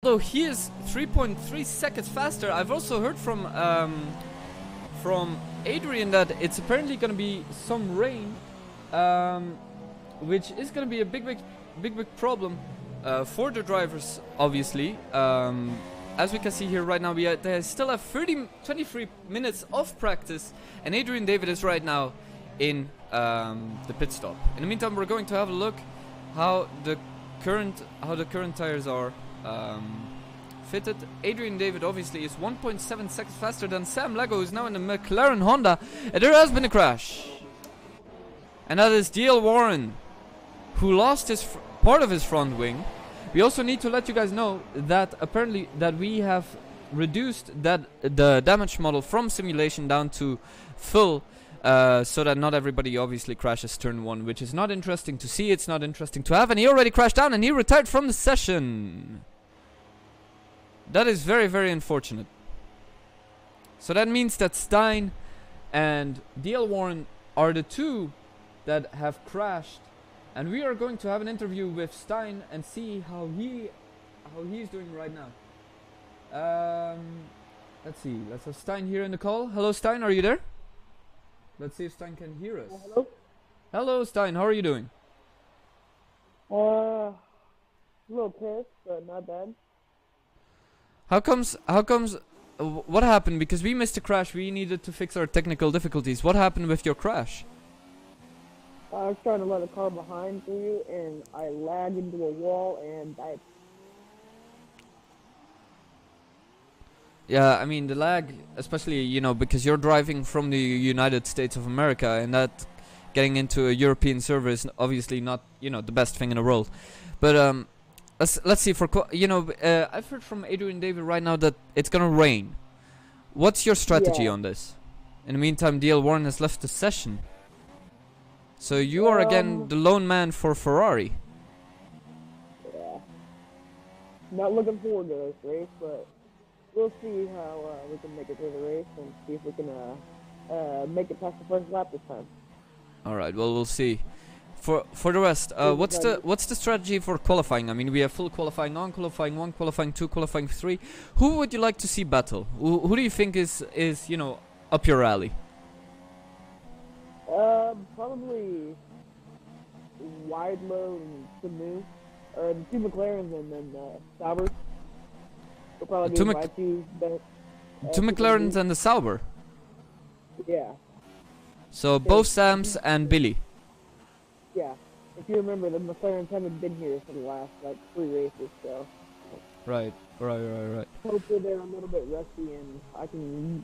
Although he is 3.3 seconds faster, I've also heard from Adrian that it's apparently going to be some rain, which is going to be a big problem for the drivers, obviously. As we can see here right now, they still have 23 minutes of practice, and Adrian David is right now in the pit stop. In the meantime, we're going to have a look how the current tires are fitted. Adrian David obviously is 1.7 seconds faster than Sam Lego, who's now in the McLaren Honda, and there has been a crash. And that is DL Warren, who lost his part of his front wing. We also need to let you guys know that apparently that we have reduced the damage model from simulation down to full, so that not everybody obviously crashes turn 1, which is not interesting to see. It's not interesting to have, and he already crashed down and he retired from the session. That is very, very unfortunate. So that means that Stein and DL Warren are the two that have crashed, and we are going to have an interview with Stein and see how he's doing right now. Let's see. Let's have Stein here in the call. Hello, Stein. Are you there? Let's see if Stein can hear us. Hello. Hello, Stein. How are you doing? A little pissed, but not bad. How comes? What happened? Because we missed a crash. We needed to fix our technical difficulties. What happened with your crash? I was trying to let a car behind you, and I lagged into a wall and died. Yeah, I mean the lag, especially because you're driving from the United States of America, and that getting into a European server is obviously not the best thing in the world. But let's see I've heard from Adrian David right now that it's gonna rain. What's your strategy on this? In the meantime, DL Warren has left the session. So you are again the lone man for Ferrari. Yeah. Not looking forward to this race, but we'll see how we can make it through the race and see if we can make it past the first lap this time. All right. Well, we'll see. For the rest, what's the strategy for qualifying? I mean, we have full qualifying, non-qualifying, 1 qualifying, 2 qualifying, 3. Who would you like to see battle? Who do you think is up your alley? Probably Widelow and Sanu, or the 2 McLarens and then Sauber. We'll probably do my 2 McLarens and the Sauber. Yeah. So both Sams and Billy. Yeah. If you remember, the McLarens haven't been here for the last 3 races, so. Right. Hopefully they're a little bit rusty and I can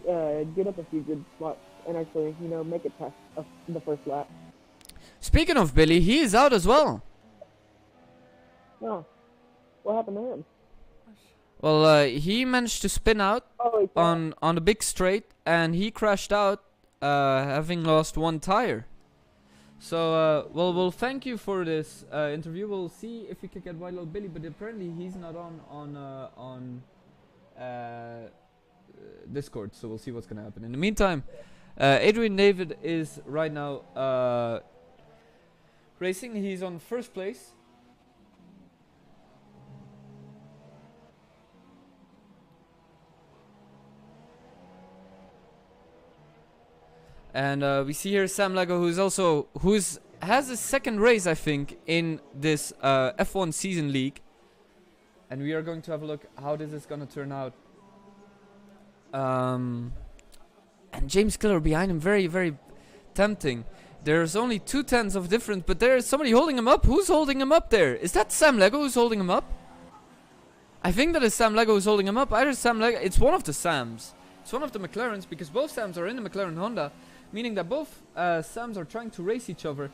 get up a few good spots and actually, make it past the first lap. Speaking of Billy, he is out as well. Oh. What happened to him? Well, he managed to spin out on the big straight, and he crashed out, having lost 1 tire. So, we'll thank you for this interview. We'll see if we can get Widelow Billy, but apparently he's not on Discord, so we'll see what's gonna happen. In the meantime, Adrian David is right now racing. He's on first place. And we see here Sam Lego, has his second race, I think, in this F1 season league. And we are going to have a look how this is going to turn out. And James Killer behind him, very, very tempting. There's only 2/10 of difference, but there's somebody holding him up. Who's holding him up there? Is that Sam Lego who's holding him up? I think that is Sam Lego who's holding him up. Either Sam Lego, it's one of the Sams. It's one of the McLarens, because both Sams are in the McLaren Honda, meaning that both Sams are trying to race each other.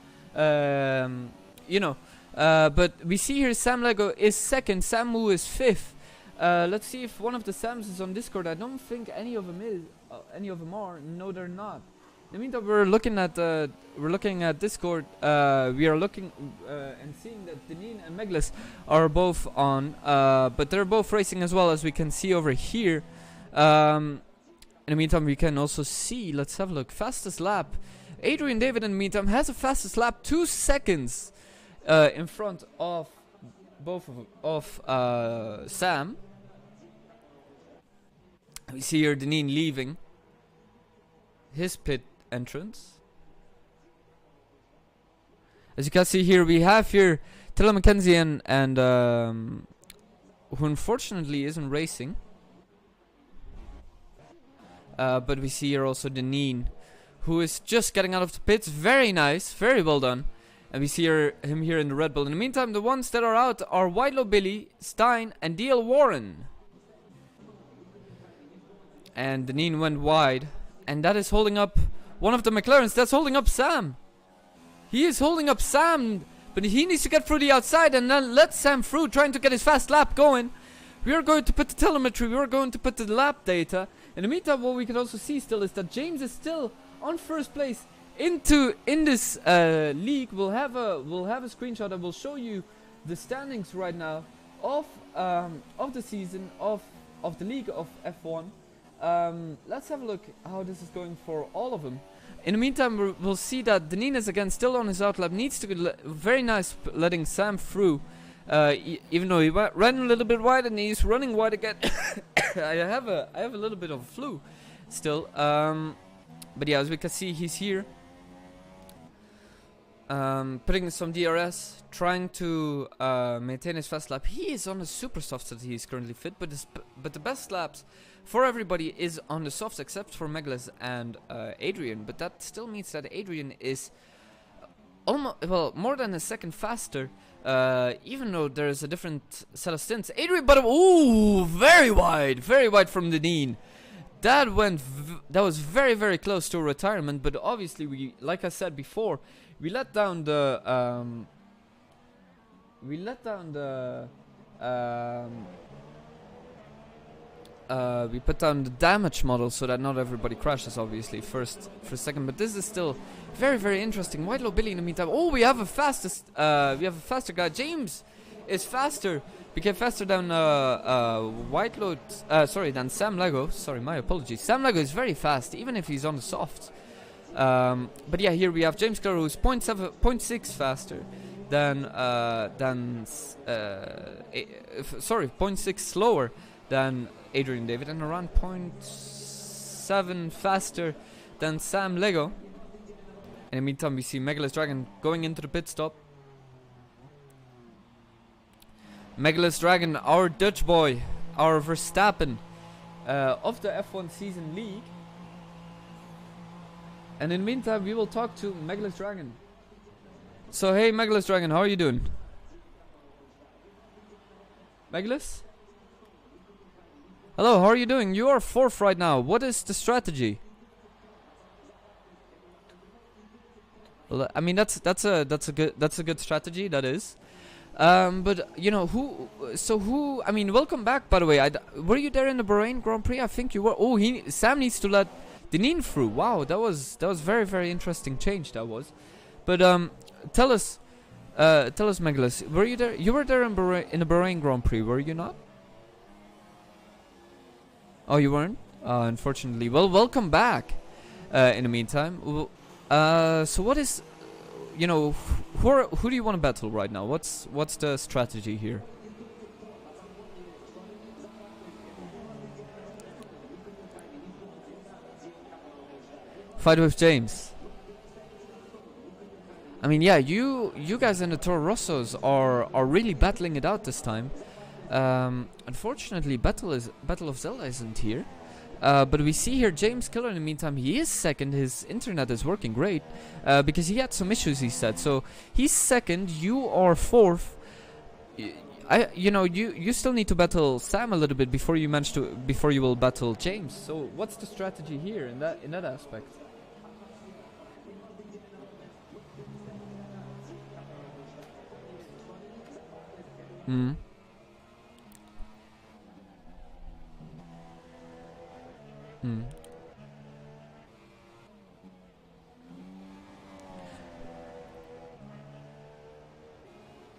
But we see here Sam Lego is second, Samu is 5th. Let's see if one of the Sams is on Discord. I don't think any of them is. Any of them are. No, they're not. In the meantime, we're looking at Discord. We are looking and seeing that Deneen and Meglis are both on, but they're both racing as well, as we can see over here. In the meantime, we can also see. Let's have a look. Fastest lap. Adrian David, in the meantime, has a fastest lap, 2 seconds in front of both of Sam. We see here Deneen leaving his pit entrance. As you can see here, we have here Tilla McKenzie and who unfortunately isn't racing. But we see here also Deneen, who is just getting out of the pits. Very nice, very well done. And we see him here in the Red Bull. In the meantime, the ones that are out are Whitelaw Billy, Stein, and DL Warren. And Deneen went wide. And that is holding up one of the McLarens. That's holding up Sam. He is holding up Sam. But he needs to get through the outside and then let Sam through, trying to get his fast lap going. We are going to put the telemetry. We are going to put the lap data. In the meantime, what we can also see still is that James is still on first place in this league. We'll have a screenshot that will show you the standings right now of the season of the league of F1. Let's have a look how this is going for all of them. In the meantime, we'll see that Deneen is again still on his outlap. Needs to get very nice letting Sam through. Even though he ran a little bit wide and he's running wide again. I have a little bit of a flu still. But yeah, as we can see, he's here. Putting some DRS, trying to maintain his fast lap. He is on the super softs that he is currently fit, but the best laps for everybody is on the softs except for Meglis and Adrian. But that still means that Adrian is almost, well, more than a second faster. Even though there is a different set of stints. Adrian, but ooh, very wide from Deneen. That was very, very close to a retirement. But obviously, we, like I said before, we let down the we put down the damage model so that not everybody crashes, obviously, first for a second. But this is still very, very interesting. Whitelaw Billy in the meantime. Oh, we have a faster guy. James is faster. Became faster than Whitelaw. Than Sam Lego. Sorry, my apologies. Sam Lego is very fast, even if he's on the soft. But yeah, here we have James Clare, who's 0.6 faster than 0.6 slower than Adrian David, and around 0.7 faster than Sam Lego. In the meantime, we see Megalith Dragon going into the pit stop. Megalith Dragon, our Dutch boy, our Verstappen of the F1 Season League. And in the meantime, we will talk to Megalith Dragon. So, hey Megalith Dragon, how are you doing? Megalith? Hello, how are you doing? You are 4th right now. What is the strategy? Well, I mean that's a good strategy. That is. But you know who? I mean, welcome back. By the way, were you there in the Bahrain Grand Prix? I think you were. Oh, Sam needs to let Deneen through. Wow, that was very, very interesting change. That was. But tell us, Megalith, were you there? You were there in the Bahrain Grand Prix, were you not? Oh, you weren't? Unfortunately. Well, welcome back. In the meantime, so what is, you know, who do you want to battle right now? What's the strategy here? Fight with James. I mean, yeah, you guys in the Toro Rossos are really battling it out this time. Unfortunately, Battle of Zelda isn't here. But we see here James Killer in the meantime. He is second. His internet is working great because he had some issues, he said. So he's second. You are 4th. You still need to battle Sam a little bit before you will battle James. So what's the strategy here in that aspect? Hmm. Hmm.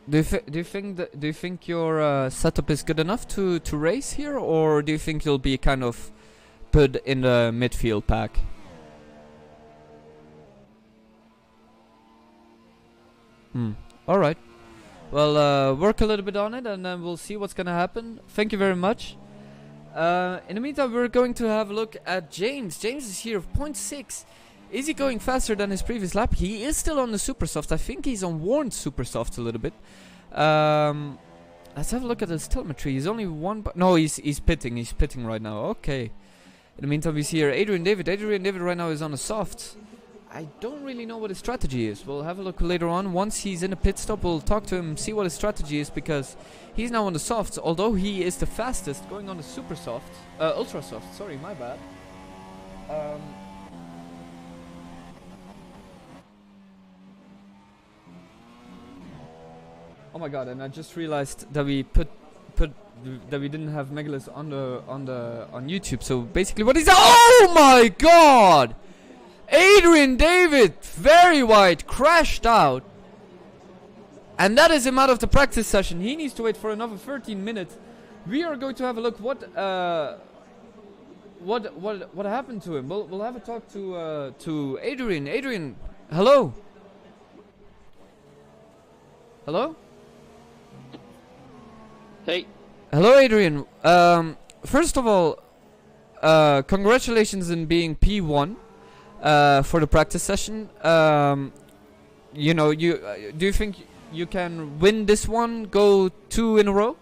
Do you think your setup is good enough to race here, or do you think you'll be kind of put in the midfield pack? All right. Well, work a little bit on it, and then we'll see what's gonna happen. Thank you very much. In the meantime, we're going to have a look at James. James is here, 0.6. Is he going faster than his previous lap? He is still on the super soft. I think he's on warned super soft a little bit. Let's have a look at his telemetry. He's only one. No, he's pitting. He's pitting right now. Okay. In the meantime, we see here Adrian David. Adrian David right now is on a soft. I don't really know what his strategy is. We'll have a look later on. Once he's in a pit stop, we'll talk to him, see what his strategy is, because he's now on the softs. Although he is the fastest, going on the super soft, ultra soft. Sorry, my bad. Oh my god! And I just realized that we that we didn't have Megalith on YouTube. So basically, what is? Oh my god! Adrian David, very wide, crashed out. And that is him out of the practice session. He needs to wait for another 13 minutes. We are going to have a look what happened to him. We'll have a talk to Adrian. Adrian, hello. Hello? Hey. Hello, Adrian. First of all, congratulations on being P1. For the practice session, you know, do you think you can win this one? Go 2 in a row?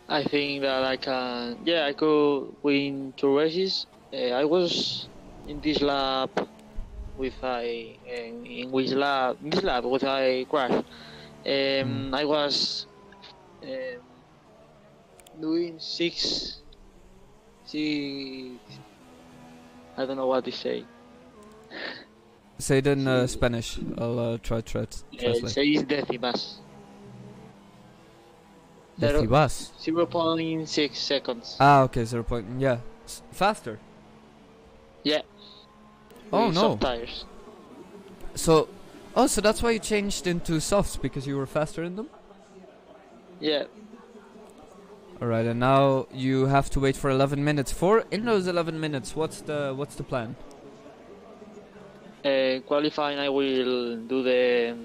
I think that I can. Yeah, I could win 2 races. I was in this lap with in this lap with I crash. I was doing 6. I don't know what to say. Say it in Spanish. I'll try to translate. 6 décimas. Decibas. 0.6 seconds. Ah, okay, 0. Yeah, faster. Yeah. Oh with no. Soft tires. So that's why you changed into softs, because you were faster in them. Yeah. Alright, and now you have to wait for 11 minutes. In those 11 minutes, what's the plan? Qualifying, I will do the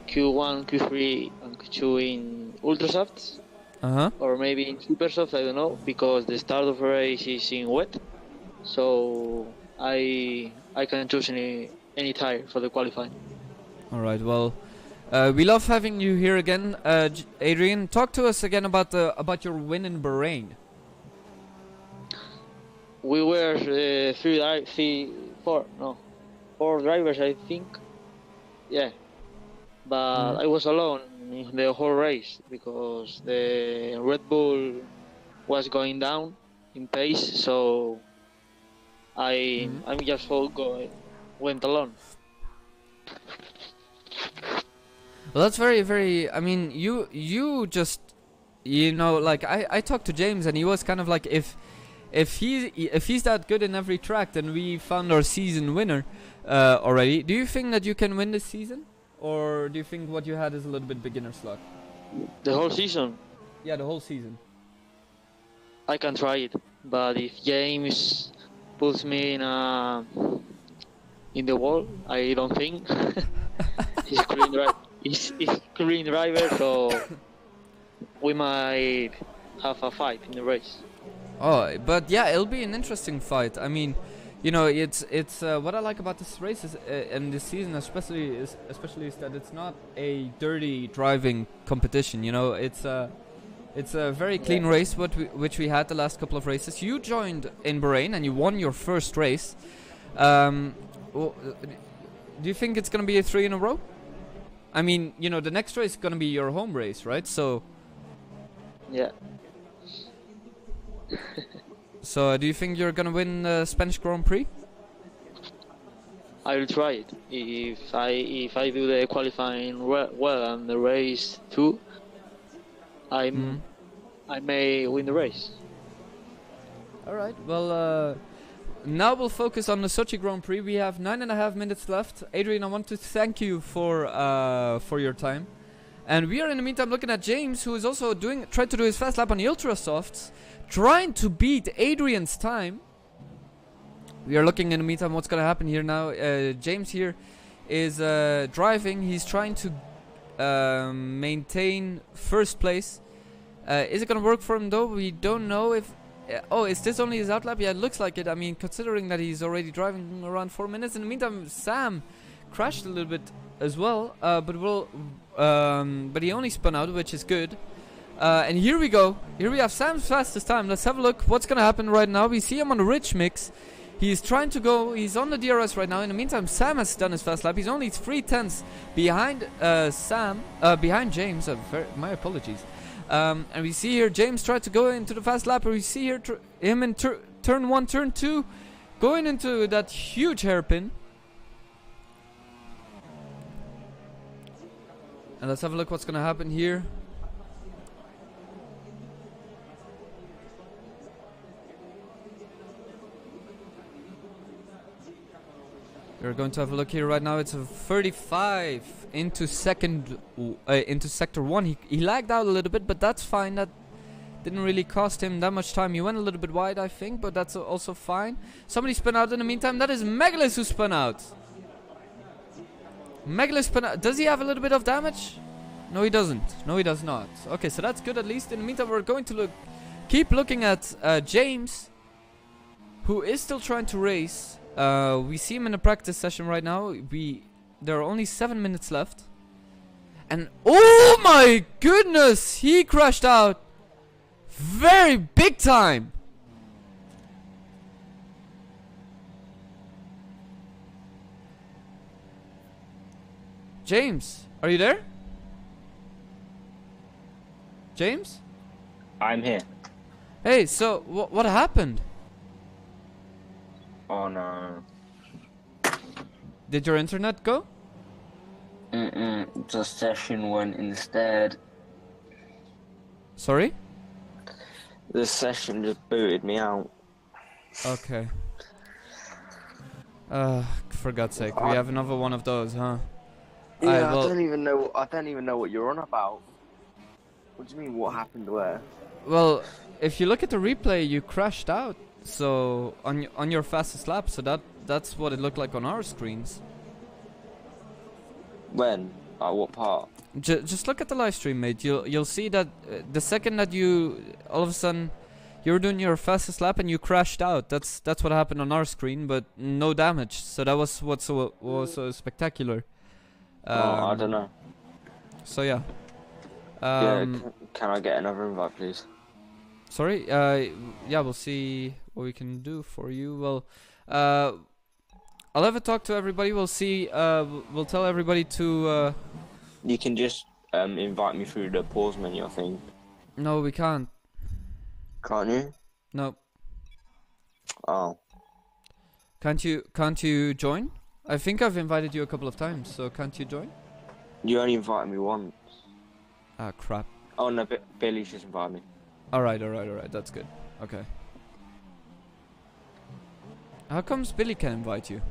Q1, Q3, and Q2 in ultra softs. Or maybe in super soft, I don't know, because the start of the race is in wet. So I can choose any tire for the qualifying. Alright, well, we love having you here again, Adrian. Talk to us again about your win in Bahrain. We were 4 drivers, I think. Yeah, but I was alone in the whole race because the Red Bull was going down in pace, so I'm just went alone. Well, that's very, very. I mean, you just, you know, like I talked to James and he was kind of like, if he's that good in every track, then we found our season winner already. Do you think that you can win this season, or do you think what you had is a little bit beginner's luck? The whole season? Yeah, the whole season. I can try it, but if James puts me in the wall, I don't think. He's clean driver, so we might have a fight in the race. Oh, but yeah, it'll be an interesting fight. I mean, you know, it's what I like about this race is, and this season especially is that it's not a dirty driving competition. You know, it's a very clean race which we had the last couple of races. You joined in Bahrain and you won your first race. Do you think it's gonna be a 3 in a row? I mean, you know, the next race is gonna be your home race, right? So. Yeah. So, do you think you're gonna win the Spanish Grand Prix? I will try it. If I do the qualifying well and the race too, I may win the race. All right. Well, now we'll focus on the Sochi Grand Prix. We have 9.5 minutes left. Adrian, I want to thank you for your time. And we are in the meantime looking at James, who is also trying to do his fast lap on the Ultra Softs, trying to beat Adrian's time. We are looking in the meantime what's gonna happen here now. James here is driving. He's trying to maintain first place. Is it gonna work for him though? We don't know if... oh, is this only his outlap? Yeah, it looks like it. I mean, considering that he's already driving around 4 minutes. In the meantime, Sam crashed a little bit as well. But he only spun out, which is good. And here we go. Here we have Sam's fastest time. Let's have a look. What's gonna happen right now? We see him on the rich mix. He's trying to go. He's on the DRS right now. In the meantime, Sam has done his fast lap. He's only 3/10 behind behind James. My apologies. And we see here James tried to go into the fast lap. We see here him in turn 1, turn 2, going into that huge hairpin. And let's have a look what's gonna happen here. We're going to have a look here right now. It's a 35 into into sector 1. He lagged out a little bit, but that's fine. That didn't really cost him that much time. He went a little bit wide, I think, but that's also fine. Somebody spun out in the meantime. That is Megalith who spun out. Megalith spun out. Does he have a little bit of damage? No, he doesn't. No, he does not. Okay, so that's good at least. In the meantime, we're going to keep looking at James, who is still trying to race. We see him in a practice session right now. There are only 7 minutes left. And oh my goodness, he crashed out very big time. James, are you there? James? I'm here. Hey, so what happened? Oh no. Did your internet go? The session went instead. Sorry? The session just booted me out. Okay. For God's sake, we have another one of those, huh? Yeah, I don't even know what you're on about. What do you mean? What happened where? Well, if you look at the replay, you crashed out. So on your fastest lap, so that's what it looked like on our screens. When? What part? Just look at the live stream, mate. You'll see that the second that you all of a sudden you were doing your fastest lap and you crashed out. That's what happened on our screen, but no damage. So that was what was so spectacular. I don't know. So yeah. Can I get another invite, please? Sorry. Yeah, we'll see what we can do for you. Well, I'll have a talk to everybody. We'll see. We'll tell everybody to. You can just invite me through the pause menu, I think. No, we can't. Can't you? No. Oh. Can't you join? I think I've invited you a couple of times, so can't you join? You only invited me once. Ah, crap. Oh no, Billy's just invited me. Alright, that's good. Okay. How comes Billy can invite you?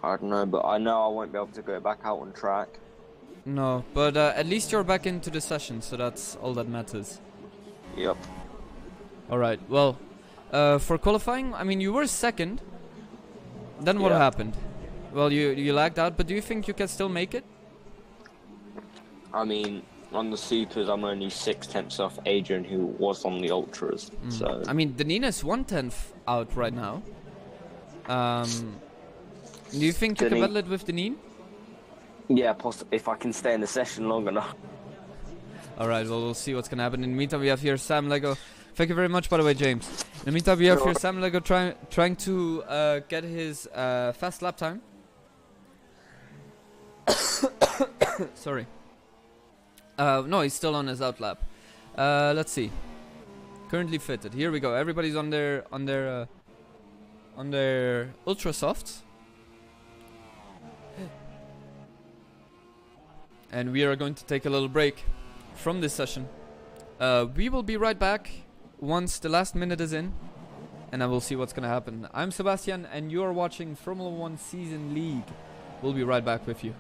I don't know, but I know I won't be able to go back out on track. No, but at least you're back into the session, so that's all that matters. Yep. Alright, well, for qualifying, I mean, you were second. Then what happened? Well, you lagged out, but do you think you can still make it? I mean, on the supers, I'm only 6/10 off Adrian, who was on the ultras. So I mean, Danina's 1/10 out right now. Do you think you can battle it with Danine? Yeah, if I can stay in the session long enough. Alright, well, we'll see what's gonna happen. In the meantime, we have here Sam Lego. Thank you very much, by the way, James. In the meantime, we have here Sam Lego trying to get his fast lap time. Sorry. No, he's still on his out lap. Let's see. Currently fitted. Here we go. Everybody's on their ultra softs. And we are going to take a little break from this session. We will be right back once the last minute is in, and then we'll see what's gonna happen. I'm Sebastian, and you are watching Formula 1 Season League. We'll be right back with you.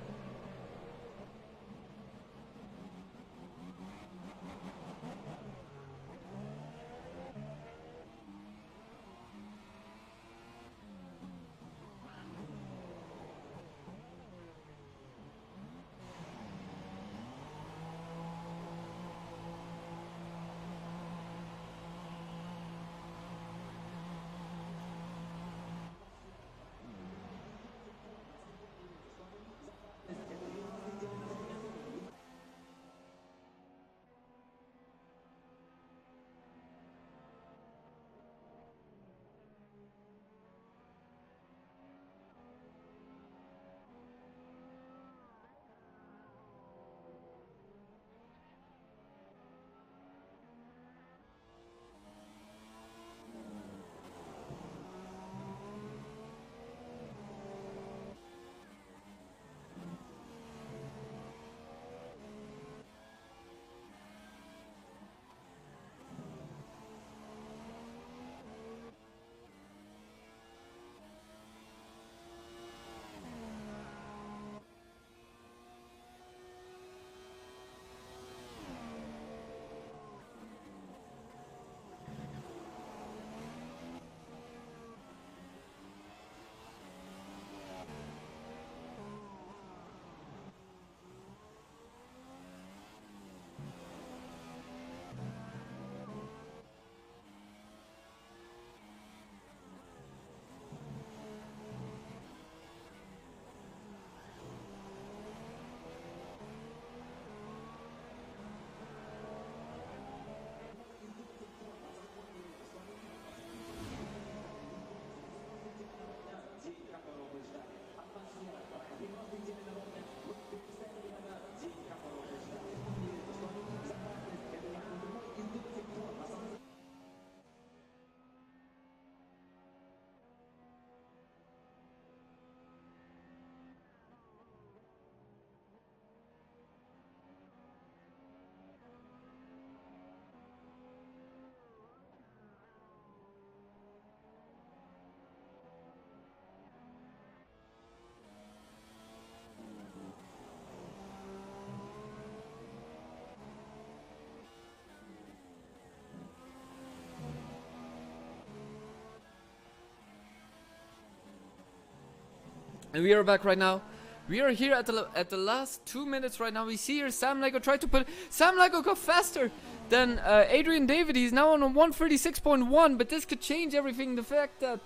And we are back right now. We are here at the last 2 minutes right now. We see here Sam Lego try to put... Sam Lego got faster than Adrian David. He's now on a 136.1, but this could change everything. The fact that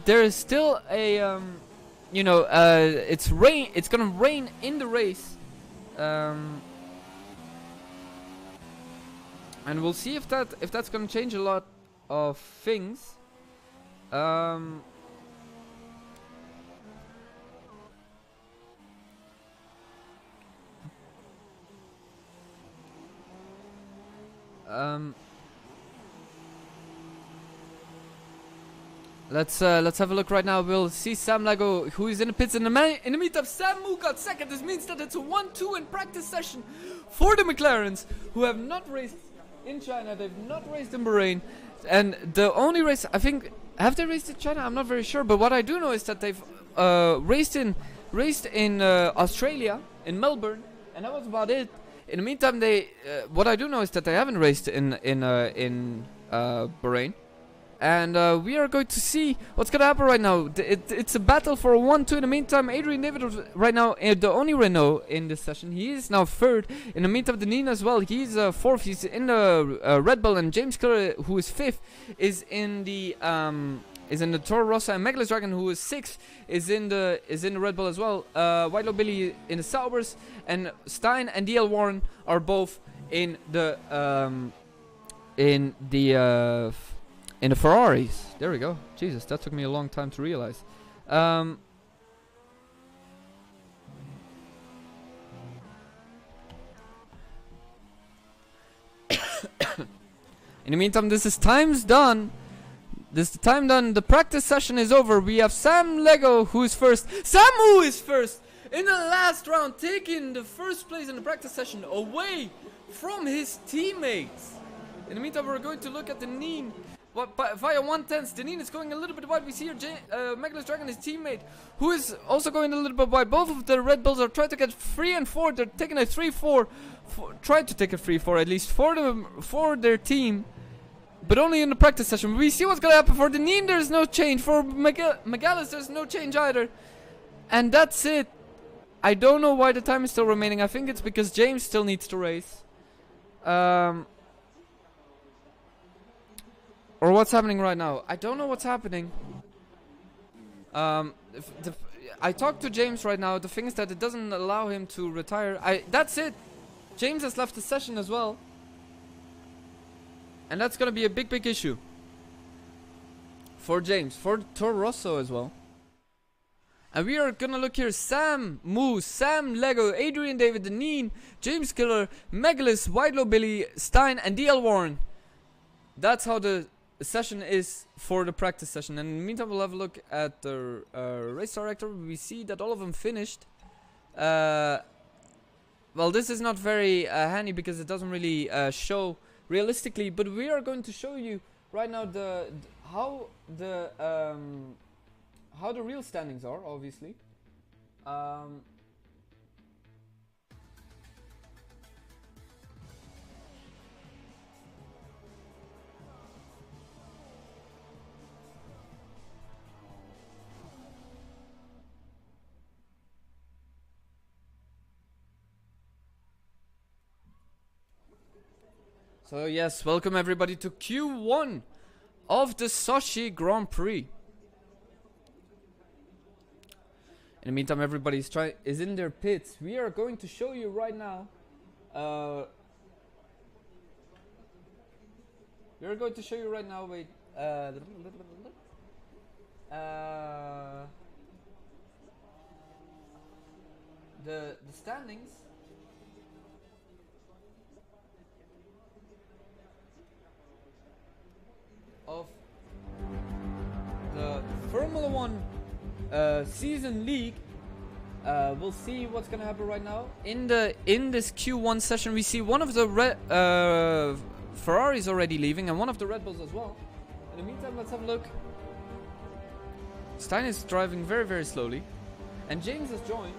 there is still a... it's rain. It's gonna rain in the race. And we'll see if that's gonna change a lot of things. Let's have a look right now. We'll see Sam Lego, who is in the pits. In the meantime, Sam Moo got second. This means that it's a 1-2 in practice session for the McLarens, who have not raced in China. They've not raced in Bahrain, and the only race, I think, have they raced in China? I'm not very sure. But what I do know is that they've raced in Australia, in Melbourne, and that was about it. In the meantime, what I do know is that they haven't raced in Bahrain, and we are going to see what's gonna happen right now. It's a battle for a 1-2. In the meantime, Adrian David right now the only Renault in this session. He is now third. In the meantime, Deneen as well. He's fourth. He's in the Red Bull, and James Killer, who is fifth, is in the Toro Rosso, and Megalith Dragon, who is sixth, is in the Red Bull as well. White Low Billy in the Saubers, and Stein and DL Warren are both in the Ferraris. There we go. Jesus, that took me a long time to realize. In the meantime, this is time's done. The practice session is over. We have Sam Lego, who is first. Samu is first in the last round, taking the first place in the practice session away from his teammates. In the meantime, we're going to look at the Neen. Via 1/10, Deneen is going a little bit wide. We see here Megalith Dragon, his teammate, who is also going a little bit wide. Both of the Red Bulls are trying to get 3 and 4. They're taking a 3-4. Trying to take a 3-4 at least for their team. But only in the practice session. We see what's gonna happen. For Deneen, there's no change. For Megalis, there's no change either. And that's it. I don't know why the time is still remaining. I think it's because James still needs to race. Or what's happening right now? I don't know what's happening. I talked to James right now. The thing is that it doesn't allow him to retire. That's it. James has left the session as well. And that's gonna be a big issue. For James. For Toro Rosso as well. And we are gonna look here. Sam Moose, Sam Lego, Adrian David, Deneen, James Killer, Megalith, White Low Billy, Stein, and DL Warren. That's how the session is for the practice session. And in the meantime, we'll have a look at the race director. We see that all of them finished. Well, this is not very handy because it doesn't really show realistically, but we are going to show you right now how the real standings are, obviously. So yes, welcome everybody to Q1 of the Sochi Grand Prix. In the meantime, everybody is in their pits. We are going to show you right now. Wait. The standings. Of the Formula 1 season league. We'll see what's gonna happen right now. In this Q1 session, we see one of the Ferraris already leaving and one of the Red Bulls as well. In the meantime, let's have a look. Stein is driving very, very slowly, and James has joined.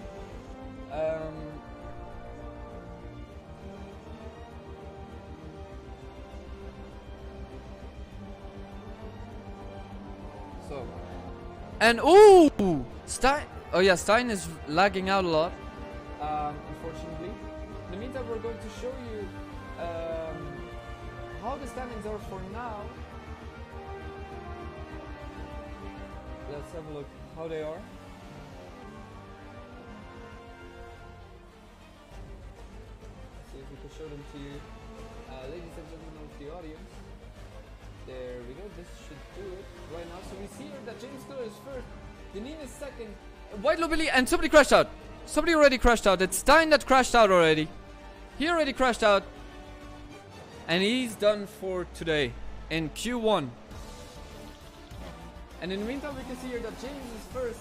And ooh, Stein Oh yeah, Stein is lagging out a lot, unfortunately. In the meantime, we're going to show you how the standings are for now. Let's have a look how they are. Let's see if we can show them to you. Ladies and gentlemen of the audience. There we go, this should do it right now. So we see here that James Miller is first, Deneen is second, White Lobily, and somebody crashed out. Somebody already crashed out. It's Stein that crashed out already. He already crashed out. And he's done for today in Q1. And in the meantime, we can see here that James is first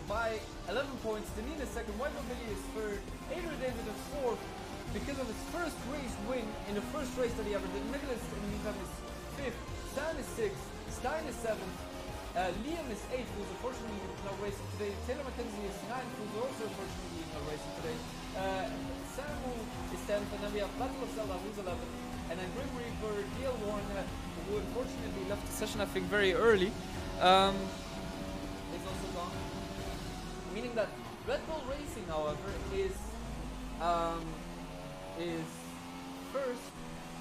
by 11 points. Deneen is second. White Lobily is third. Adrian David is fourth because of his first race win in the first race that he ever did. Nicholas, in the meantime, is fifth. Stan is sixth. Stein is seventh. Liam is 8th, who's unfortunately not racing today. Taylor McKenzie is 9th, who's also unfortunately not racing today. Samu is 10th, and then we have Battle of Zelda, who's 11th. And then Grim Reaper, DL Warren, who unfortunately left the session, I think, very early, is also gone. Meaning that Red Bull Racing, however, is first,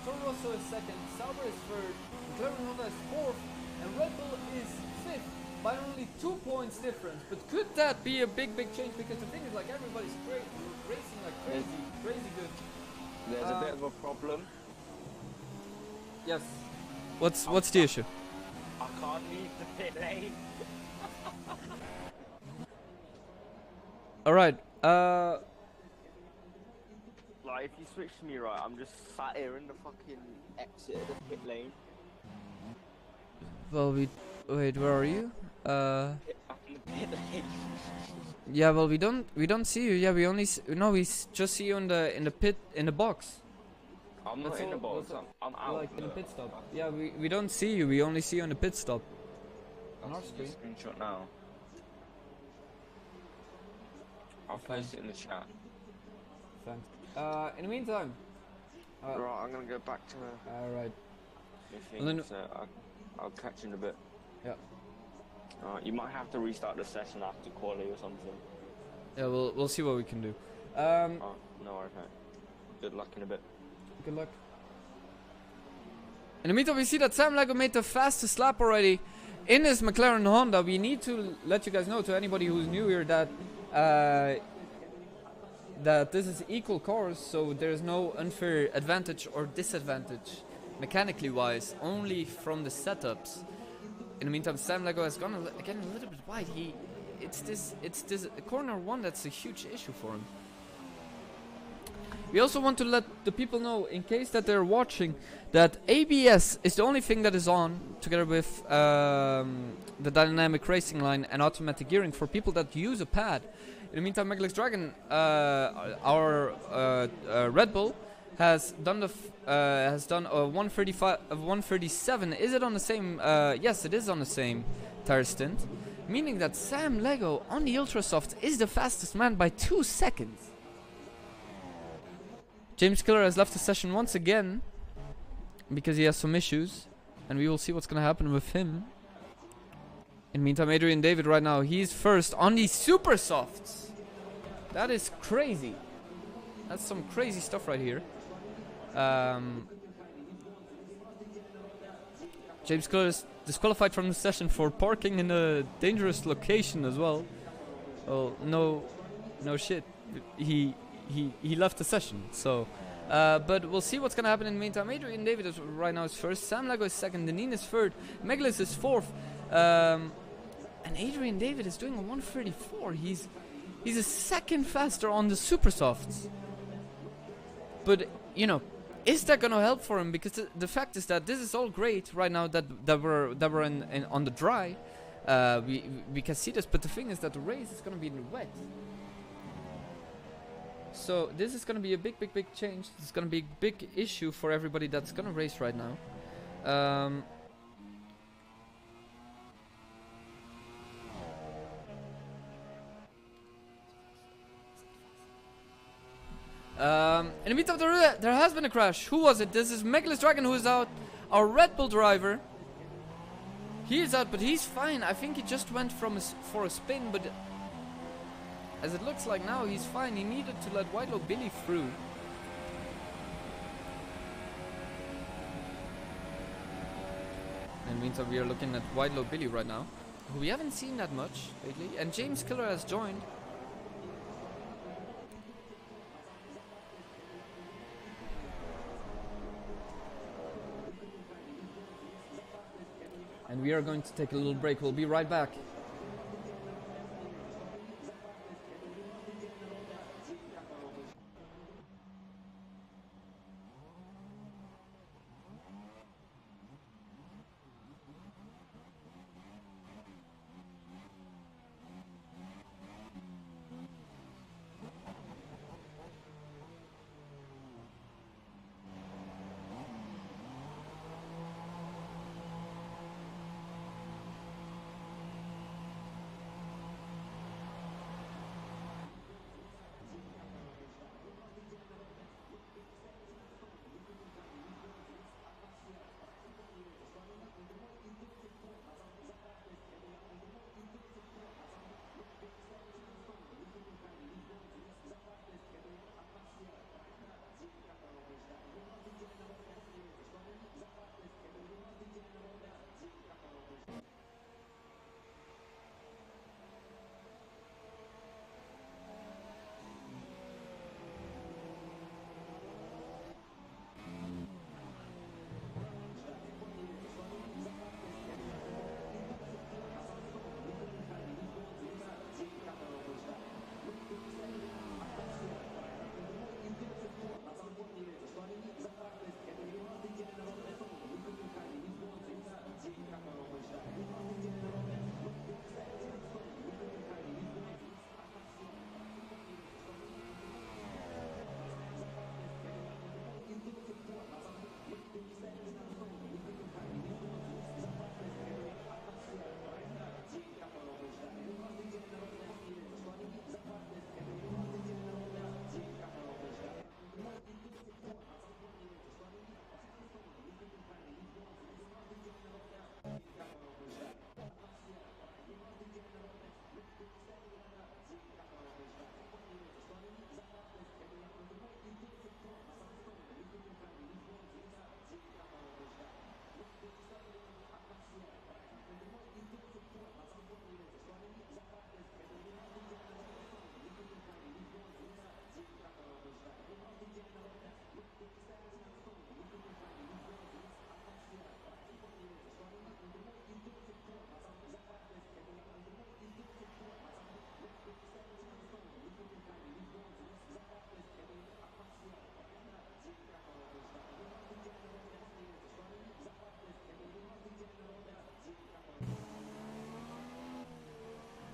Toro Rosso is second, Sauber is third, McLaren Honda is fourth, and Red Bull is fifth by only 2 points difference. But could that be a big change? Because the thing is, like, everybody's racing like crazy good. There's a bit of a problem. Yes. What's the issue? I can't leave the pit lane. All right. Like, if you switch to me, right, I'm just sat here in the fucking exit of the pit lane. Well, wait, where are you? I'm in the pit lane. Yeah, well, we don't see you. Yeah, we only just see you in the pit, in the box. I'm not in the box. I'm out. Like in the pit stop. Yeah, we don't see you. We only see you on the pit stop. On our screen. Screenshot now. I'll post it in the chat. Thanks. In the meantime. Right, I'm gonna go back to Alright. I'll catch you in a bit. Yeah. You might have to restart the session after quali or something. Yeah, we'll see what we can do. No worries, mate. Good luck in a bit. Good luck. In the meantime, we see that Sam Lego made the fastest lap already in his McLaren Honda. We need to let you guys know, to anybody who's new here, that that this is equal cars, so there's no unfair advantage or disadvantage mechanically wise, only from the setups. In the meantime, Sam Lego has gone again a little bit wide. It's this corner one that's a huge issue for him. We also want to let the people know, in case that they're watching, that ABS is the only thing that is on, together with the dynamic racing line and automatic gearing for people that use a pad. In the meantime, Megalix Dragon, our Red Bull, has done a 135 of 137. Is it on the same? Yes, it is on the same tire stint, meaning that Sam Lego on the Ultrasoft is the fastest man by 2 seconds. James Killer has left the session once again because he has some issues, and we will see what's gonna happen with him. In the meantime, Adrian David right now, he's first on the Super Softs. That is crazy. That's some crazy stuff right here. James Killer is disqualified from the session for parking in a dangerous location as well. Well, no shit. He left the session, so but we'll see what's gonna happen in the meantime. Adrian David is right now is first, Sam Lego is second, Deneen is third, Megalus is fourth, and Adrian David is doing a 134. He's a second faster on the Super Softs. But you know, is that gonna help for him? Because the fact is that this is all great right now that we're in on the dry. We can see this, but the thing is that the race is gonna be in the wet. So this is gonna be a big change. It's gonna be a big issue for everybody that's gonna race right now. In the meantime, there has been a crash. Who was it? This is Megalus Dragon, who is out. Our Red Bull driver. He is out, but he's fine. I think he just went for a spin, but as it looks like now he's fine. He needed to let Whitelaw Billy through. And means that we are looking at Whitelaw Billy right now, who we haven't seen that much lately. And James Killer has joined. And we are going to take a little break. We'll be right back.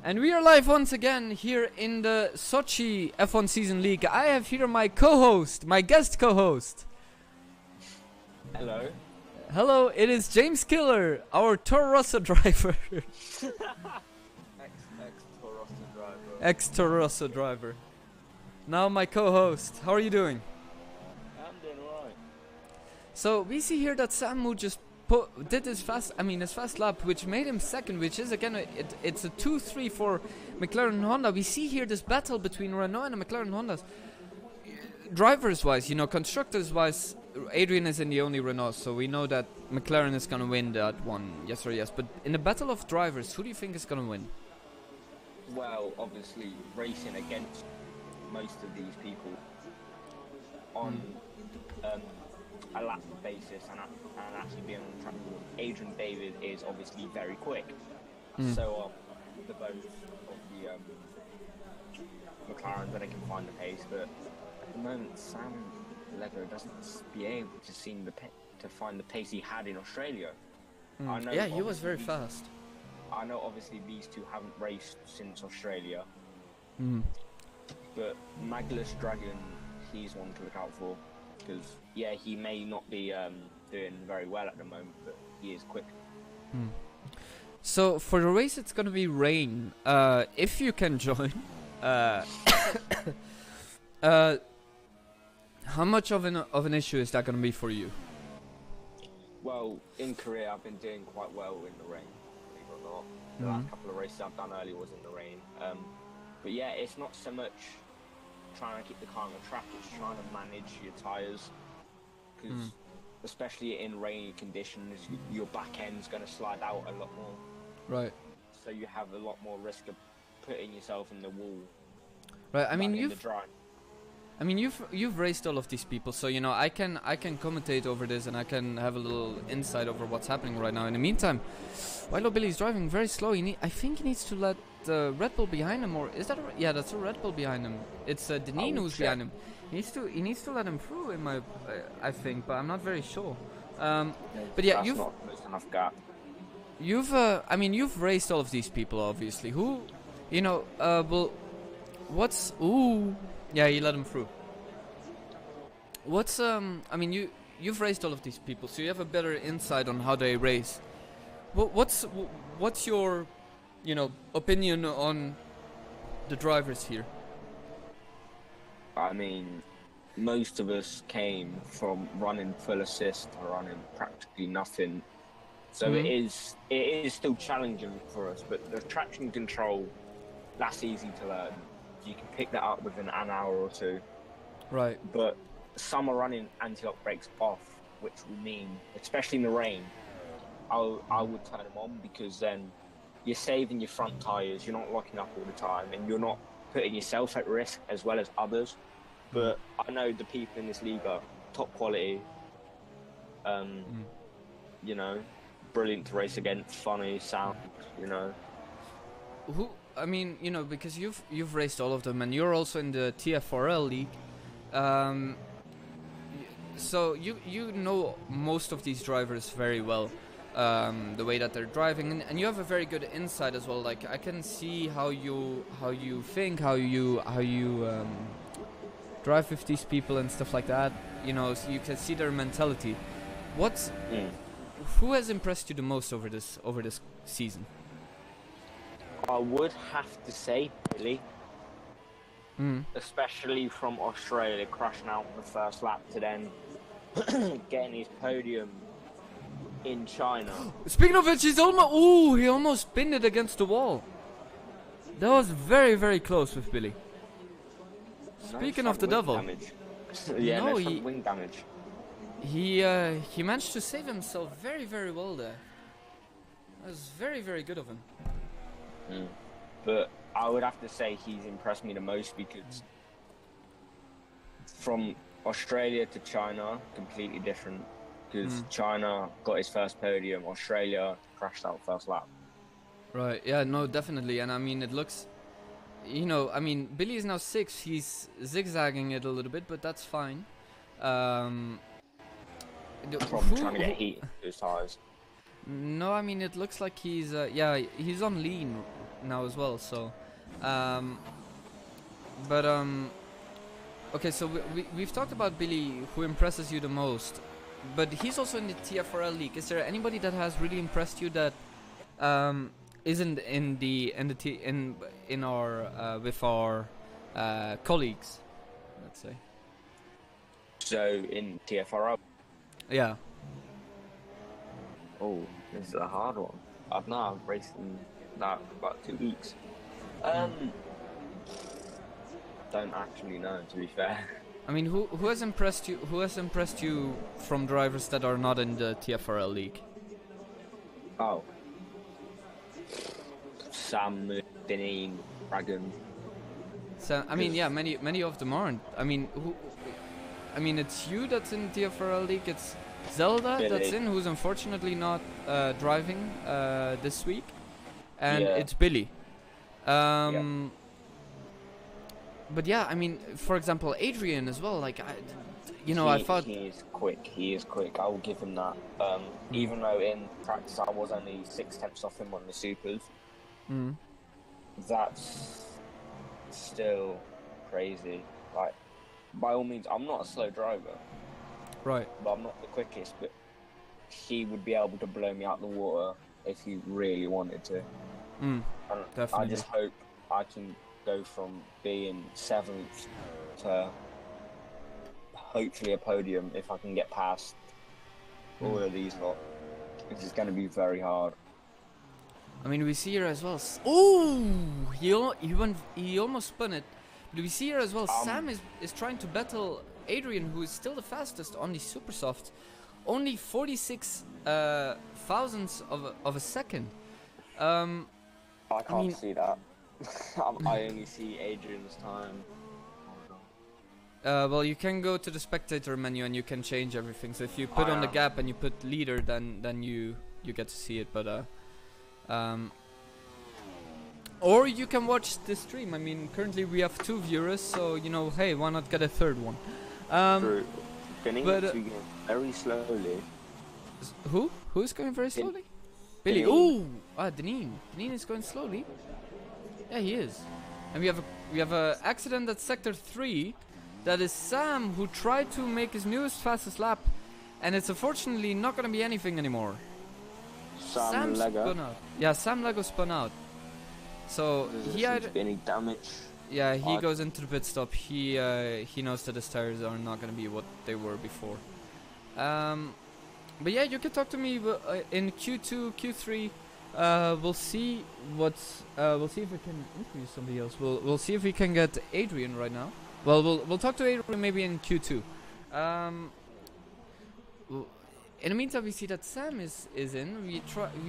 And we are live once again here in the Sochi F1 Season League. I have here my co-host, my guest co-host. Hello. Hello, it is James Killer, our Toro Rosso driver. Ex-Toro Rosso driver. Now my co-host. How are you doing? I'm doing alright. So we see here that Samu just did his fast lap, which made him second, which is again it's a 2-3 for McLaren and Honda. We see here this battle between Renault and the McLaren and Hondas. Drivers wise, constructors wise, Adrian is in the only Renault, so we know that McLaren is gonna win that one, yes or yes. But in the battle of drivers, who do you think is gonna win? Well, obviously racing against most of these people on a lap basis and actually being on track. Adrian David is obviously very quick. So are the both of the McLaren, that they can find the pace, but at the moment Sam Leather doesn't be able to find the pace he had in Australia. I know he was very fast. I know obviously these two haven't raced since Australia, but Magnus Dragon, he's one to look out for, because he may not be doing very well at the moment, but he is quick. So for the race it's gonna be rain. If you can join, how much of an issue is that gonna be for you? Well, in Korea I've been doing quite well in the rain, believe it or not. The last couple of races I've done earlier was in the rain. But yeah, it's not so much trying to keep the car on the track, it's trying to manage your tyres. Because especially in rainy conditions, your back end's going to slide out a lot more. Right. So you have a lot more risk of putting yourself in the wall. Right. I mean, you've raced all of these people, so you know I can commentate over this and I can have a little insight over what's happening right now. In the meantime, while Billy's driving very slow, I think he needs to let the Red Bull behind him, or is that yeah, that's a Red Bull behind him. It's Deneen who's behind him. He needs to let him through in my I think, but I'm not very sure. But yeah, you've not enough gap. You've raced all of these people, obviously. Who, well, what's yeah, you let him through. What's you've raced all of these people, so you have a better insight on how they race. What's your, opinion on the drivers here? I mean, most of us came from running full assist to running practically nothing. So it is still challenging for us, but the traction control, that's easy to learn. You can pick that up within an hour or two. Right. But some are running anti-lock brakes off, which will mean, especially in the rain, I would turn them on, because then you're saving your front tyres, you're not locking up all the time, and you're not putting yourself at risk as well as others. But I know the people in this league are top quality, brilliant to race against, funny, sound, because you've raced all of them, and you're also in the TFRL league, so you know most of these drivers very well, the way that they're driving, and you have a very good insight as well. Like I can see how you think, how you drive with these people and stuff like that. So you can see their mentality. Who has impressed you the most over this season? I would have to say Billy, especially from Australia, crashing out in the first lap to then getting his podium in China. Speaking of which, he almost pinned it against the wall. That was very, very close with Billy. Speaking of the devil, wing damage. He managed to save himself very, very well there. That was very, very good of him. But I would have to say he's impressed me the most, because from Australia to China, completely different. Because China got his first podium, Australia crashed out first lap. Right, yeah, no, definitely. And I mean, it looks, Billy is now 6th. He's zigzagging it a little bit, but that's fine. From trying to get heat to his tires. No, it looks like he's he's on lean now as well. So, okay. So we've talked about Billy, who impresses you the most, but he's also in the TFRL league. Is there anybody that has really impressed you that isn't in our with our colleagues, let's say? So in TFRL. Yeah. Oh, this is a hard one. I've raced in that about 2 weeks. Don't actually know, to be fair. Who has impressed you? Who has impressed you from drivers that are not in the TFRL league? Oh, Sam, Deneen, Dragon. So many of them aren't. It's you that's in the TFRL league. It's Zelda Billy. That's in, who's unfortunately not driving this week, and it's Billy. But yeah, for example, Adrian as well. Like, I thought he is quick. He is quick. I will give him that. Even though in practice I was only 6/10 off him on the supers, that's still crazy. Like, by all means, I'm not a slow driver. Right. But I'm not the quickest, but he would be able to blow me out the water if he really wanted to. Definitely. I just hope I can go from being 7th to hopefully a podium if I can get past all of these lot. This is going to be very hard. I mean, we see here as well. Oh, he almost spun it. But we see here as well. Sam is trying to battle Adrian, who is still the fastest on the super soft. Only 46 thousandths of a second. I can't see that. I only see Adrian's time. Well, you can go to the spectator menu and you can change everything. So if you put on the gap and you put leader, then you get to see it. But or you can watch the stream. I mean, currently we have 2 viewers, so you know, hey, why not get a 3rd one? True. But very slowly. Who's going very slowly? Billy. Ooh, Deneen. Deneen is going slowly. Yeah, he is. And we have a accident at sector 3. That is Sam, who tried to make his newest fastest lap, and it's unfortunately not going to be anything anymore. Sam Lego spun out. Yeah, Sam Lego spun out. So he had any damage. Yeah, he goes into the pit stop. He knows that his tires are not going to be what they were before. But yeah, you can talk to me in Q2, Q3. We'll see we'll see if we can interview somebody else. We'll see if we can get Adrian right now. Well, we'll talk to Adrian maybe in Q2. In the meantime, we see that Sam is in. We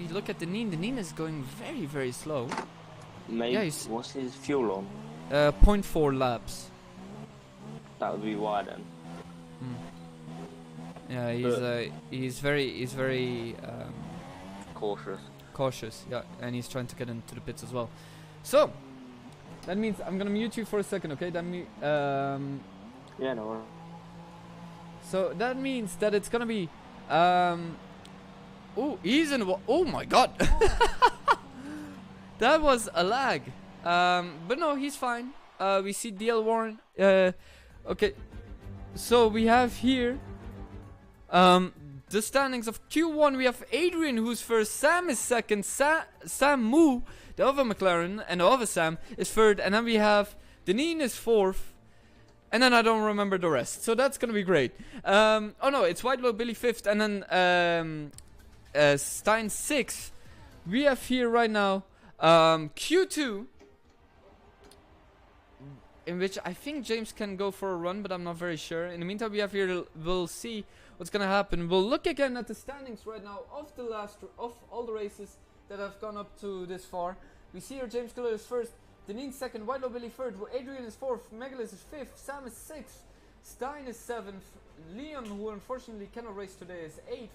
look at Deneen. Deneen is going very, very slow. Maybe. Yeah, what's his fuel on? 0.4 laps. That would be why then. Yeah, he's very cautious. Yeah, and he's trying to get into the pits as well. So that means I'm gonna mute you for a second, okay? Yeah, no worries. So that means that it's gonna be oh, he's in. Oh my god. That was a lag. But no, he's fine. We see DL Warren. Okay. So we have here the standings of Q1. We have Adrian, who's first. Sam is second. Sam Moo, the other McLaren, and the other Sam is third. And then we have Deneen is fourth. And then I don't remember the rest. So that's gonna be great. Oh no, it's White Low Billy fifth, and then Stein sixth. We have here right now Q2, in which I think James can go for a run, but I'm not very sure. In the meantime, we have here, we'll see what's gonna happen. We'll look again at the standings right now of all the races that have gone up to this far. We see here James Killer is first, Deneen second, White Low Billy third, Adrian is fourth, Megalis is fifth, Sam is sixth, Stein is seventh, Liam, who unfortunately cannot race today, is eighth,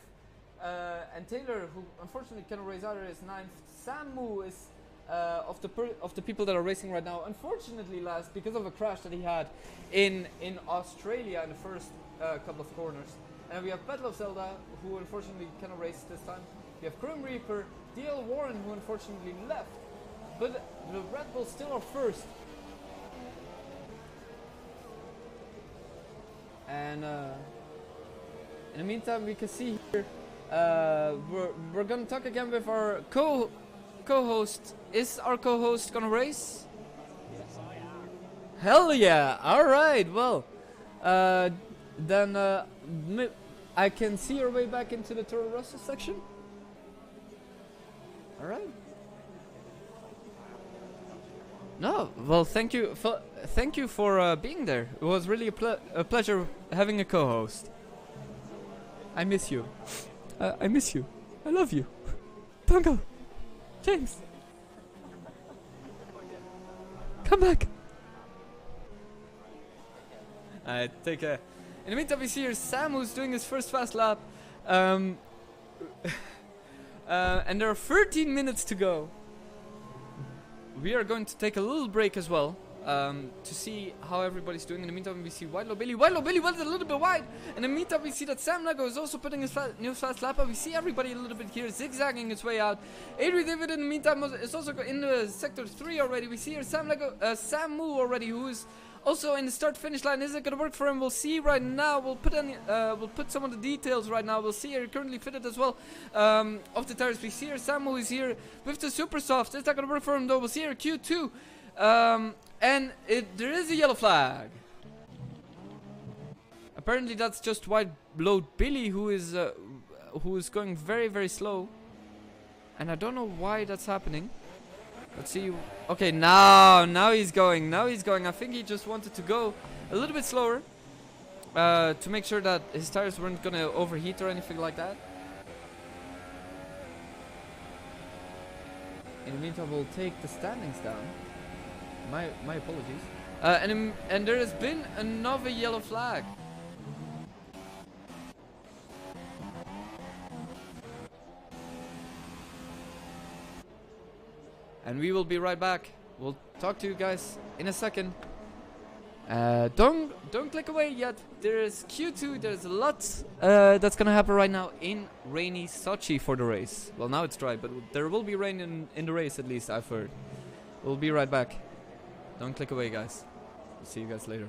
and Taylor, who unfortunately cannot race either, is ninth. Sam Moo is of the people that are racing right now, unfortunately last because of a crash that he had in Australia in the first couple of corners. And we have Battle of Zelda, who unfortunately cannot race this time. We have Grim Reaper, DL Warren, who unfortunately left, but the Red Bulls still are first. And in the meantime, we can see here we're gonna talk again with our co-host. Is our co-host gonna race? Yes, I am. Hell yeah! Alright, well, then I can see your way back into the Toro Rosso section. Alright. No, well, thank you for being there. It was really a pleasure having a co-host. I miss you. I miss you. I love you. Don't go. James. Come back. Take care. In the meantime, we see here Sam, who's doing his first fast lap. And there are 13 minutes to go. We are going to take a little break as well. To see how everybody's doing. In the meantime, we see White Low Billy. White Low Billy went a little bit wide. In the meantime, we see that Sam Lego is also putting his new fast lap up. We see everybody a little bit here zigzagging its way out. Adrian David, in the meantime, is also in the sector 3 already. We see here Sam Moo already, who is also in the start-finish line. Is it gonna work for him? We'll see right now. We'll put some of the details right now. We'll see here currently fitted as well of the tires. We see here Sam Moo is here with the super soft. Is that gonna work for him though? We'll see here Q2. And there is a yellow flag. Apparently that's just White Low Billy who is going very, very slow. And I don't know why that's happening. Let's see. Okay, now he's going. Now he's going. I think he just wanted to go a little bit slower to make sure that his tires weren't gonna overheat or anything like that. In the meantime, we'll take the standings down. My apologies. And there has been another yellow flag. And we will be right back. We'll talk to you guys in a second. Don't click away yet. There is Q2. There's a lot that's gonna happen right now in rainy Sochi for the race. Well, now it's dry, but there will be rain in the race, at least I've heard. We'll be right back. Don't click away, guys. We'll see you guys later.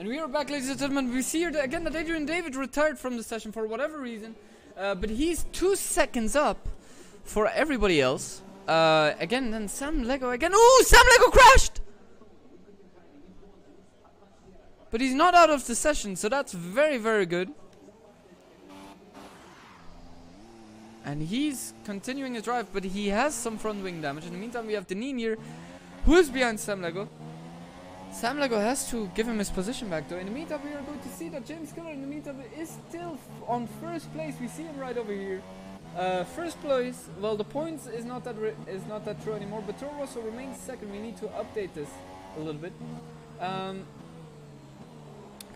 And we are back, ladies and gentlemen. We see here that, again, that Adrian David retired from the session for whatever reason. But he's 2 seconds up for everybody else. Again, then Sam Lego again. Ooh, Sam Lego crashed! But he's not out of the session, so that's very, very good. And he's continuing his drive, but he has some front wing damage. In the meantime, we have Deneen here, who is behind Sam Lego. Sam Lego has to give him his position back, though. In the meantime, we are going to see that James Killer, in the meantime, is still on first place. We see him right over here. First place. Well, the points is not that true anymore, but Toro Rosso remains second. We need to update this a little bit. But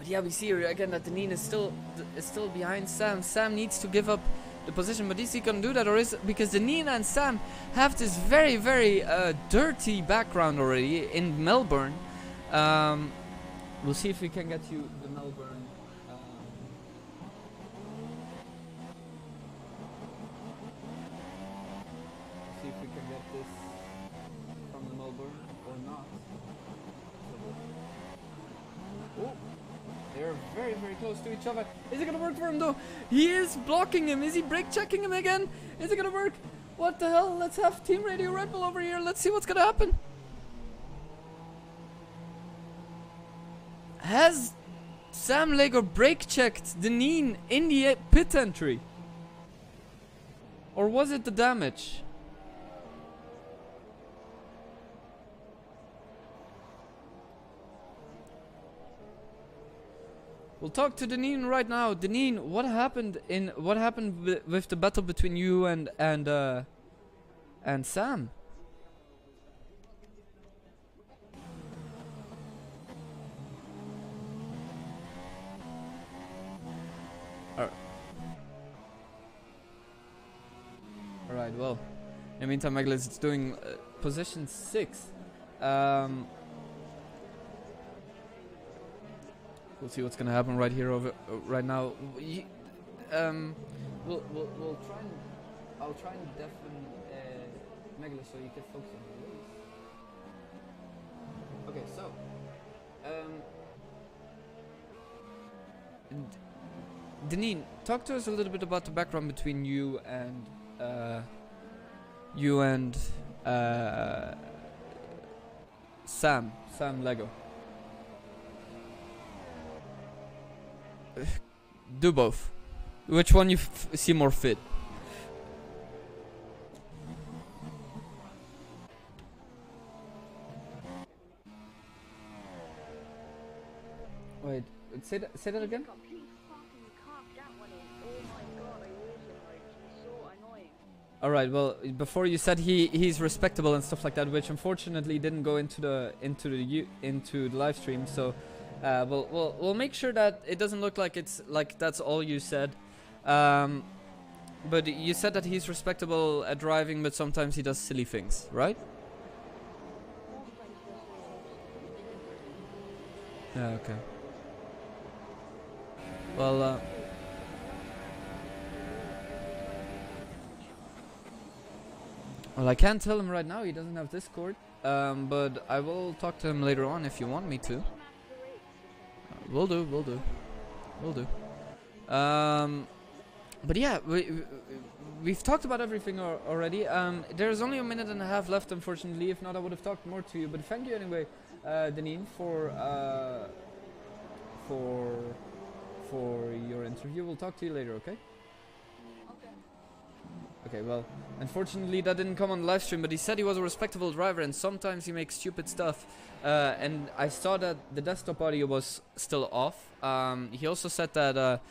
yeah, we see here again that Deneen is still behind Sam. Sam needs to give up the position, but is he gonna do that, or is it because Deneen and Sam have this very, very dirty background already in Melbourne? We'll see if we can get you the Melbourne. See if we can get this from the Melbourne or not. Oh, they're very, very close to each other. Is it gonna work for him though? He is blocking him. Is he brake checking him again? Is it gonna work? What the hell? Let's have Team Radio Red Bull over here. Let's see what's gonna happen. Has Sam Lego brake checked Deneen in the pit entry? Or was it the damage? We'll talk to Deneen right now. Deneen, what happened with the battle between you and Sam? Alright, well, in the meantime, Meglis is doing position 6. We'll see what's gonna happen right here right now. We'll try and I'll try and deafen Meglis so you can focus on the race. Okay, so Deneen, talk to us a little bit about the background between you and Sam Lego. Do both. Which one you see more fit? Wait, say that again? Alright, well, before you said he's respectable and stuff like that, which unfortunately didn't go into the live stream. So, we'll make sure that it doesn't look like it's like that's all you said. But you said that he's respectable at driving, but sometimes he does silly things, right? Yeah. Okay. Well. Well, I can't tell him right now, he doesn't have Discord, but I will talk to him later on if you want me to. Will do. But yeah, we've talked about everything already. There's only a minute and a half left, unfortunately. If not, I would have talked more to you. But thank you anyway, Deneen, for your interview. We'll talk to you later, okay? Okay, well, unfortunately that didn't come on the live stream, but he said he was a respectable driver and sometimes he makes stupid stuff. And I saw that the desktop audio was still off. He also said that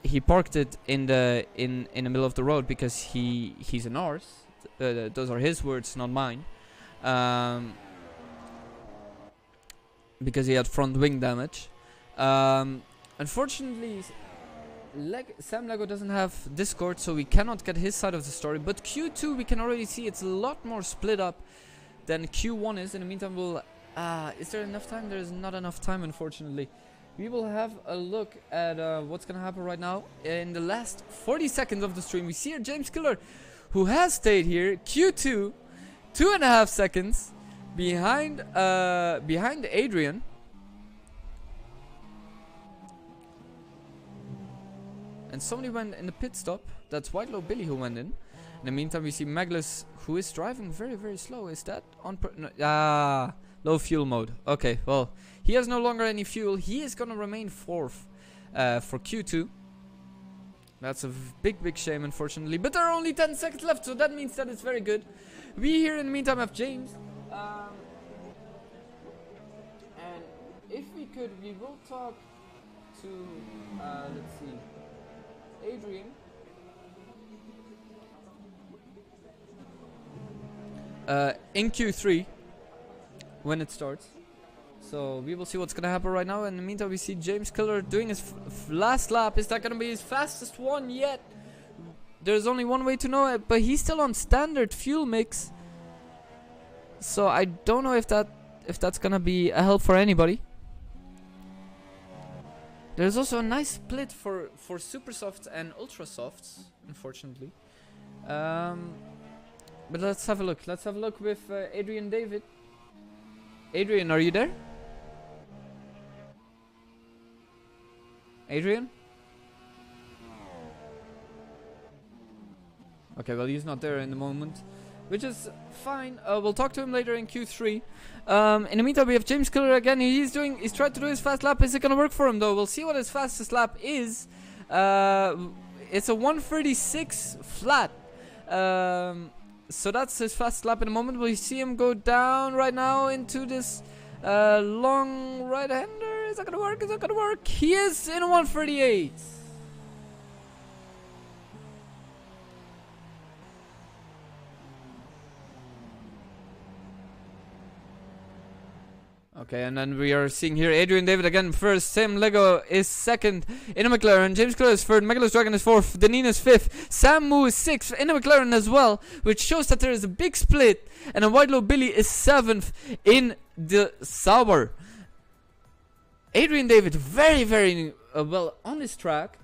he parked it in the middle of the road because he's an arse. Those are his words, not mine. Because he had front wing damage. Unfortunately, Sam Lego doesn't have Discord, so we cannot get his side of the story. But Q2, we can already see it's a lot more split up than Q1 is. In the meantime, we'll... is there enough time? There is not enough time, unfortunately. We will have a look at what's going to happen right now. In the last 40 seconds of the stream, we see here James Killer, who has stayed here. Q2, 2.5 seconds behind Adrian. and somebody went in the pit stop. That's White-Low Billy who went in. In the meantime, we see Maglus, who is driving very, very slow. Is that on... No, low fuel mode. Okay, well, he has no longer any fuel. He is going to remain 4th for Q2. That's a big, big shame, unfortunately. But there are only 10 seconds left, so that means that it's very good. We here, in the meantime, have James. And if we could, we will talk to, let's see, Adrian. In Q3, when it starts. So we will see what's gonna happen right now. In the meantime, we see James Killer doing his last lap. Is that gonna be his fastest one yet? There's only one way to know it, but he's still on standard fuel mix. So I don't know if that's gonna be a help for anybody. There's also a nice split for super softs and ultra softs, unfortunately. But let's have a look. Let's have a look with Adrian David. Adrian, are you there? Adrian? Okay, well, he's not there in the moment, which is fine. We'll talk to him later in Q3. In the meantime, we have James Killer again. He's trying to do his fast lap. Is it gonna work for him though? We'll see what his fastest lap is. It's a 1:36 flat. So that's his fastest lap in the moment. We see him go down right now into this long right-hander. Is that gonna work? Is that gonna work? He is in a 1:38. Okay, and then we are seeing here Adrian David again first. Sam Lego is second in a McLaren. James Killer is third. Megalus Dragon is fourth. Deneen is fifth. Sam Moo is sixth in a McLaren as well, which shows that there is a big split. And a White-Low Billy is seventh in the Sauber. Adrian David very, very well on this track.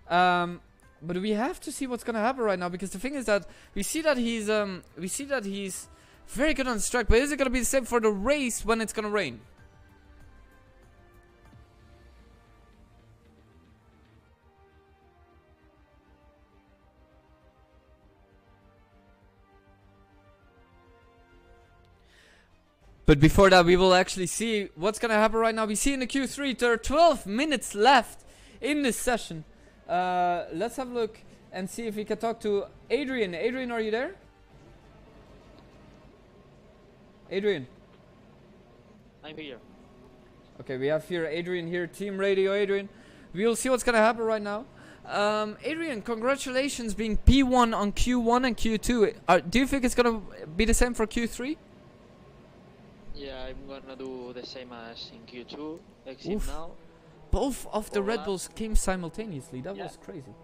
But we have to see what's gonna happen right now, because the thing is that we see that he's very good on this track, but is it gonna be the same for the race when it's gonna rain? But before that, we will actually see what's gonna happen right now. We see in the Q3 there are 12 minutes left in this session. Let's have a look and see if we can talk to Adrian. Adrian, are you there? Adrian. I'm here. Okay, we have here Adrian here, Team Radio Adrian. We'll see what's gonna happen right now. Adrian, congratulations being P1 on Q1 and Q2. Do you think it's gonna be the same for Q3? Yeah, I'm gonna do the same as in Q2, except now. Both of the Red Bulls came simultaneously. That was crazy.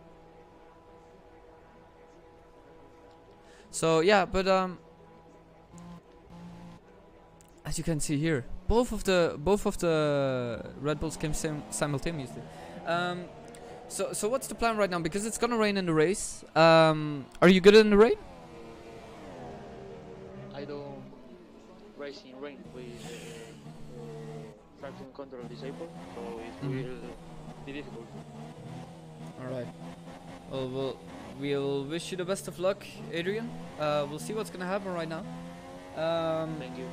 So yeah, but as you can see here, both of the Red Bulls came simultaneously. So what's the plan right now? Because it's gonna rain in the race. Are you good in the rain? I don't race in rain with traction control disabled, so it will be difficult. All right. Well, we'll wish you the best of luck, Adrian. We'll see what's gonna happen right now. Thank you.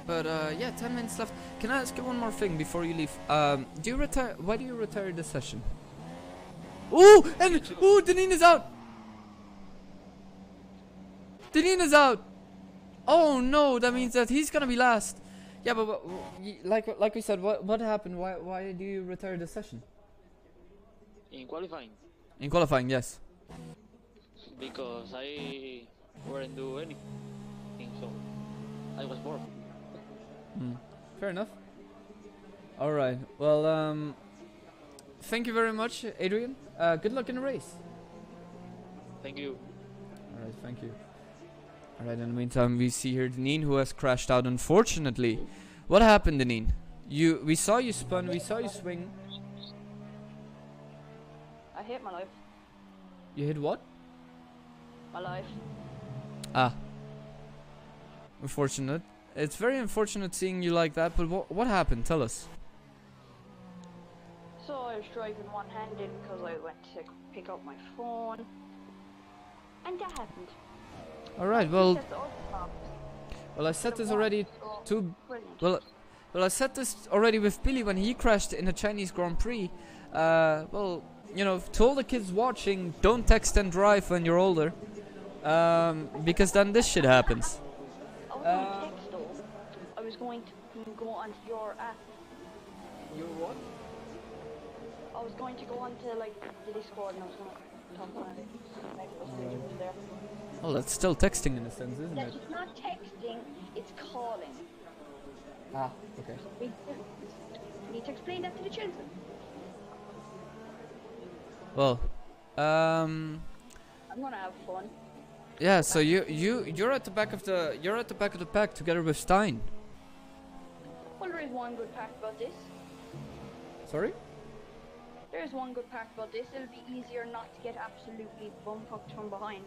But yeah, 10 minutes left. Can I ask you one more thing before you leave? Do you retire? Why do you retire this session? Ooh, and Deneen is out. Deneen is out. Oh no, that means that he's gonna be last. Yeah, but like we said, what happened? Why do you retire this session? In qualifying. In qualifying, yes. Because I wouldn't do anything, so I was bored. Fair enough. All right. Well, thank you very much, Adrian. Good luck in the race. Thank you. All right. Thank you. All right. In the meantime, we see here Deneen, who has crashed out. Unfortunately, what happened, Deneen? We saw you spun. We saw you swing. I hit my life. You hit what? My life. Ah. Unfortunate. It's very unfortunate seeing you like that, but what happened? Tell us. So I was driving one-handed because I went to pick up my phone, and that happened. All right, well, I said this already I said this already with Billy when he crashed in a Chinese Grand Prix. Well, you know, to all the kids watching, don't text and drive when you're older, because then this shit happens. I was going to text though. I was going to go onto your app. Your what? I was going to go onto like the Discord and I was going to talk on it. Maybe it was there. Well, that's still texting in a sense, isn't it? It's not texting, it's calling. Ah, okay. We need to explain that to the children. Well, I'm gonna have fun. yeah. So you're at the back of the pack together with Stein. Well, there is one good part about this. Sorry? There is one good part about this. It'll be easier not to get absolutely bum-fucked from behind.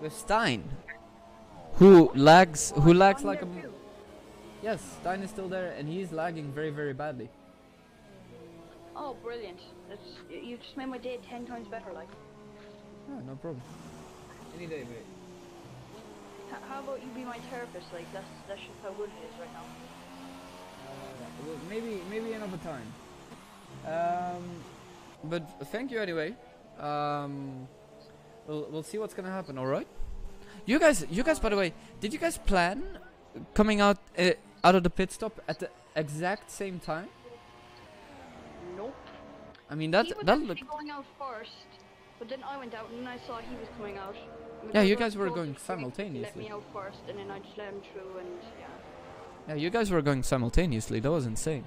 With Stein, who lags like a. Yes, Stein is still there, and he's lagging very, very badly. Oh, brilliant! You just made my day 10 times better, like. Yeah, no problem. Any day, mate. How about you be my therapist? Like, that's just how good it is right now. Well, maybe another time. But thank you anyway. We'll see what's gonna happen. All right. You guys, by the way, did you guys plan coming out of the pit stop at the exact same time? Nope. I mean He was that looked. going out first, but then I went out and I saw he was coming out. Yeah, you guys were going simultaneously. Let me out first, and then I just let him through, and yeah. Yeah, you guys were going simultaneously. That was insane.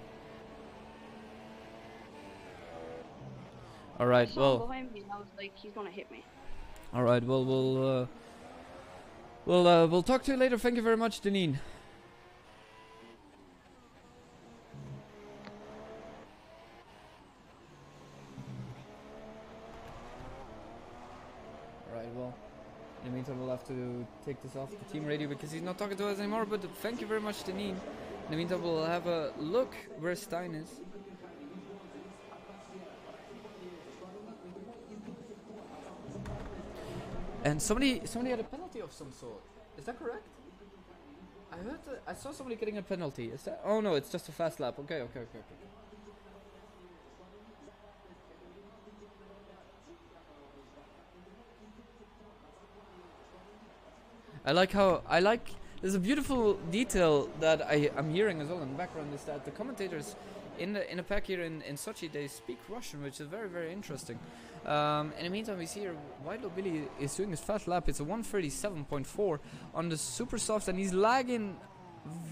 All right. I saw him Well. behind me, and I was like, he's gonna hit me. All right. Well, we'll talk to you later. Thank you very much, Deneen. Alright, well, in the meantime we'll have to take this off the team radio because he's not talking to us anymore, but thank you very much, Deneen. In the meantime we'll have a look where Stein is. And somebody had a penalty of some sort. Is that correct? I saw somebody getting a penalty. Is that? Oh no, it's just a fast lap. Okay. There's a beautiful detail that I'm hearing as well in the background is that the commentators in the pack here in Sochi, they speak Russian, which is very, very interesting. In the meantime, we see here White Billy is doing his fast lap. It's a 137.4 on the super soft, and he's lagging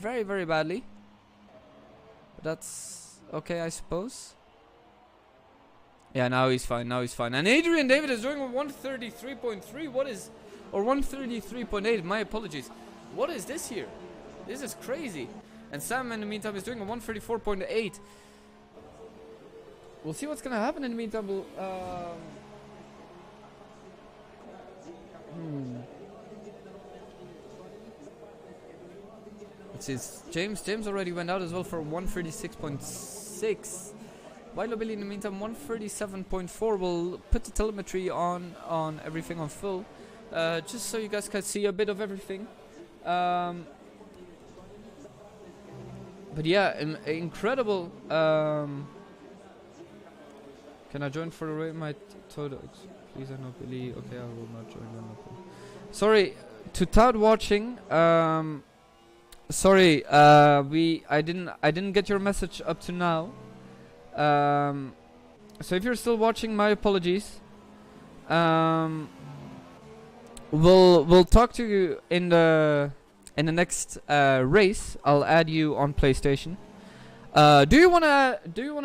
very, very badly. But that's okay, I suppose. Yeah, now he's fine. And Adrian David is doing a 133.3. Or 133.8. My apologies. What is this here? This is crazy. And Sam, in the meantime, is doing a 134.8. We'll see what's gonna happen in the meantime. It says James already went out as well for 136.6. While Billy in the meantime 137.4. We'll put the telemetry on everything on full, just so you guys can see a bit of everything. But yeah, incredible. Can I join for the raid? My Toad, please, I know Billy. Okay, I will not join. Sorry to Toad watching. Sorry, I didn't get your message up to now. So if you're still watching, my apologies. We'll talk to you in the next race. I'll add you on PlayStation. Do you wanna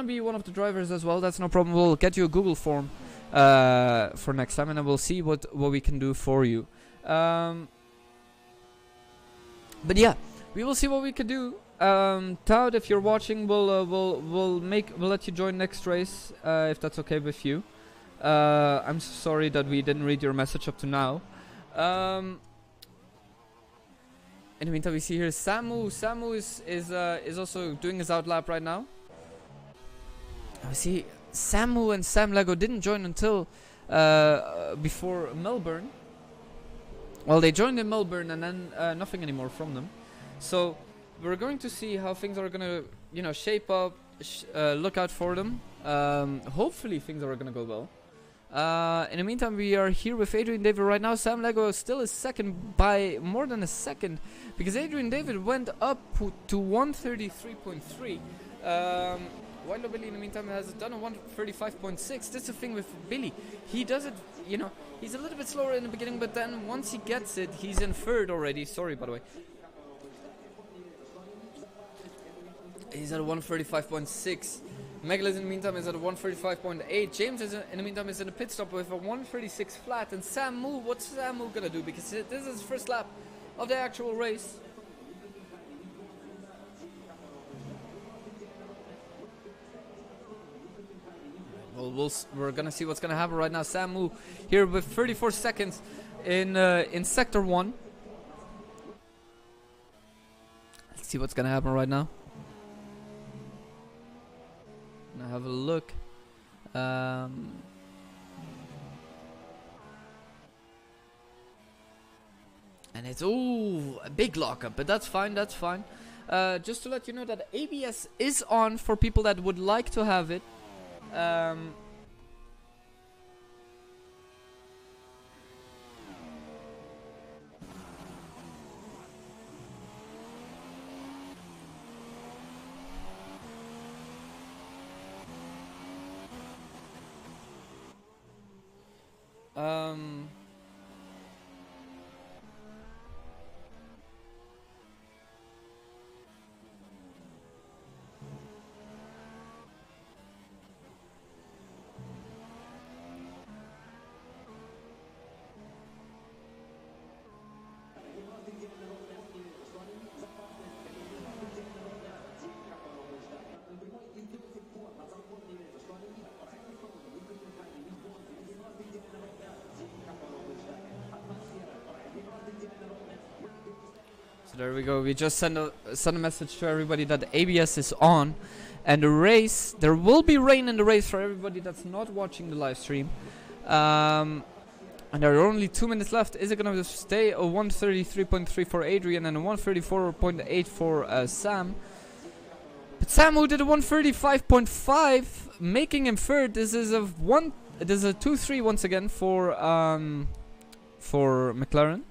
be one of the drivers as well? That's no problem. We'll get you a Google form for next time, and then we'll see what we can do for you. But yeah, we will see what we can do. Toad, if you're watching, we'll let you join next race if that's okay with you. I'm sorry that we didn't read your message up to now. In the meantime, we see here Samu. Samu is also doing his outlap right now. See, Samu and Sam Lego didn't join until before Melbourne. Well, they joined in Melbourne and then nothing anymore from them. So we're going to see how things are gonna, you know, shape up. Look out for them. Hopefully things are gonna go well. In the meantime, we are here with Adrian David right now. Sam Lego still is second by more than a second because Adrian David went up to 133.3. While Billy in the meantime has done a 135.6. That's the thing with Billy. He does it, you know, he's a little bit slower in the beginning, but then once he gets it, he's in third already. Sorry, by the way. He's at a 135.6. Megalith in the meantime is at a 135.8. James is in the meantime is in a pit stop with a 136 flat. And Samu, what's Samu gonna do? Because this is his first lap of the actual race. Well, we're gonna see what's gonna happen right now. Samu here with 34 seconds in sector 1. Let's see what's gonna happen right now. Now have a look. And it's a big lockup, but that's fine. That's fine. Just to let you know that ABS is on for people that would like to have it. There we go. We just sent a message to everybody that ABS is on, and the race. There will be rain in the race for everybody that's not watching the live stream. And there are only 2 minutes left. Is it gonna stay a 133.3 for Adrian and a 134.8 for Sam? But Sam, who did a 135.5, making him third. This is a 2-3 once again for McLaren.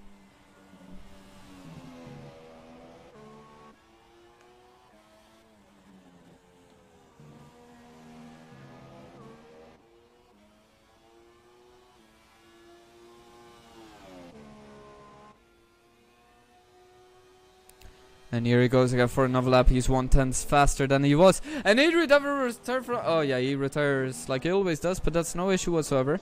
And here he goes again for another lap. He's 1/10 faster than he was. And Adrian never retired from... Oh yeah, he retires like he always does, but that's no issue whatsoever. In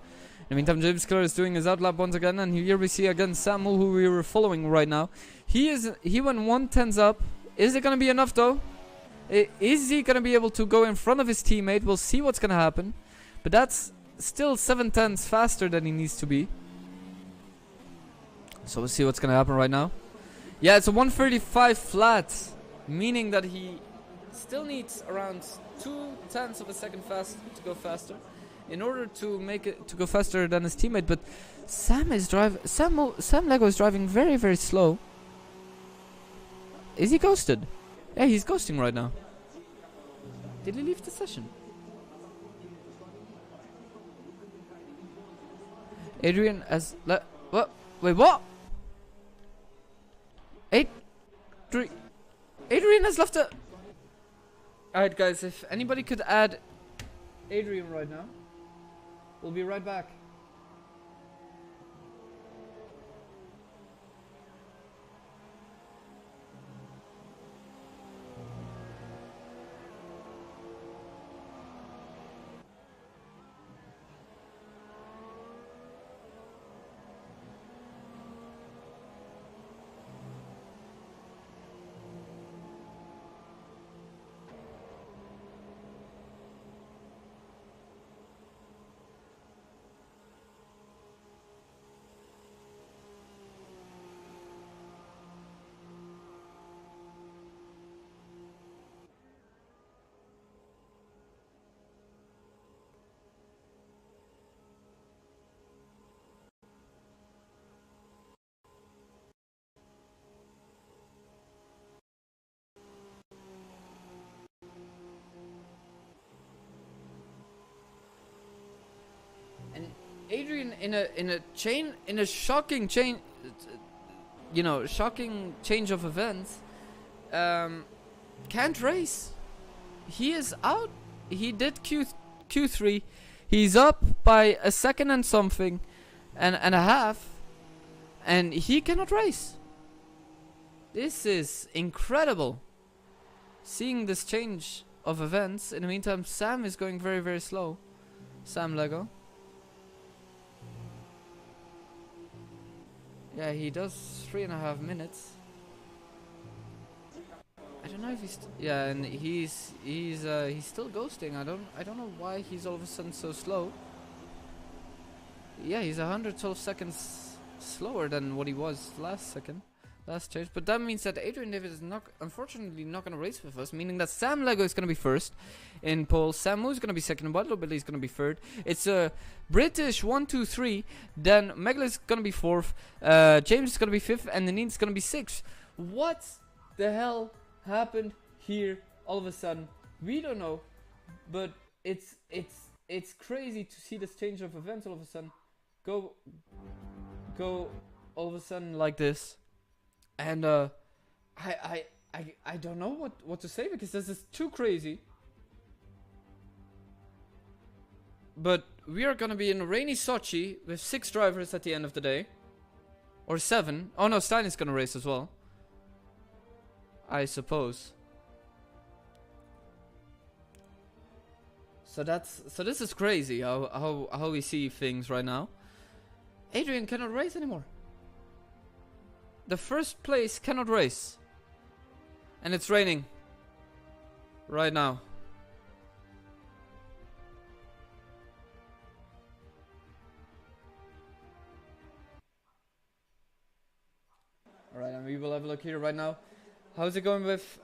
the meantime, James Killer is doing his outlap once again. And here we see again Samu, who we were following right now. He went 1/10 up. Is it going to be enough though? Is he going to be able to go in front of his teammate? We'll see what's going to happen. But that's still 7/10 faster than he needs to be. So we'll see what's going to happen right now. Yeah, it's a 135 flat, meaning that he still needs around 0.2 of a second fast to go faster, in order to make it to go faster than his teammate. But Sam Lego is driving very, very slow. Is he ghosted? Yeah, he's ghosting right now. Did he leave the session? Adrian has what? Wait, what? Adrian has left a... Alright guys, if anybody could add Adrian right now, we'll be right back. Adrian in a shocking change, shocking change of events, can't race. He is out. He did Q3. He's up by a second and something, and a half, and he cannot race. This is incredible. Seeing this change of events. In the meantime, Sam is going very, very slow. Sam Lego. Yeah, he does 3.5 minutes. I don't know if he's yeah, and he's still ghosting. I don't know why he's all of a sudden so slow. Yeah, he's 112 seconds slower than what he was last change. But that means that Adrian David is unfortunately not going to race with us, meaning that Sam Lego is going to be first in pole, Samu is going to be second, Wild Billy is going to be third. It's a British 1, 2, 3. Then Megla is going to be fourth, James is going to be fifth, and Nanine is going to be sixth. What the hell happened here all of a sudden? We don't know, but it's crazy to see this change of events all of a sudden go all of a sudden like this. And I don't know what to say, because this is too crazy. But we are gonna be in a rainy Sochi with 6 drivers at the end of the day, or 7. Oh no, Stein is gonna race as well, I suppose. So this is crazy how we see things right now. Adrian cannot race anymore. The first place cannot race. And it's raining right now. Alright, and we will have a look here right now. How's it going with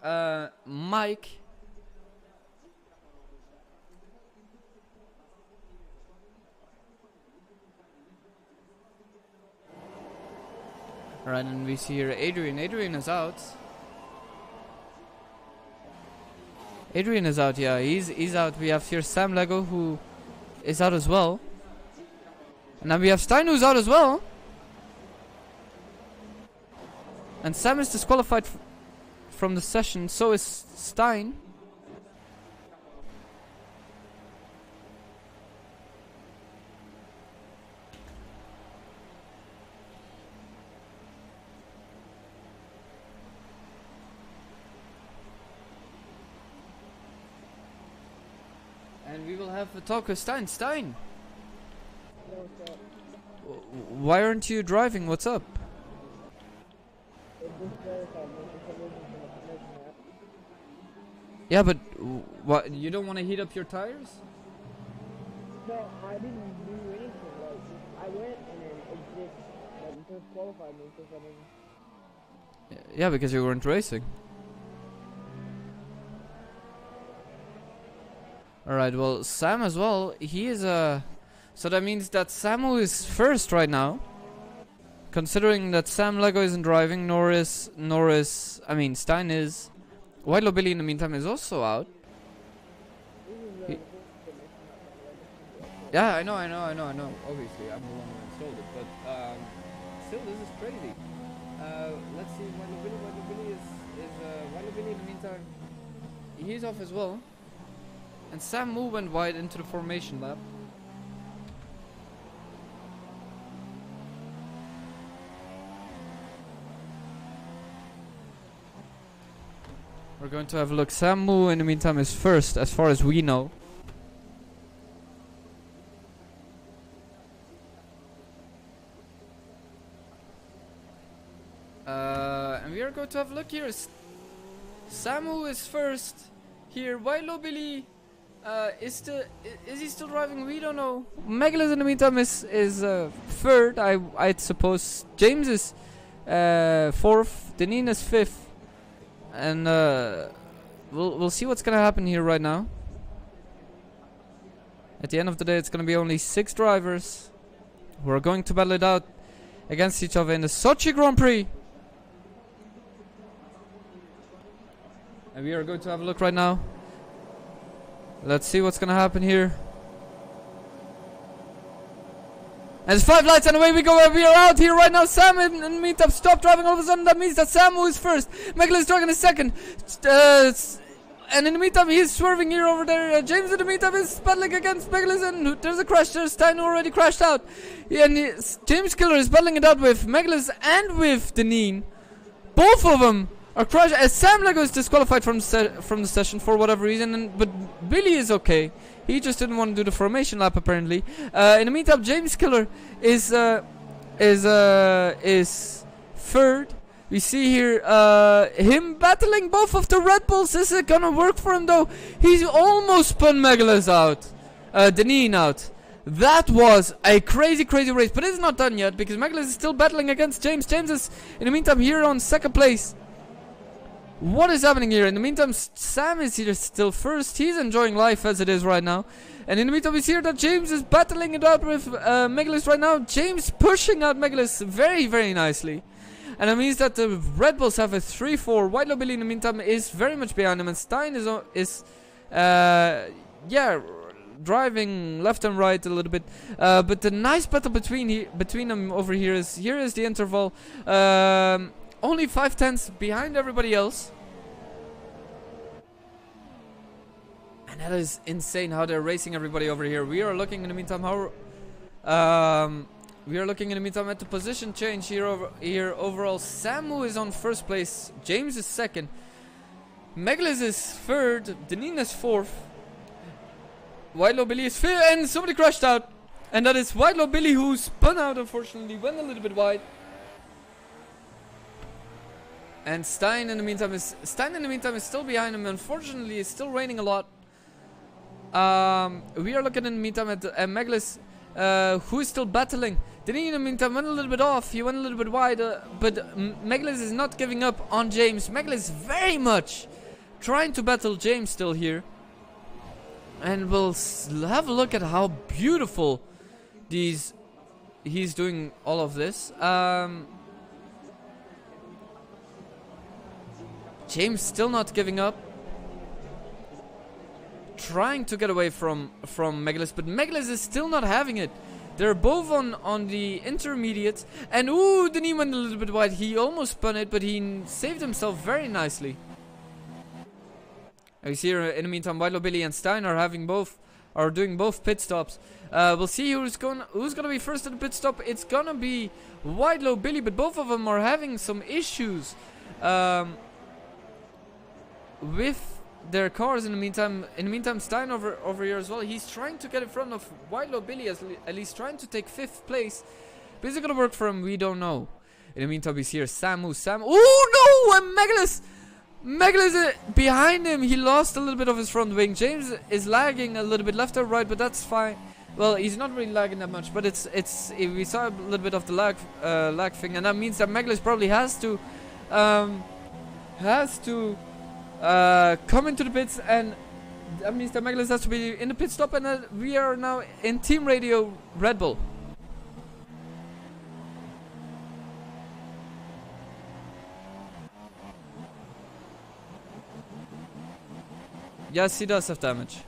Mike? Alright, and we see here Adrian. Adrian is out. Adrian is out, yeah, he's out. We have here Sam Lego, who is out as well. And then we have Stein, who's out as well. And Sam is disqualified from the session, so is Stein. And we will have a talk with Stein. Stein! Why aren't you driving? What's up? Yeah, but what? You don't want to heat up your tires? No, I didn't do anything. Like, I went and then it just disqualified me because I didn't. Yeah, because you weren't racing. Alright, well, Sam as well, he is so that means that Samu is first right now. Considering that Sam Lego isn't driving, nor is Stein is. White Billy in the meantime is also out. Yeah, I know. Obviously, I'm the one who installed it, but still, this is crazy. Let's see, White Billy in the meantime, he's off as well. And Samu went wide into the formation lap. We're going to have a look. Samu in the meantime is first, as far as we know. And we are going to have a look here. Samu is first here. White Billy is he still driving? We don't know. Megalith in the meantime is third. I'd suppose. James is fourth. Deneen is fifth. And we'll see what's gonna happen here right now. At the end of the day, it's gonna be only 6 drivers who are going to battle it out against each other in the Sochi Grand Prix. And we are going to have a look right now. Let's see what's gonna happen here. And it's 5 lights and away we go. We are out here right now. Sam and Meetup stop driving all of a sudden. That means that Sam, who is first, Megalus Dragon is second. And in the meantime, he's swerving here over there. James in the meantime is battling against Megalus, and there's a crash. There's Stein who already crashed out. And James Killer is battling it out with Megalus and with Deneen. Both of them are crashed. As Sam Lego is disqualified from the session for whatever reason, but Billy is okay. He just didn't want to do the formation lap apparently. In the meantime, James Killer is third. We see here him battling both of the Red Bulls. Is it gonna work for him though? He's almost spun Megalus out. Deneen out. That was a crazy race, but it's not done yet because Megalus is still battling against James. James is in the meantime here on second place. What is happening here? In the meantime, Sam is here still first. He's enjoying life as it is right now. And in the meantime, we see here that James is battling it out with Megalus right now. James pushing out Megalus very nicely. And that means that the Red Bulls have a 3-4. White Billy in the meantime is very much behind him. And Stein is driving left and right a little bit. But the nice battle between them over here is the interval. Only 5 tenths behind everybody else. And that is insane how they're racing everybody over here. We are looking in the meantime at the position change here overall. Samu is on first place. James is second. Megalus is third. Deneen is fourth. White Billy is fifth. And somebody crashed out. And that is White Billy who spun out, unfortunately. Went a little bit wide. And Stein in the meantime is still behind him. Unfortunately, it's still raining a lot. We are looking in the meantime at Megalus, who is still battling. Deneen in the meantime went a little bit off. He went a little bit wide, but Megalus is not giving up on James. Megalus very much trying to battle James still here. And we'll have a look at how beautiful he's doing all of this. James still not giving up. Trying to get away from Megalus, but Megalus is still not having it. They're both on the intermediate. And ooh, Deneen went a little bit wide. He almost spun it, but he saved himself very nicely. And we see here in the meantime, White Billy and Stein are doing both pit stops. We'll see who's gonna be first at the pit stop. It's gonna be White Billy, but both of them are having some issues with their cars. In the meantime, Stein over here as well. He's trying to get in front of White Billy, at least trying to take 5th place. But is it gonna work for him? We don't know. In the meantime, we see here Samu. Oh no! And Megalus behind him. He lost a little bit of his front wing. James is lagging a little bit left or right, but that's fine. Well, he's not really lagging that much, but we saw a little bit of the lag thing, and that means that Megalus probably has to come into the pits, and that means that Megalus has to be in the pit stop, and we are now in Team Radio Red Bull. Yes, he does have damage.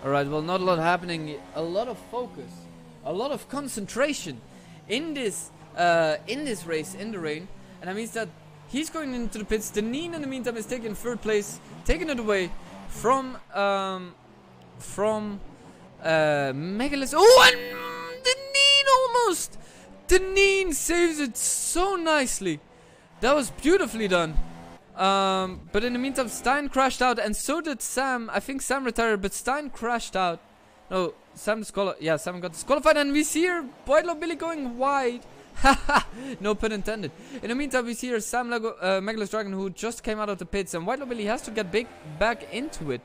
Alright, well, not a lot happening. A lot of focus, a lot of concentration in this race in the rain, and that means that he's going into the pits. Deneen in the meantime is taking 3rd place, taking it away from Megalus. Oh, and Deneen almost. Deneen saves it so nicely. That was beautifully done. But in the meantime, Stein crashed out, and so did Sam. I think Sam retired, but Stein crashed out. No, Sam got disqualified, and we see here White Billy going wide. Haha, no pun intended. In the meantime, we see here Megalus Dragon, who just came out of the pits, and White Billy has to get back into it.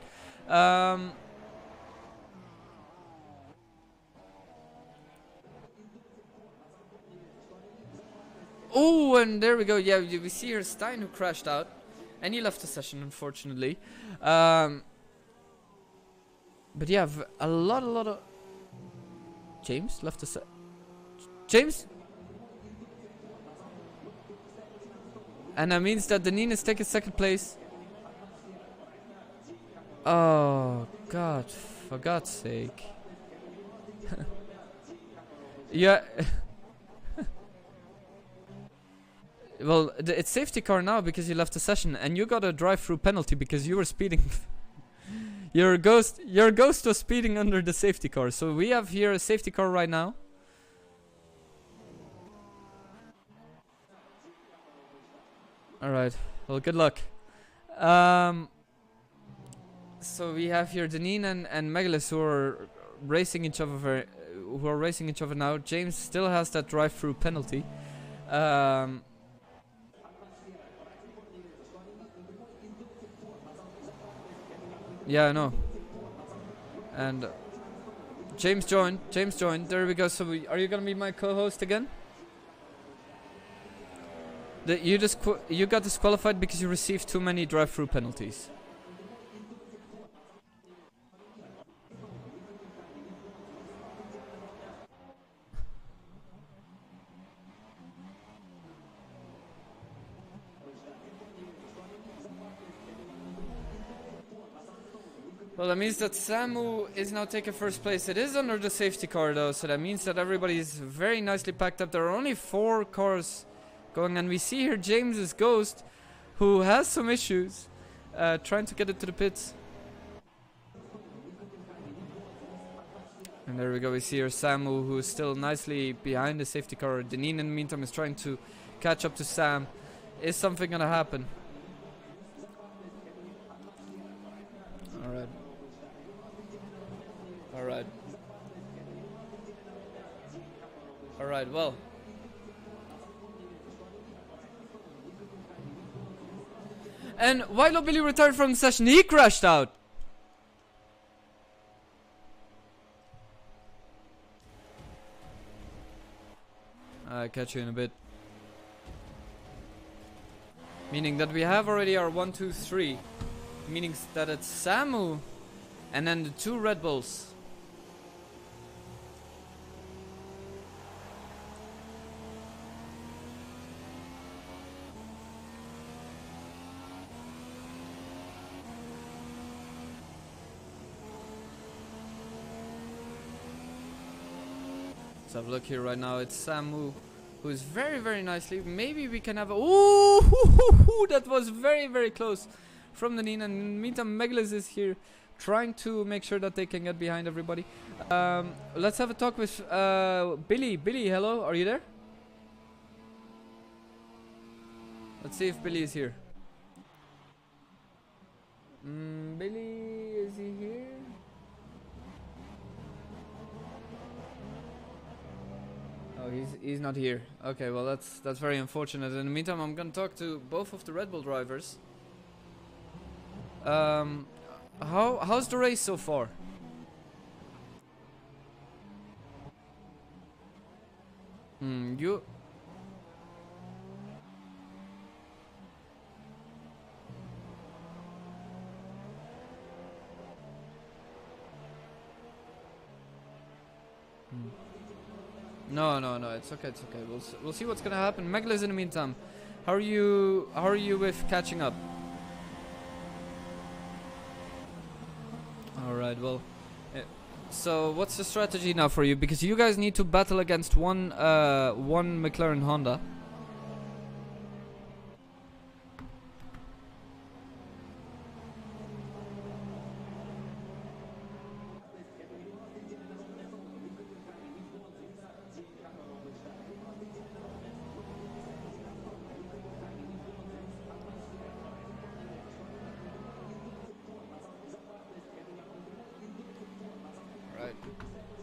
Oh, and there we go. Yeah, we see here Stein, who crashed out, and he left the session, unfortunately. But yeah, a lot of James left the set. James, and that means that Deneen is taking 2nd place. Oh, God. For God's sake. Yeah. Well, it's safety car now because you left the session, and you got a drive-through penalty because you were speeding. Your ghost was speeding under the safety car. So we have here a safety car right now. All right. Well, good luck. So we have here Deneen and Megalus who are racing each other. Now. James still has that drive-through penalty. Yeah, I know. And James joined. There we go. So are you gonna be my co-host again? You got disqualified because you received too many drive-through penalties. Well, that means that Samu is now taking first place. It is under the safety car though, so that means that everybody is very nicely packed up. There are only 4 cars going, and we see here James's Ghost, who has some issues, trying to get it to the pits. And there we go, we see here Samu, who is still nicely behind the safety car. Deneen in the meantime is trying to catch up to Sam. Is something gonna happen? Alright. Alright, well. And Wilo Billy retired from the session. He crashed out. I'll catch you in a bit. Meaning that we have already our 1, 2, 3. Meaning that it's Samu and then the 2 Red Bulls. Let's have a look here right now. It's Samu, who is very, very nicely. Maybe we can have a... Ooh, that was very, very close from the Nina. In the meantime, Megalus is here trying to make sure that they can get behind everybody. Let's have a talk with Billy. Billy, hello, are you there? Let's see if Billy is here. Billy, is he here? Oh, he's not here. Okay, well that's very unfortunate. In the meantime, I'm gonna talk to both of the Red Bull drivers. How's the race so far? You... No, it's okay, We'll see what's gonna happen. Megalus, in the meantime, how are you with catching up? Alright, well, so what's the strategy now for you? Because you guys need to battle against one McLaren Honda.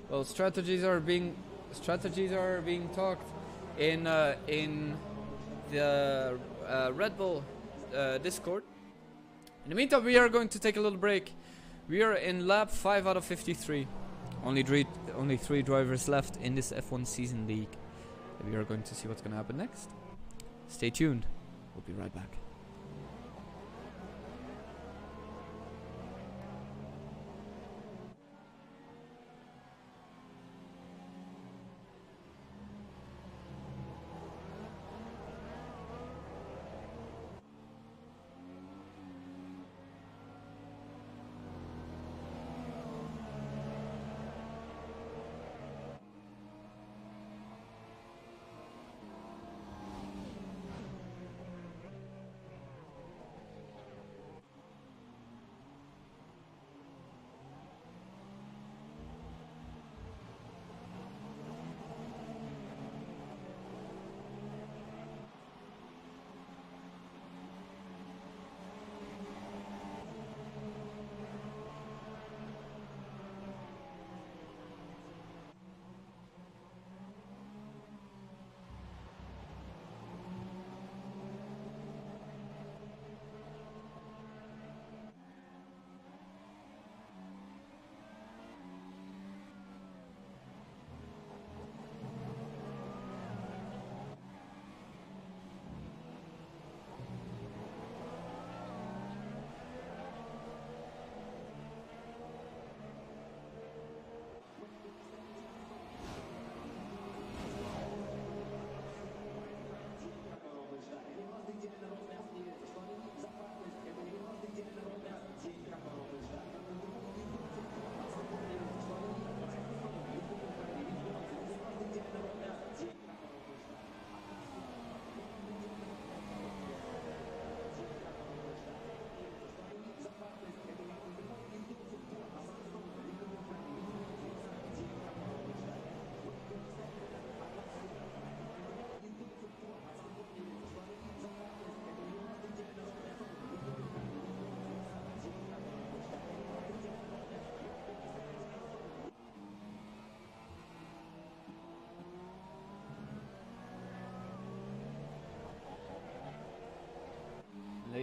Well, strategies are being talked in the Red Bull Discord. In the meantime, we are going to take a little break. We are in lap 5 out of 53. Only 3 drivers left in this F1 season league. We are going to see what's going to happen next. Stay tuned. We'll be right back.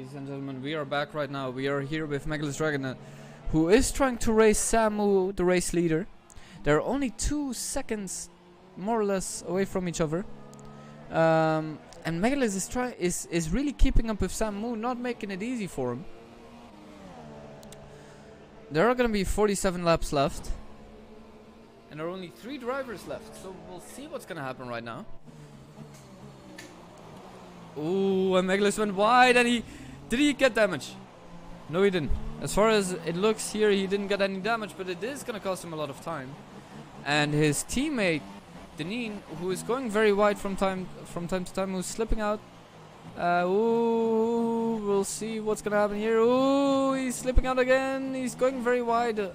Ladies and gentlemen, we are back right now. We are here with Megalus Dragon, who is trying to race Samu, the race leader. They're only 2 seconds, more or less, away from each other. And Megalus is really keeping up with Samu, not making it easy for him. There are gonna be 47 laps left, and there are only 3 drivers left. So we'll see what's gonna happen right now. Ooh, and Megalus went wide, and did he get damage? No, he didn't. As far as it looks here, he didn't get any damage, but it is gonna cost him a lot of time. And his teammate, Deneen, who is going very wide from time to time, who's slipping out. Ooh, we'll see what's gonna happen here. Ooh, he's slipping out again. He's going very wide.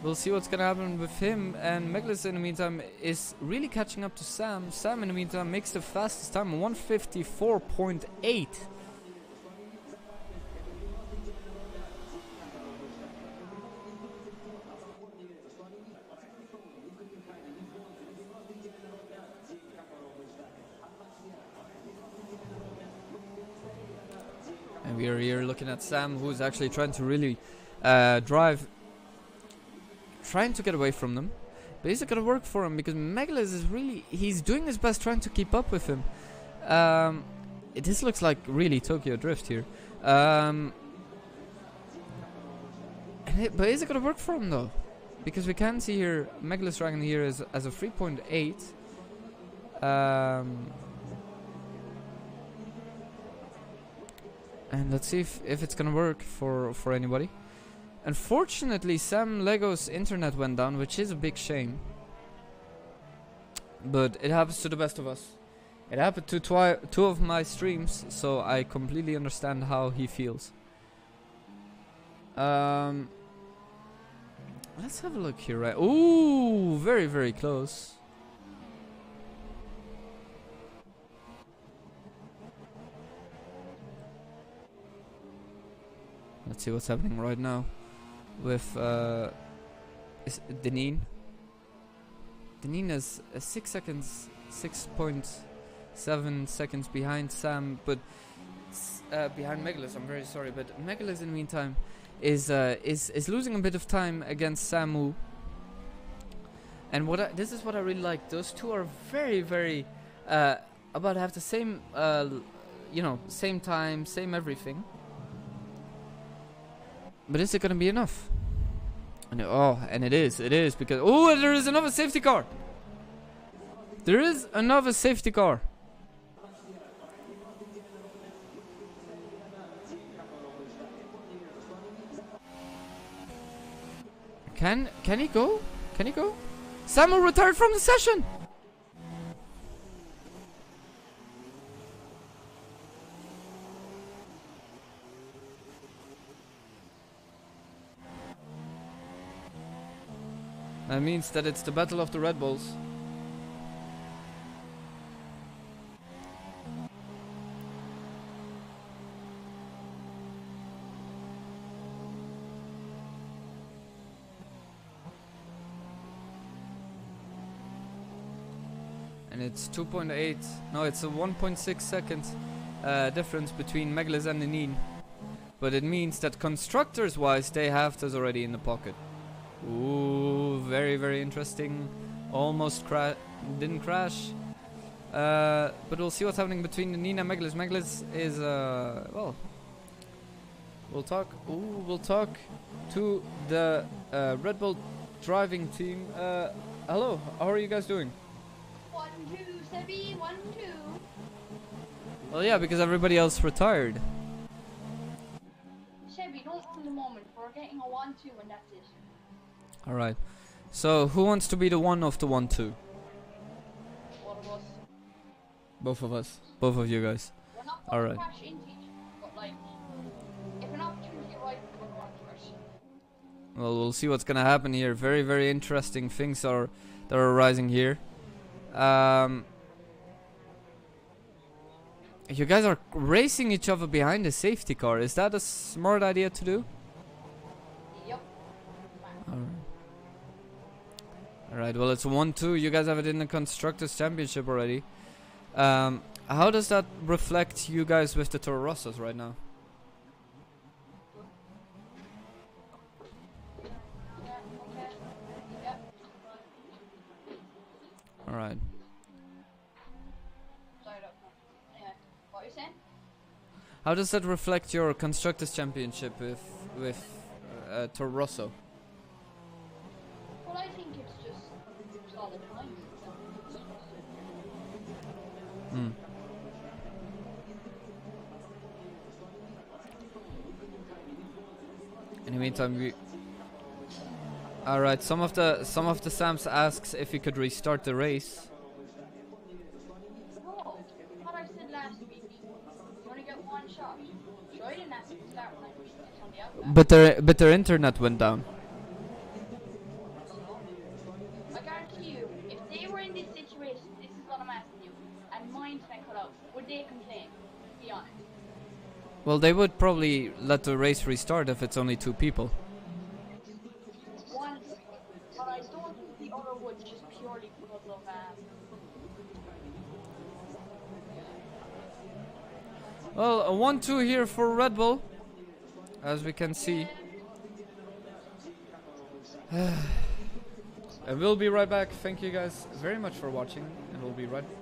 We'll see what's gonna happen with him. And Megalus, in the meantime, is really catching up to Sam. Sam, in the meantime, makes the fastest time, 154.8. And we are here looking at Sam, who's actually trying to really drive, trying to get away from them. But it's not gonna work for him because Megalus is really, he's doing his best trying to keep up with him. This looks like really Tokyo Drift here. But is it gonna work for him though? Because we can see here Megalus Dragon here as a 3.8. And let's see if it's gonna work for anybody. Unfortunately, Sam Lego's internet went down, which is a big shame. But it happens to the best of us. It happened to 2 of my streams, so I completely understand how he feels. Let's have a look here, right? Ooh, very, very close. Let's see what's happening right now with Deneen. Deneen is 6 seconds, 6.7 seconds behind Sam, but behind Megalus. I'm very sorry, but Megalus in the meantime is losing a bit of time against Samu. And this is what I really like. Those two are very, very about to have the same, same time, same everything. But is it gonna be enough? And it is because there is another safety car. There is another safety car. Can he go? Can he go? Samu retired from the session. That means that it's the battle of the Red Bulls. And it's 2.8, no, it's a 1.6 second difference between Megalus and Deneen. But it means that constructors wise, they have this already in the pocket. Ooh, very, very interesting. Almost didn't crash. But we'll see what's happening between Deneen and Megalus. Megalus is, well, we'll talk to the Red Bull driving team. Hello, how are you guys doing? 1, 2, Sebby, 1, 2. Well, yeah, because everybody else retired. Sebby, don't for the moment. We're getting a 1, 2, and that's it. Alright. So, who wants to be the one of the 1, 2? One of us. Both of us. Both of you guys. We're not going Alright. to crash into each other, but like, if an opportunity arises, we're going to crash. Well, we'll see what's gonna happen here. Very, very interesting things that are arising here. You guys are racing each other behind the safety car. Is that a smart idea to do? Yep. Alright, well, it's 1-2. You guys have it in the Constructors' Championship already. How does that reflect you guys with the Toro Rossos right now? All right. What are you saying? How does that reflect your constructors championship with Toro Rosso? Well, I think it's just solid points. In the meantime, we. All right. Some of the Sams asks if we could restart the race. No, what I said last week. You only get one shot. Sure, I didn't have to start when it's on the outside. But their internet went down. So, I guarantee you, if they were in this situation, this is what I'm asking you, and my internet cut out, would they complain? Be honest. Well, they would probably let the race restart if it's only 2 people. One, but I don't think the other would, just purely because of Well, a 1-2 here for Red Bull, as we can see. And we'll be right back. Thank you guys very much for watching, and we'll be right back.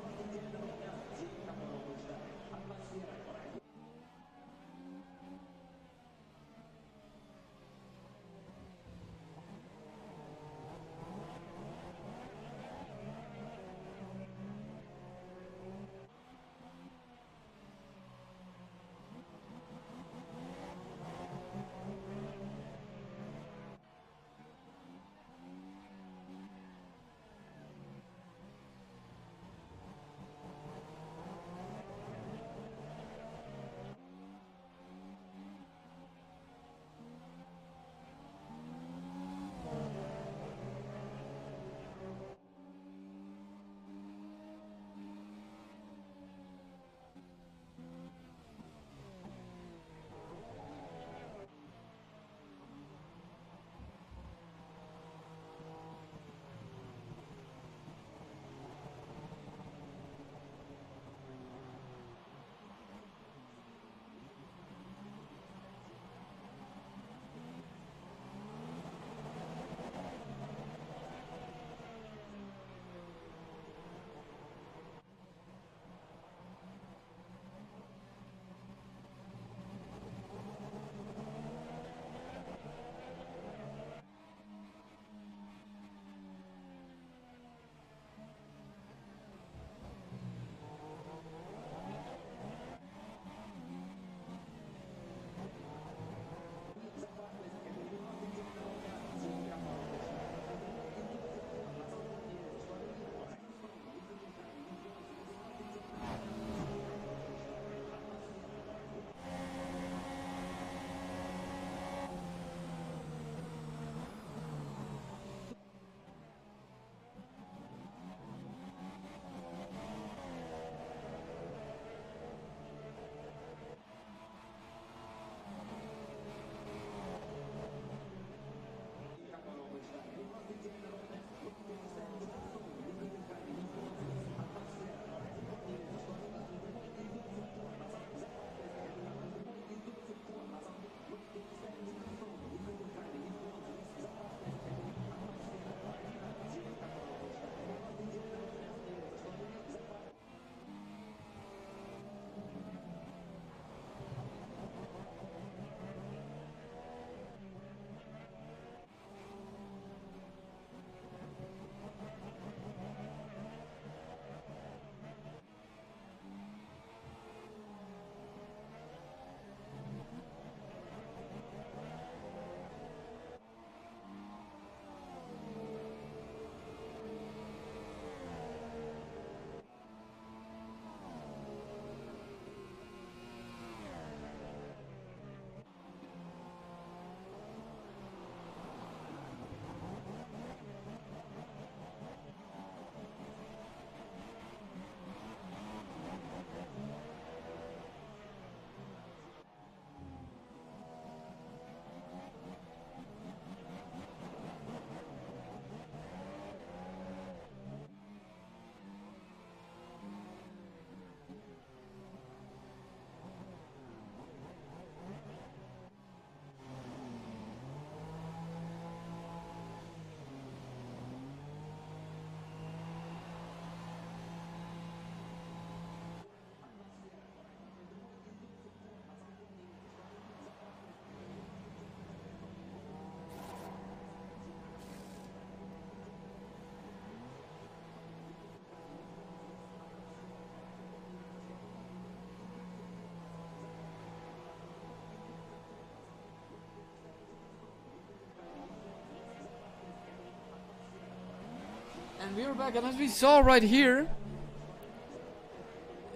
And we're back, and as we saw right here,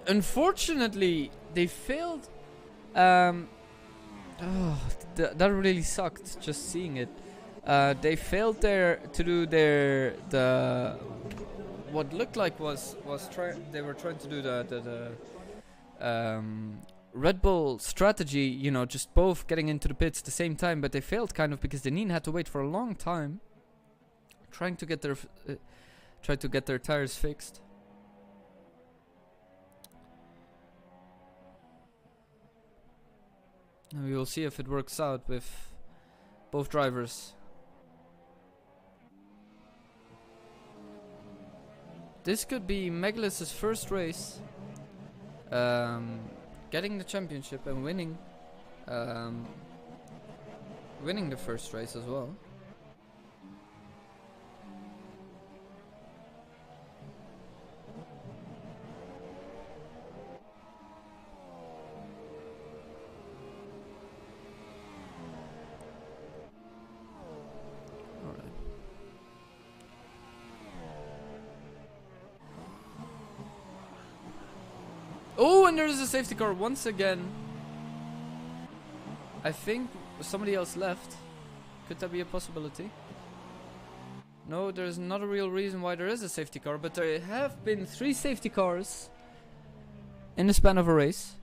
unfortunately, they failed. That really sucked. Just seeing it, they failed to do what looked like they were trying to do the Red Bull strategy. You know, just both getting into the pits at the same time, but they failed kind of because Deneen had to wait for a long time, trying to get their tires fixed. And we will see if it works out with both drivers. This could be Megalus' first race, getting the championship and winning the first race as well. Oh, and there's a safety car once again. I think somebody else left. Could that be a possibility? No, there's not a real reason why there is a safety car, but there have been 3 safety cars in the span of a race.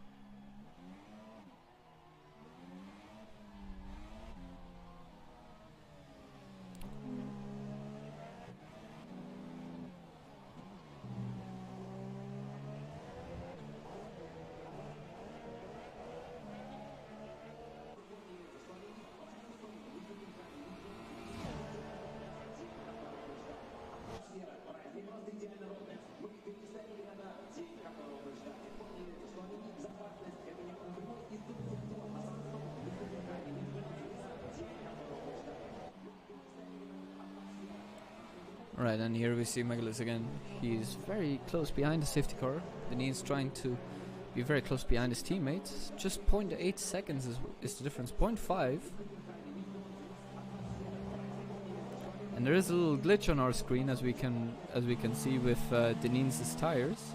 Right, and here we see Megalus again. He's very close behind the safety car. Deneen's trying to be very close behind his teammates. Just 0.8 seconds is the difference. 0.5. And there is a little glitch on our screen as we can see with Deneen's tires.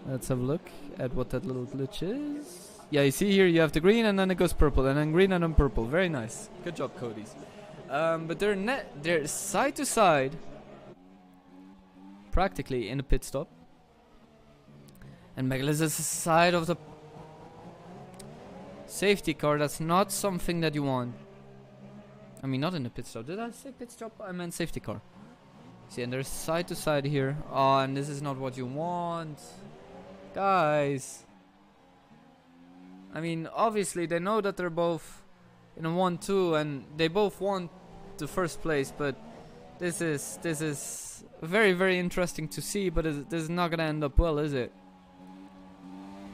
Let's have a look at what that little glitch is. Yeah, you see here you have the green and then it goes purple and then green and then purple. Very nice. Good job, Cody's. But they're side to side, practically in a pit stop. And Megalus is the side of the safety car. That's not something that you want. I mean, not in the pit stop. Did I say pit stop? I meant safety car. See, and they're side to side here. Oh, and this is not what you want, guys. I mean, obviously they know that they're both in a 1-2 and they both want the first place, but this is very, very interesting to see, but this is not gonna end up well, is it?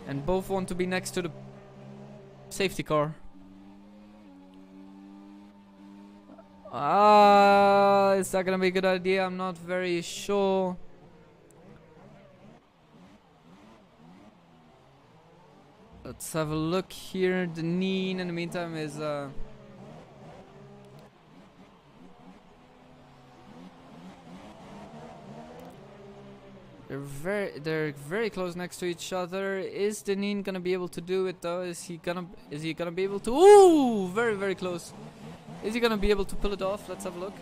And both want to be next to the safety car. Is that gonna be a good idea? I'm not very sure. Let's have a look here. Deneen in the meantime is they're very close next to each other. Is Deneen gonna be able to do it though? Is he gonna be able to? Ooh, very, very close. Is he gonna be able to pull it off? Let's have a look.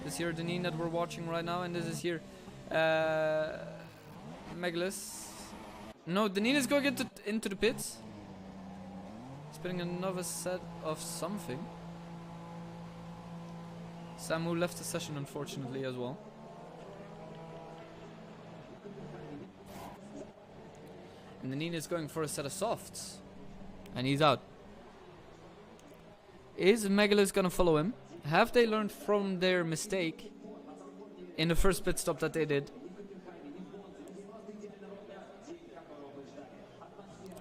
This is here Deneen that we're watching right now, and this is here Megalus. No, Deneen is going into the pits. He's putting another set of something. Samu left the session unfortunately as well. And Deneen is going for a set of softs. And he's out. Is Megalus gonna follow him? Have they learned from their mistake in the first pit stop that they did?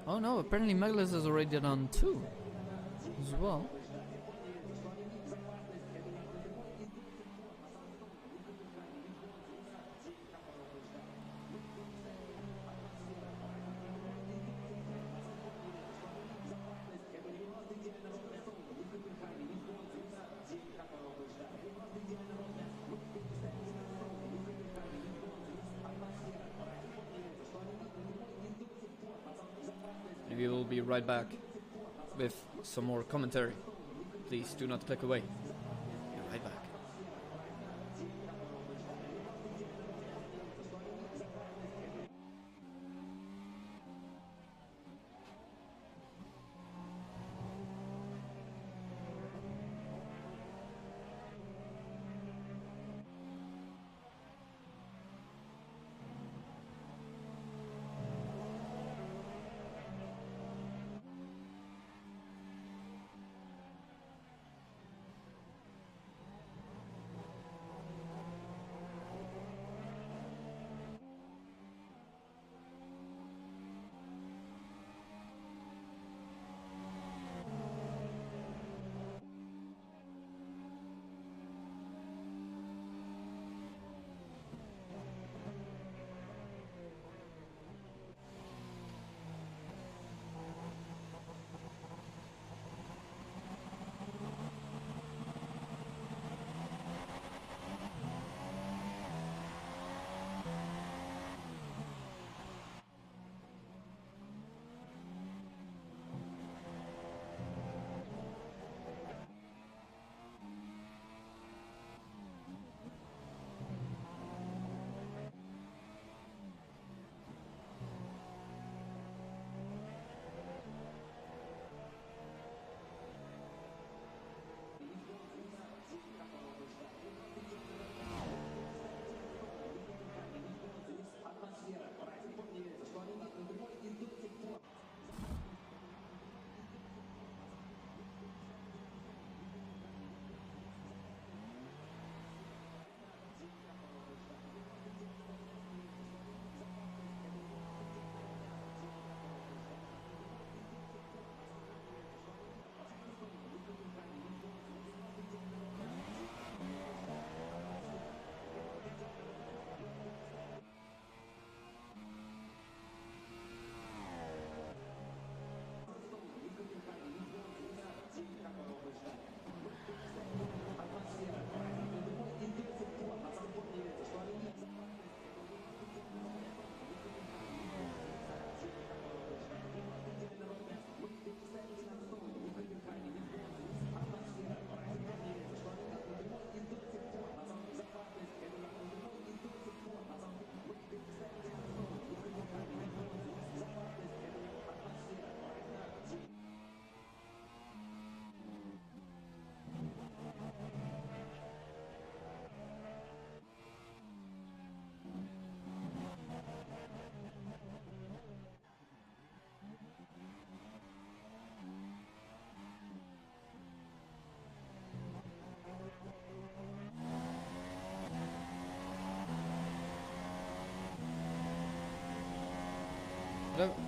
Oh no, apparently Megalus has already done 2 as well. will be right back with some more commentary. Please do not click away. Be right back.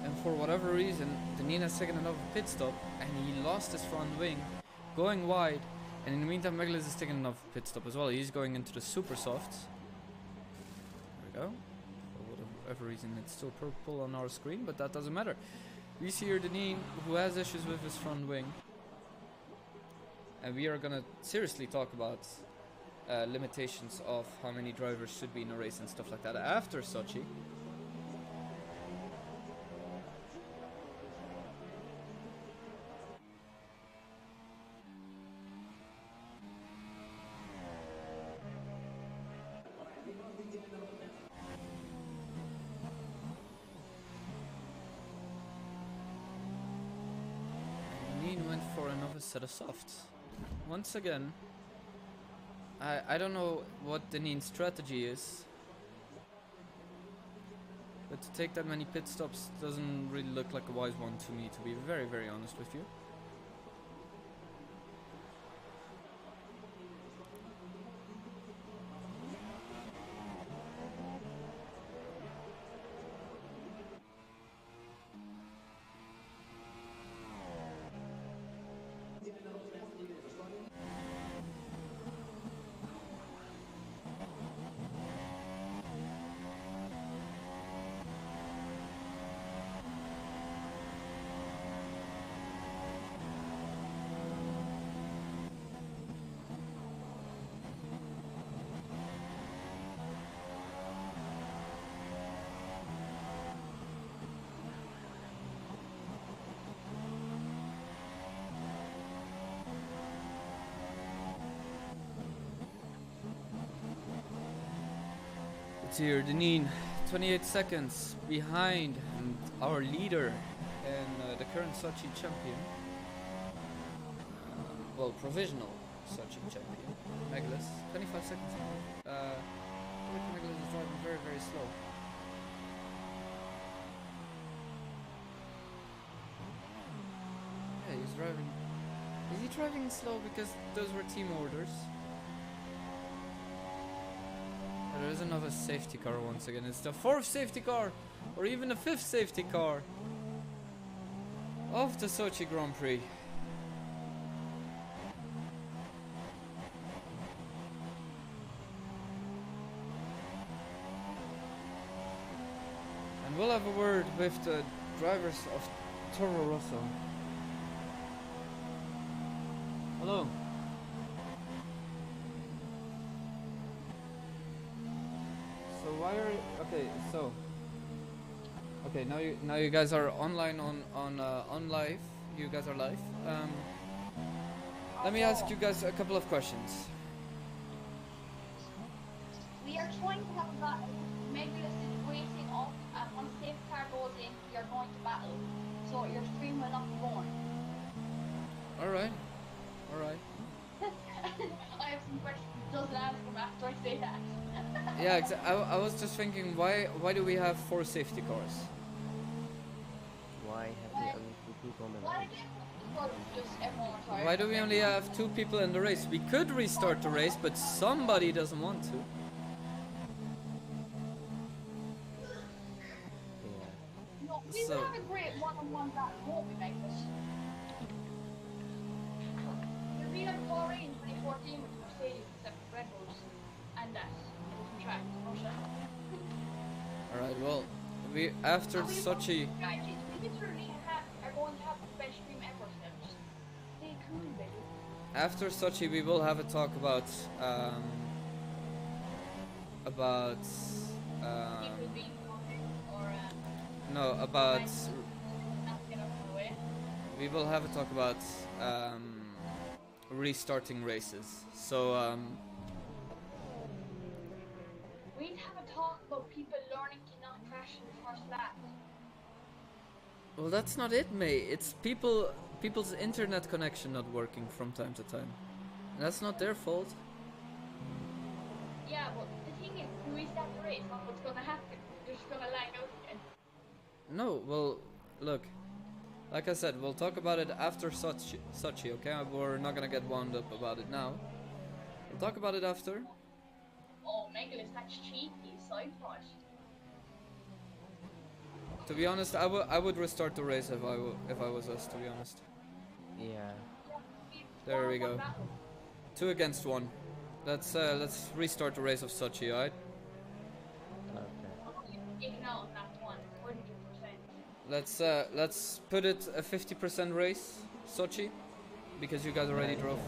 And for whatever reason, Deneen has taken another pit stop and he lost his front wing, going wide. And in the meantime, Megalith is taking another pit stop as well. He's going into the super softs. There we go. For whatever reason, it's still purple on our screen, but that doesn't matter. We see here Deneen, who has issues with his front wing. And we are gonna seriously talk about limitations of how many drivers should be in a race and stuff like that after Sochi. Went for another set of softs. Once again, I don't know what Deneen's strategy is, but to take that many pit stops doesn't really look like a wise one to me, to be very, very honest with you. It's here, Deneen, 28 seconds behind our leader and the current Sochi champion. Well, provisional Sochi champion, Megalus. 25 seconds. Megalus is driving very, very slow. Yeah, he's driving. Is he driving slow because those were team orders? There is another safety car once again. It's the 4th safety car, or even the 5th safety car of the Sochi Grand Prix. And we'll have a word with the drivers of Toro Rosso. Hello. So why are okay? Now you guys are online on live. You guys are live. Let me ask you guys a couple of questions. We are trying to have a battle. Megalus is waiting off, and once safe car goes in, we are going to battle. So your stream will not be born. Alright. I have some questions. Doesn't answer them after I say that. Yeah, I was just thinking, why do we have 4 safety cars? Why have we only 2 people on the race? Why do we only have 2 people in the race? We could restart the race, but somebody doesn't want to. Yeah. No, we will have a great one-on-one battle, won't we, Megalus? We had Corey in 2014 with the Mercedes except for Red Bulls, and that was track Russia. Alright, well, we after Sochi. Guys, we literally are going to have the best stream ever, so just stay cool, baby. After Sochi, we will have a talk about People being or no, about we will have a talk about restarting races. So we need to have a talk about people learning to not crash in the first lap. well, that's not it, mate. It's people's internet connection not working from time to time. And that's not their fault. Yeah, but the thing is, when we start the race, that's what's gonna happen. They're just gonna lag out again. No, well, look. Like I said, we'll talk about it after Sochi, okay? We're not gonna get wound up about it now. We'll talk about it after. Oh, Megalus, that's cheeky, side thought. To be honest, I would restart the race if I was us, to be honest. Yeah. There we go. 2 against 1. Let's restart the race of Sochi, alright? Okay. Ignore that one, 100%. Let's put it a 50% race, Sochi, because you guys already drove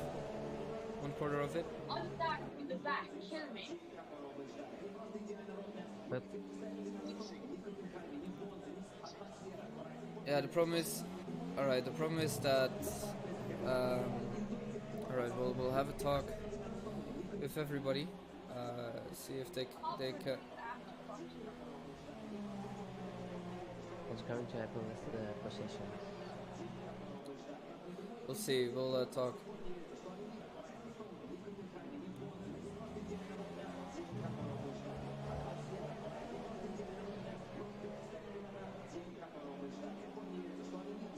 1/4 of it. I'm starting from the back, kill me. But yeah, the problem is, alright. The problem is that, alright. We'll have a talk with everybody. See if they can. what's going to happen with the positions? We'll see. We'll talk.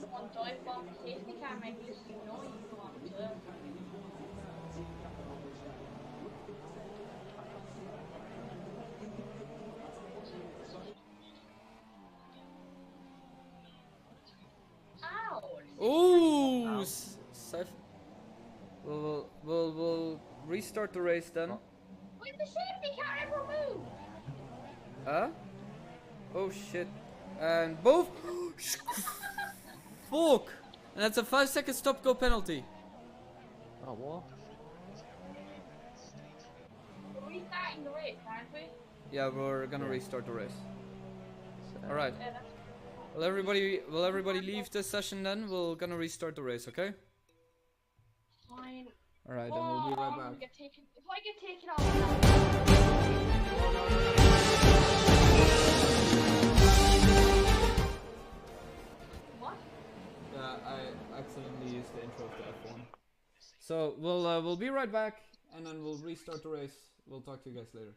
One dive bomb safety car, Megalus, you know you want to. Ooh! We'll restart the race then. When the safety car ever moved? Huh? Oh shit! And both. Fuck! And that's a 5-second stop-go penalty. Oh, what? We're restarting the race, aren't we? Yeah, we're gonna restart the race. So, All right. Will everybody leave the session then? We're gonna restart the race, okay? Fine. All right, then we'll be right back. If I get taken off. accidentally used the intro of the F1. So we'll be right back, and then we'll restart the race. We'll talk to you guys later.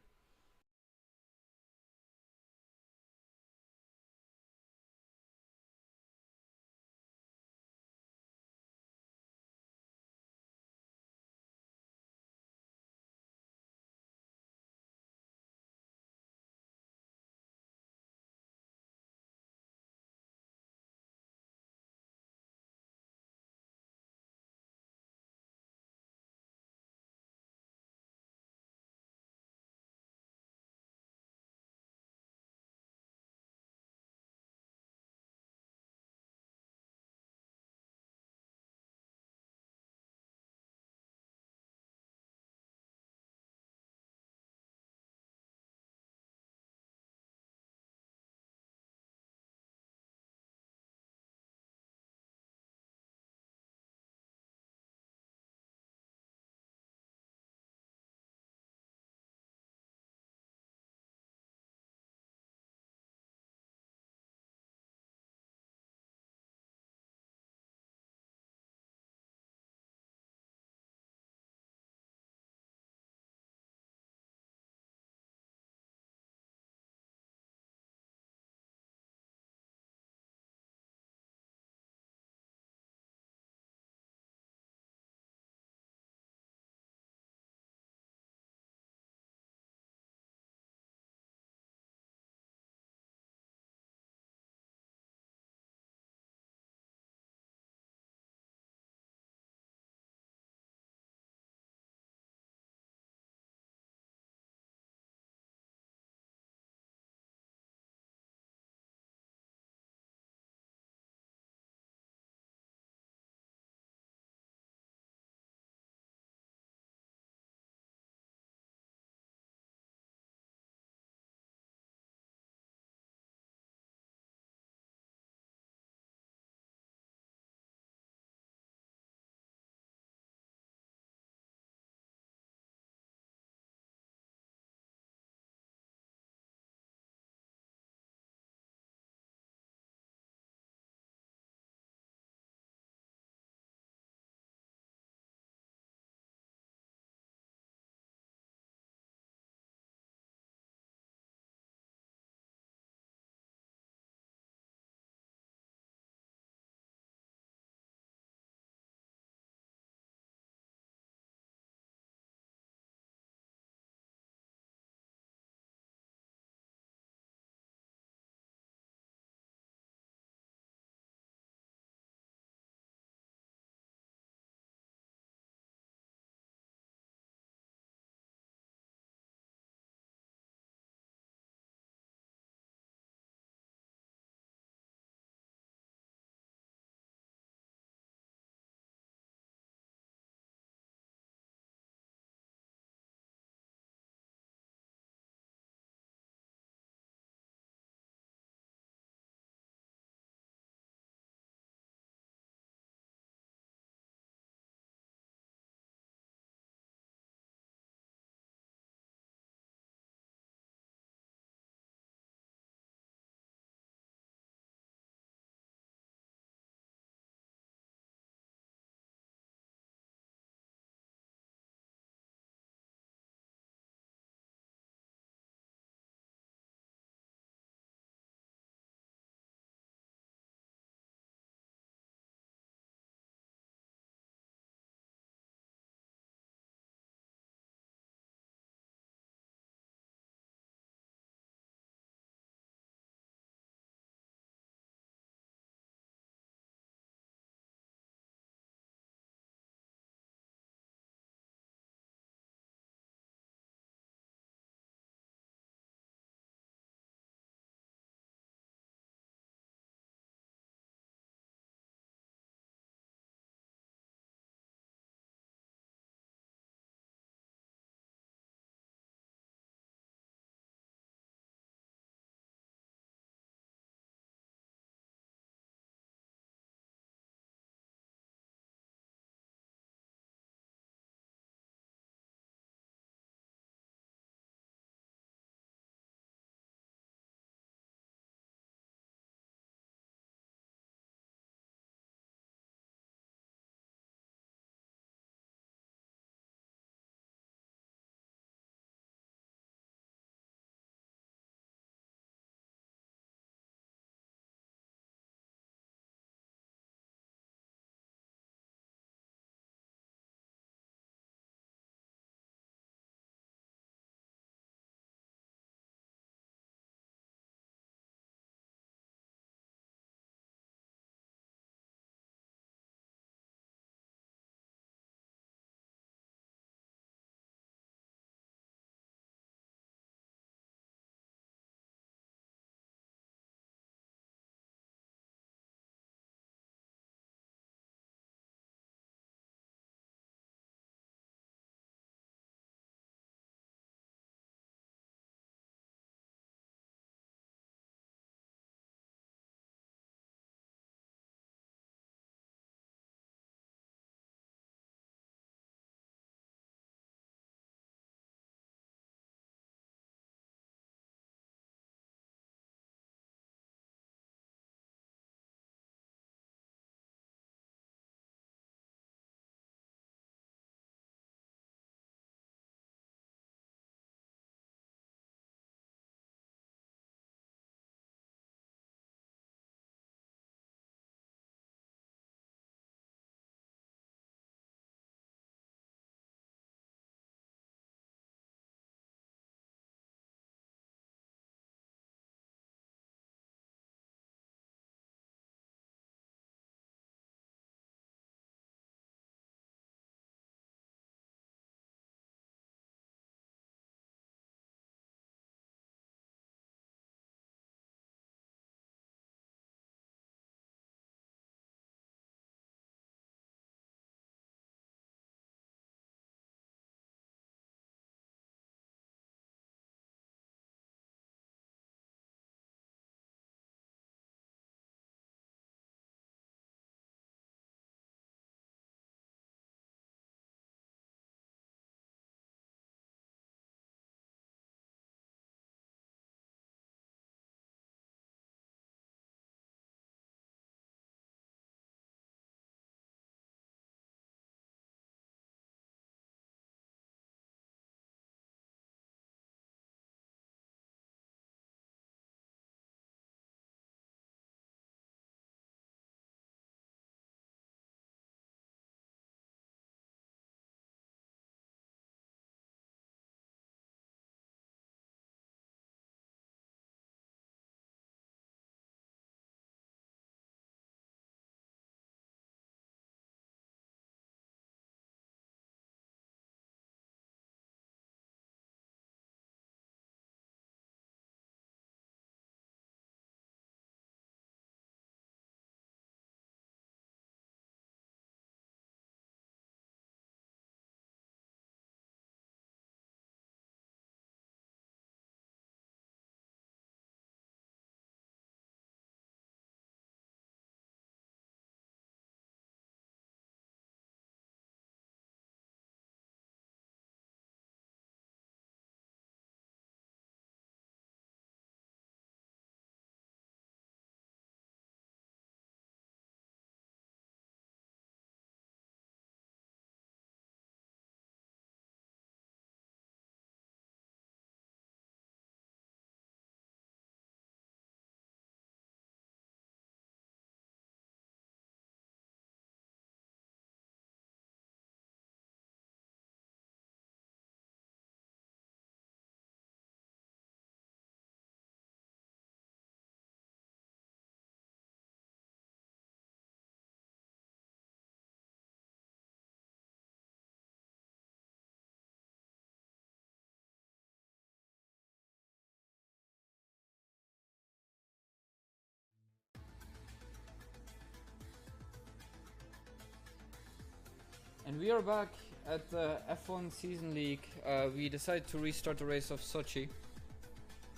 And we are back at the F1 Season League. We decided to restart the race of Sochi,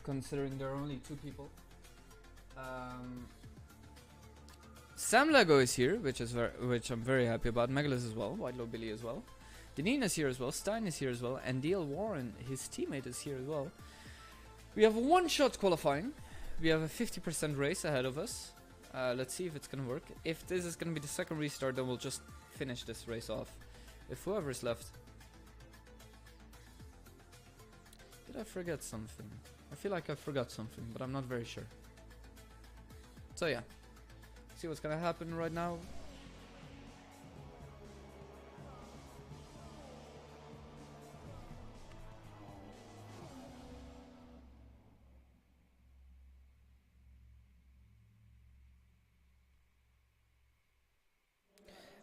considering there are only 2 people. Sam Lego is here, which I'm very happy about. Megalus as well, White Low Billy as well. Deneen is here as well, Stein is here as well, and DL Warren, his teammate, is here as well. We have a one-shot qualifying. We have a 50% race ahead of us. Let's see if it's gonna work. If this is gonna be the second restart, then we'll just finish this race off. If whoever's left. Did I forget something? I feel like I forgot something, but I'm not very sure. So yeah. See what's gonna happen right now.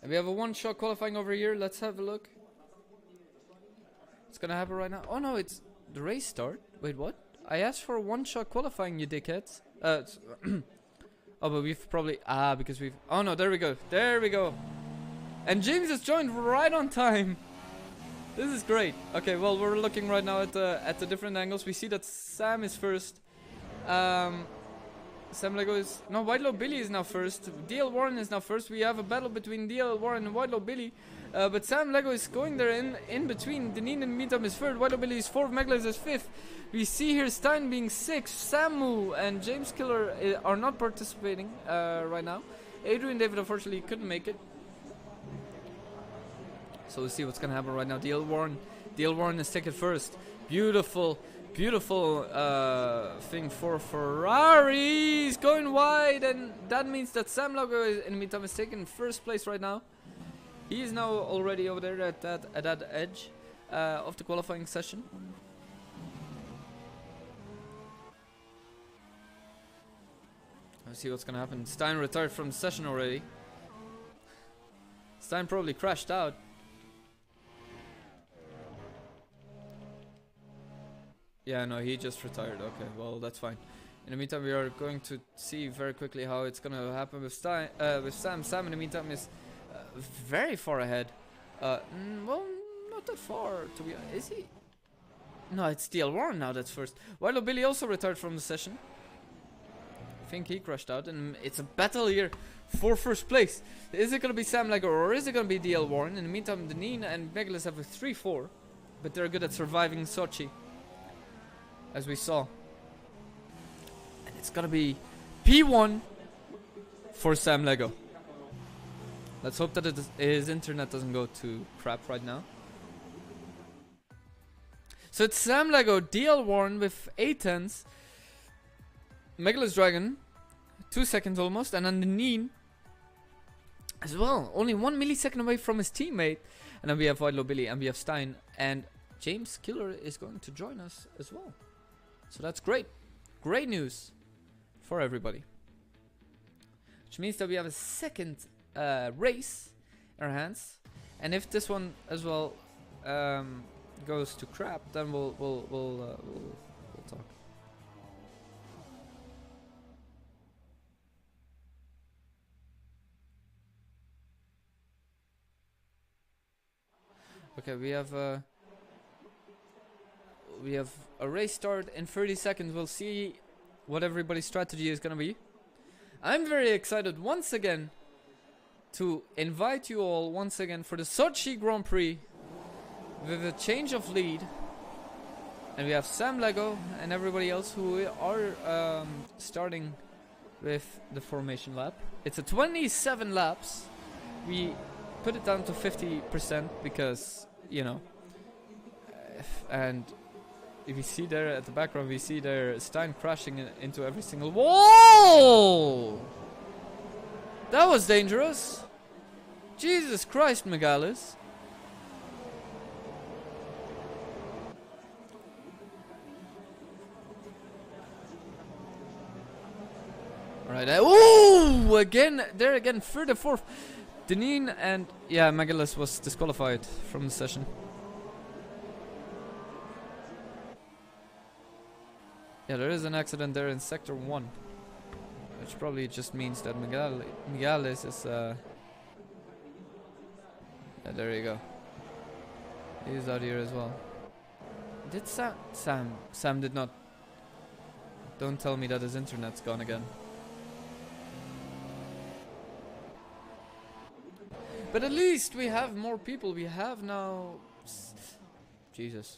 And we have a one-shot qualifying over here. Let's have a look. It's gonna happen right now. Oh no, it's the race start. Wait, what? I asked for a one-shot qualifying, you dickheads. Oh, but we've probably... because we've... Oh no, there we go. There we go. And James has joined right on time. This is great. Okay, well, we're looking right now at the different angles. We see that Sam is first. Sam Lego is... No, White Low Billy is now first. DL Warren is now first. We have a battle between DL Warren and White Low Billy. But Sam Lego is going there in between. Deneen and Meetup is third. White Low Billy is fourth. Megalus is fifth. We see here Stein being sixth. Samu and James Killer are not participating right now. Adrian David unfortunately couldn't make it. So we'll see what's going to happen right now. DL Warren is taken first. Beautiful thing for Ferrari. He's going wide, and that means that Sam Logo in the meantime is taking first place right now. He is now already over there at that edge of the qualifying session. Let's see what's gonna happen. Stein retired from the session already. Stein probably crashed out. Yeah, no, he just retired. Okay, well, that's fine. In the meantime, we are going to see very quickly how it's gonna happen with Sam. Sam, in the meantime, is very far ahead. Well, not that far, to be honest. Is he? No, it's DL Warren now that's first. While Billy also retired from the session. I think he crashed out, and it's a battle here for first place. Is it gonna be Sam Lego or is it gonna be DL Warren? In the meantime, Deneen and Megalus have a 3-4, but they're good at surviving Sochi, as we saw. And it's gonna be P1 for Sam Lego. Let's hope that his internet doesn't go to crap right now. So it's Sam Lego, DL Warren with 8/10, Megalus Dragon, 2 seconds almost, and then Deneen as well, only 1 millisecond away from his teammate. And then we have White Low Billy and we have Stein, and James Killer is going to join us as well. So that's great. Great news for everybody. Which means that we have a second race in our hands. And if this one as well goes to crap, then we'll talk. Okay, we have a race start in 30 seconds. We'll see what everybody's strategy is gonna be. I'm very excited once again to invite you all once again for the Sochi Grand Prix with a change of lead. And we have Sam Lego and everybody else who are starting with the formation lap. It's a 27 laps. We put it down to 50% because, you know, and if you see there at the background, we see there Stein crashing into every single wall. That was dangerous. Jesus Christ, Megalus. Alright, ooh, again, there again, third and fourth. Deneen and, yeah, Megalus was disqualified from the session. Yeah, there is an accident there in Sector 1. Which probably just means that Megalus is Yeah, there you go. He's out here as well. Did Sam did not. Don't tell me that his internet's gone again. But at least we have more people. We have now... Jesus.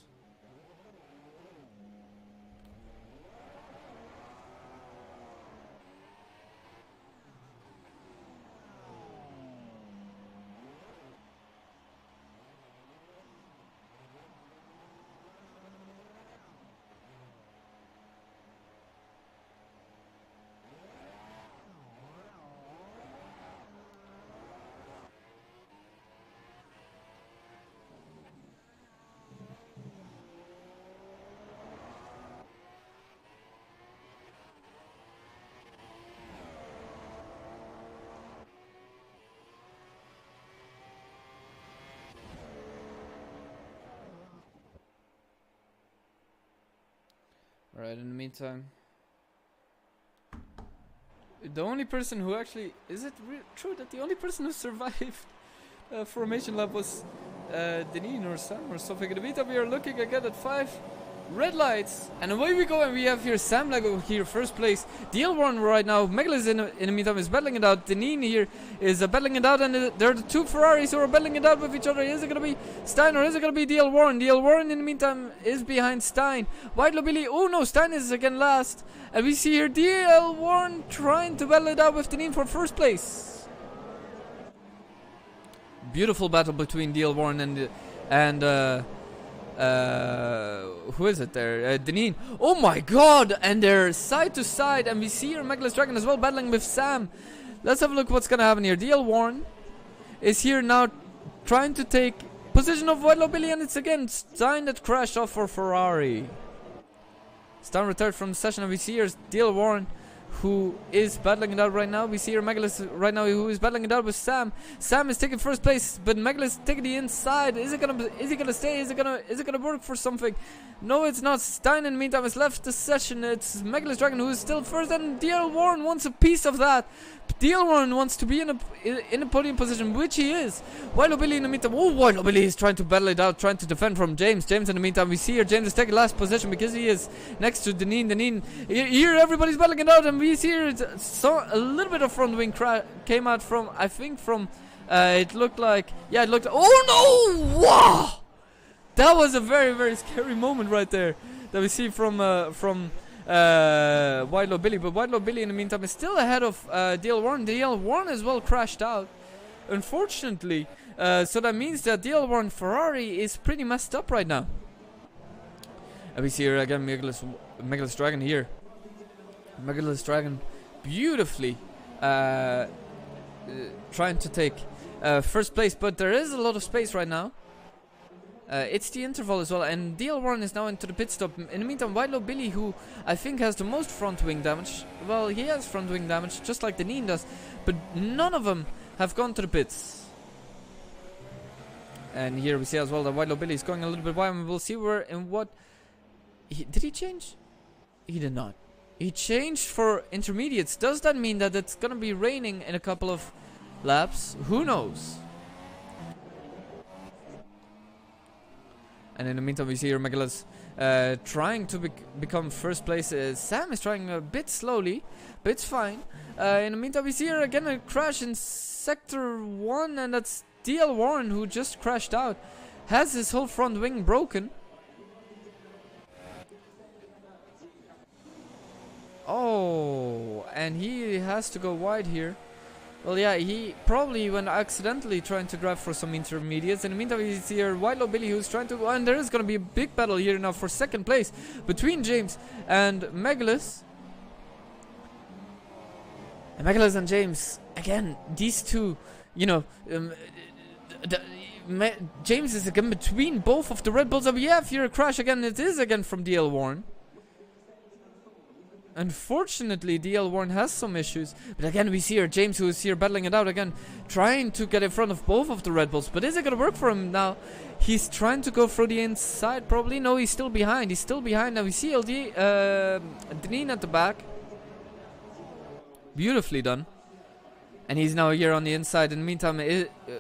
Alright, in the meantime, the only person who actually... Is it true that the only person who survived formation lap was Deneen or Sam or something? In the meantime, we are looking again at 5 red lights. And away we go, and we have here Sam Lego here, first place. DL1 right now. Megalus in the meantime is battling it out. Deneen here is battling it out, and there are the 2 Ferraris who are battling it out with each other. Is it going to be Stein or is it going to be DL Warren? DL Warren in the meantime is behind Stein. White Lobili, oh no, Stein is again last. And we see here DL Warren trying to battle it out with Deneen for first place. Beautiful battle between DL Warren and who is it there? Deneen. Oh my god! And they're side to side, and we see here Megalus Dragon as well battling with Sam. Let's have a look what's gonna happen here. DL Warren is here now trying to take position of White Lobili, and it's again Stein that crashed off for Ferrari. Stein retired from the session, and we see here DL Warren who is battling it out right now. We see here Megalus right now who is battling it out with Sam. Sam is taking first place, but Megalus taking the inside. Is he gonna stay? Is it gonna work for something? No, it's not. Stein in the meantime has left the session. It's Megalus Dragon who is still first, and DL Warren wants a piece of that. DL Warren wants to be in a podium position, which he is. White Lobili in the meantime. Oh, White Lobili is trying to battle it out, trying to defend from James. James in the meantime, we see here James is taking last position because he is next to Deneen. Deneen. Here everybody's battling it out, and we see here a little bit of front wing came out from, I think from, it looked like, yeah, it looked, oh no! Wow! That was a very, very scary moment right there that we see from White Lobili. But White Lobili in the meantime is still ahead of DL Warren. DL Warren as well crashed out, unfortunately. So that means that DL Warren Ferrari is pretty messed up right now. And we see here again Megalus Dragon here. Megalus Dragon beautifully trying to take first place, but there is a lot of space right now. It's the interval as well, and DL Warren is now into the pit stop. In the meantime, White Lobili, who I think has the most front wing damage, well, he has front wing damage just like Deneen does, but none of them have gone to the pits. And here we see as well that White Lobili is going a little bit wide, and we'll see where and what. Did he change? He did not. He changed for intermediates. Does that mean that it's gonna be raining in a couple of laps? Who knows? And in the meantime, we see here Megalus trying to become first place. Sam is trying a bit slowly, but it's fine. In the meantime, we see here again a crash in Sector 1, and that's DL Warren who just crashed out. Has his whole front wing broken. Oh, and he has to go wide here. Well, yeah, he probably went accidentally trying to grab for some intermediates. In the meantime, we see here White Lobili who's trying to... And there is going to be a big battle here now for second place between James and Megalus. And Megalus and James, again, these two, you know... James is again between both of the Red Bulls. And we have here a crash again. It is again from DL Warren. Unfortunately, DL Warren has some issues. But again, we see here James who is here battling it out again. Trying to get in front of both of the Red Bulls. But is it going to work for him now? He's trying to go through the inside. Probably. No, he's still behind. He's still behind. Now we see Deneen at the back. Beautifully done. And he's now here on the inside. In the meantime,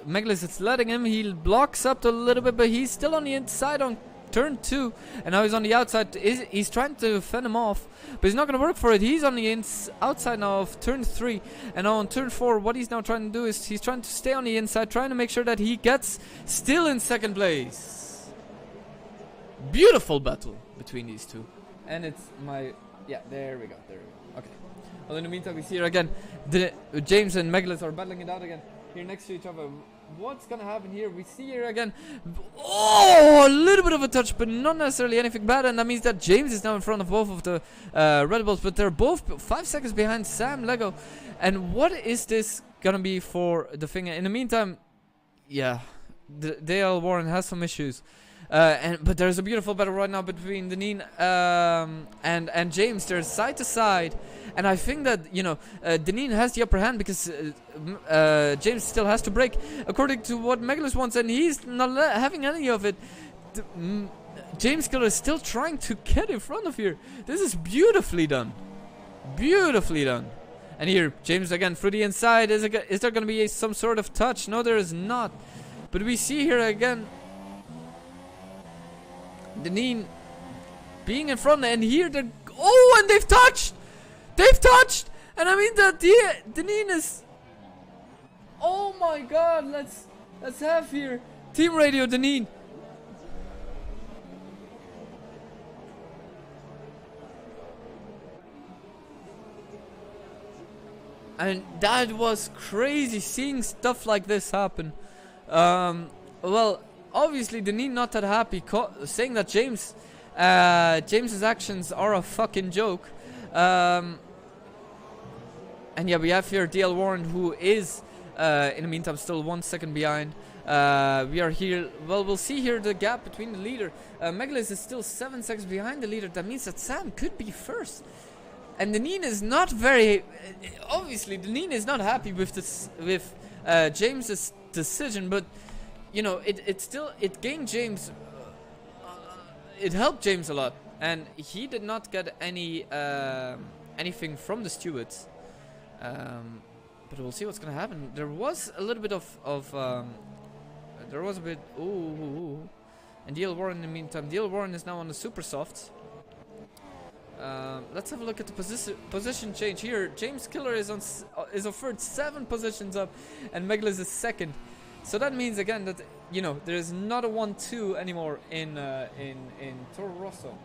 Megalith is letting him. He blocks up a little bit, but he's still on the inside on turn 2. And now he's on the outside. He's trying to fend him off, but he's not going to work for it. He's on the outside now of turn 3. And now on turn 4, what he's now trying to do is he's trying to stay on the inside, trying to make sure that he gets still in second place. Beautiful battle between these two. And it's my... Yeah, there we go. Okay. Well, in the meantime, we see here again, James and Megalith are battling it out again here next to each other. What's gonna happen here? We see here again, oh, a little bit of a touch, but not necessarily anything bad, and that means that James is now in front of both of the Red Bulls, but they're both 5 seconds behind Sam Lego. And what is this gonna be for the thing? In the meantime, yeah, Dale Warren has some issues. But there's a beautiful battle right now between Deneen and James. They're side to side, and I think that Deneen has the upper hand because James still has to break according to what Megalith wants, and he's not having any of it. James Killer is still trying to get in front of here. This is beautifully done, beautifully done. And here James again through the inside. Is there going to be some sort of touch? No, there is not. But we see here again Deneen being in front, and here they're... Oh, and they've touched! They've touched! And I mean that Deneen is... Oh my god, let's have here Team Radio Deneen. And that was crazy seeing stuff like this happen. Well, obviously, Deneen not that happy, saying that James's actions are a fucking joke. And yeah, we have here DL Warren, who is, in the meantime, still 1 second behind. We are here, well, we'll see here the gap between the leader. Megalith is still 7 seconds behind the leader. That means that Sam could be first. And Deneen is not very, obviously, Deneen is not happy with this, with James's decision, but it gained James, it helped James a lot, and he did not get any anything from the stewards. But we'll see what's gonna happen. There was a little bit there was a bit, ooh. And DL Warren in the meantime, DL Warren is now on the super soft. Let's have a look at the position change here. James Killer is a third, 7 positions up, and Megalith is second. So that means again that there is not a 1-2 anymore in Toro Rosso.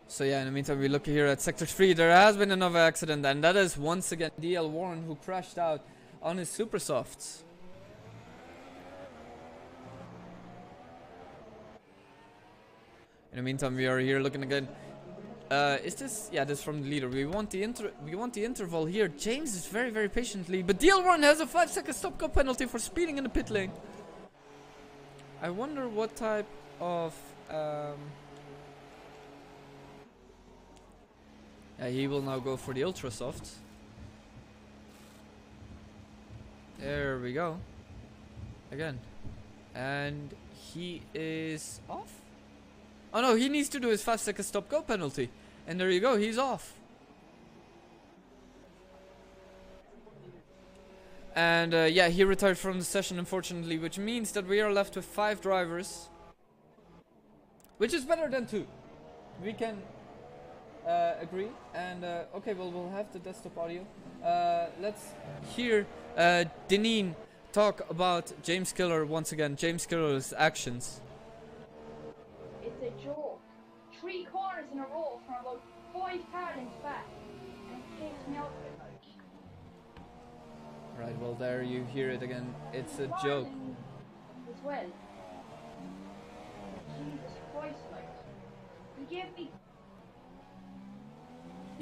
So yeah, in the meantime, we look here at Sector 3. There has been another accident, and that is once again DL Warren, who crashed out on his super softs. In the meantime, we are here looking again. Is this? Yeah, this is from the leader. We want the interval here. James is very, very patiently, but DL Warren has a 5-second stop-go penalty for speeding in the pit lane. I wonder what type of he will now go for the ultra soft. There we go. Again. And he is off? Oh no, he needs to do his 5-second stop-go penalty. And there you go, he's off. And yeah, he retired from the session, unfortunately, which means that we are left with 5 drivers. Which is better than 2. We can agree. And okay, well, we'll have the desktop audio. Let's hear Deneen talk about James Killer once again. James Killer's actions. It's a joke. 3 corners in a row from about 5 car lengths back, and it takes me out of it, like. Right, well, there you hear it again. It's a joke. As well. Jesus Christ, like. He gave me.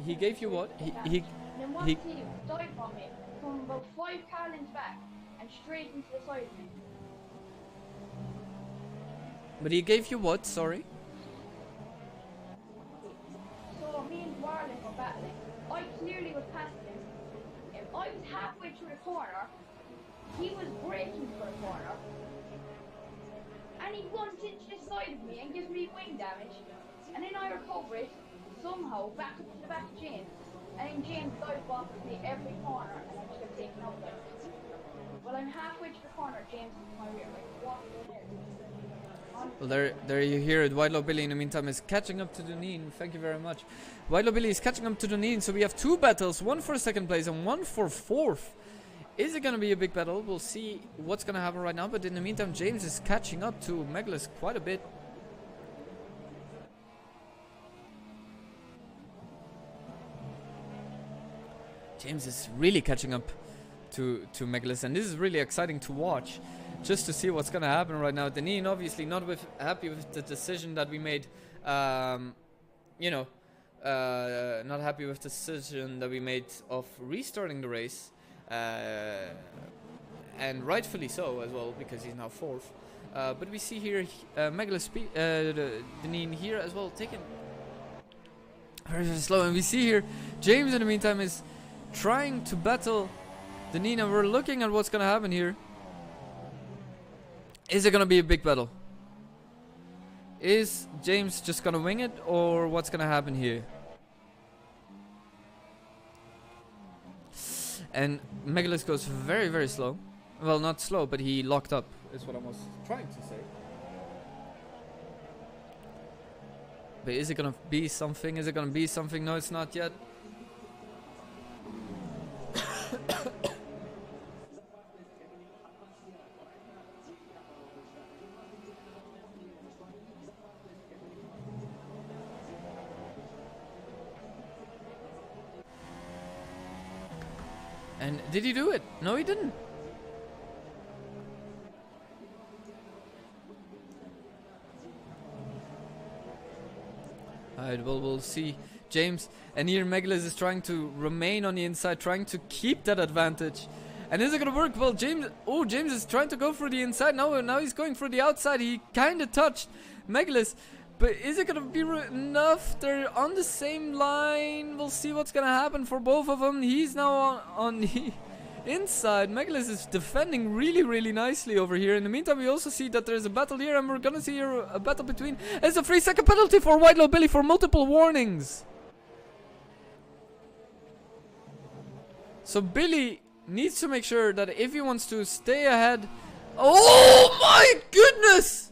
He gave you what? And then one team died from me from about 5 car lengths back and straight into the side of me. But he gave you what? Sorry? So me and Warland were battling. I clearly was past him. I was halfway through the corner he was braking for a corner, and he runs into the side of me and gives me wing damage, and then I recover it somehow back up to the back of James, and then James dive bombs me every corner, and I just get taken out there. Well, I'm halfway to the corner, James is to my rear, like what the hell? Well, there you hear it. Whitelaw Billy in the meantime is catching up to Duneen. Thank you very much. Whitelaw Billy is catching up to Duneen, so we have 2 battles, one for second place and one for 4th. Is it gonna be a big battle? We'll see what's gonna happen right now, but in the meantime James is catching up to Megalus quite a bit. James is really catching up to Megalus, and this is really exciting to watch, just to see what's gonna happen right now. Deneen obviously not happy with the decision that we made, you know, not happy with the decision that we made of restarting the race, and rightfully so as well, because he's now 4th. But we see here Megalus, Deneen here as well, taking very, very slow, and we see here James in the meantime is trying to battle Deneen, and we're looking at what's gonna happen here. Is it gonna be a big battle? Is James just gonna wing it, or what's gonna happen here? And Megalus goes very, very slow. Well, not slow, but he locked up, is what I was trying to say. But is it gonna be something? Is it gonna be something? No, it's not yet. And did he do it? No, he didn't. Alright, well, we'll see. James, and here Megalus is trying to remain on the inside, trying to keep that advantage. And is it gonna work? Well, James is trying to go for the inside. Now he's going for the outside. He kind of touched Megalus. But is it gonna be enough? They're on the same line. We'll see what's gonna happen for both of them. He's now on the inside. Megalus is defending really, really nicely over here. In the meantime, we also see that there's a battle here, and we're gonna see here a battle between. It's a 3-second penalty for Whitelaw Billy for multiple warnings. So Billy needs to make sure that if he wants to stay ahead. Oh my goodness!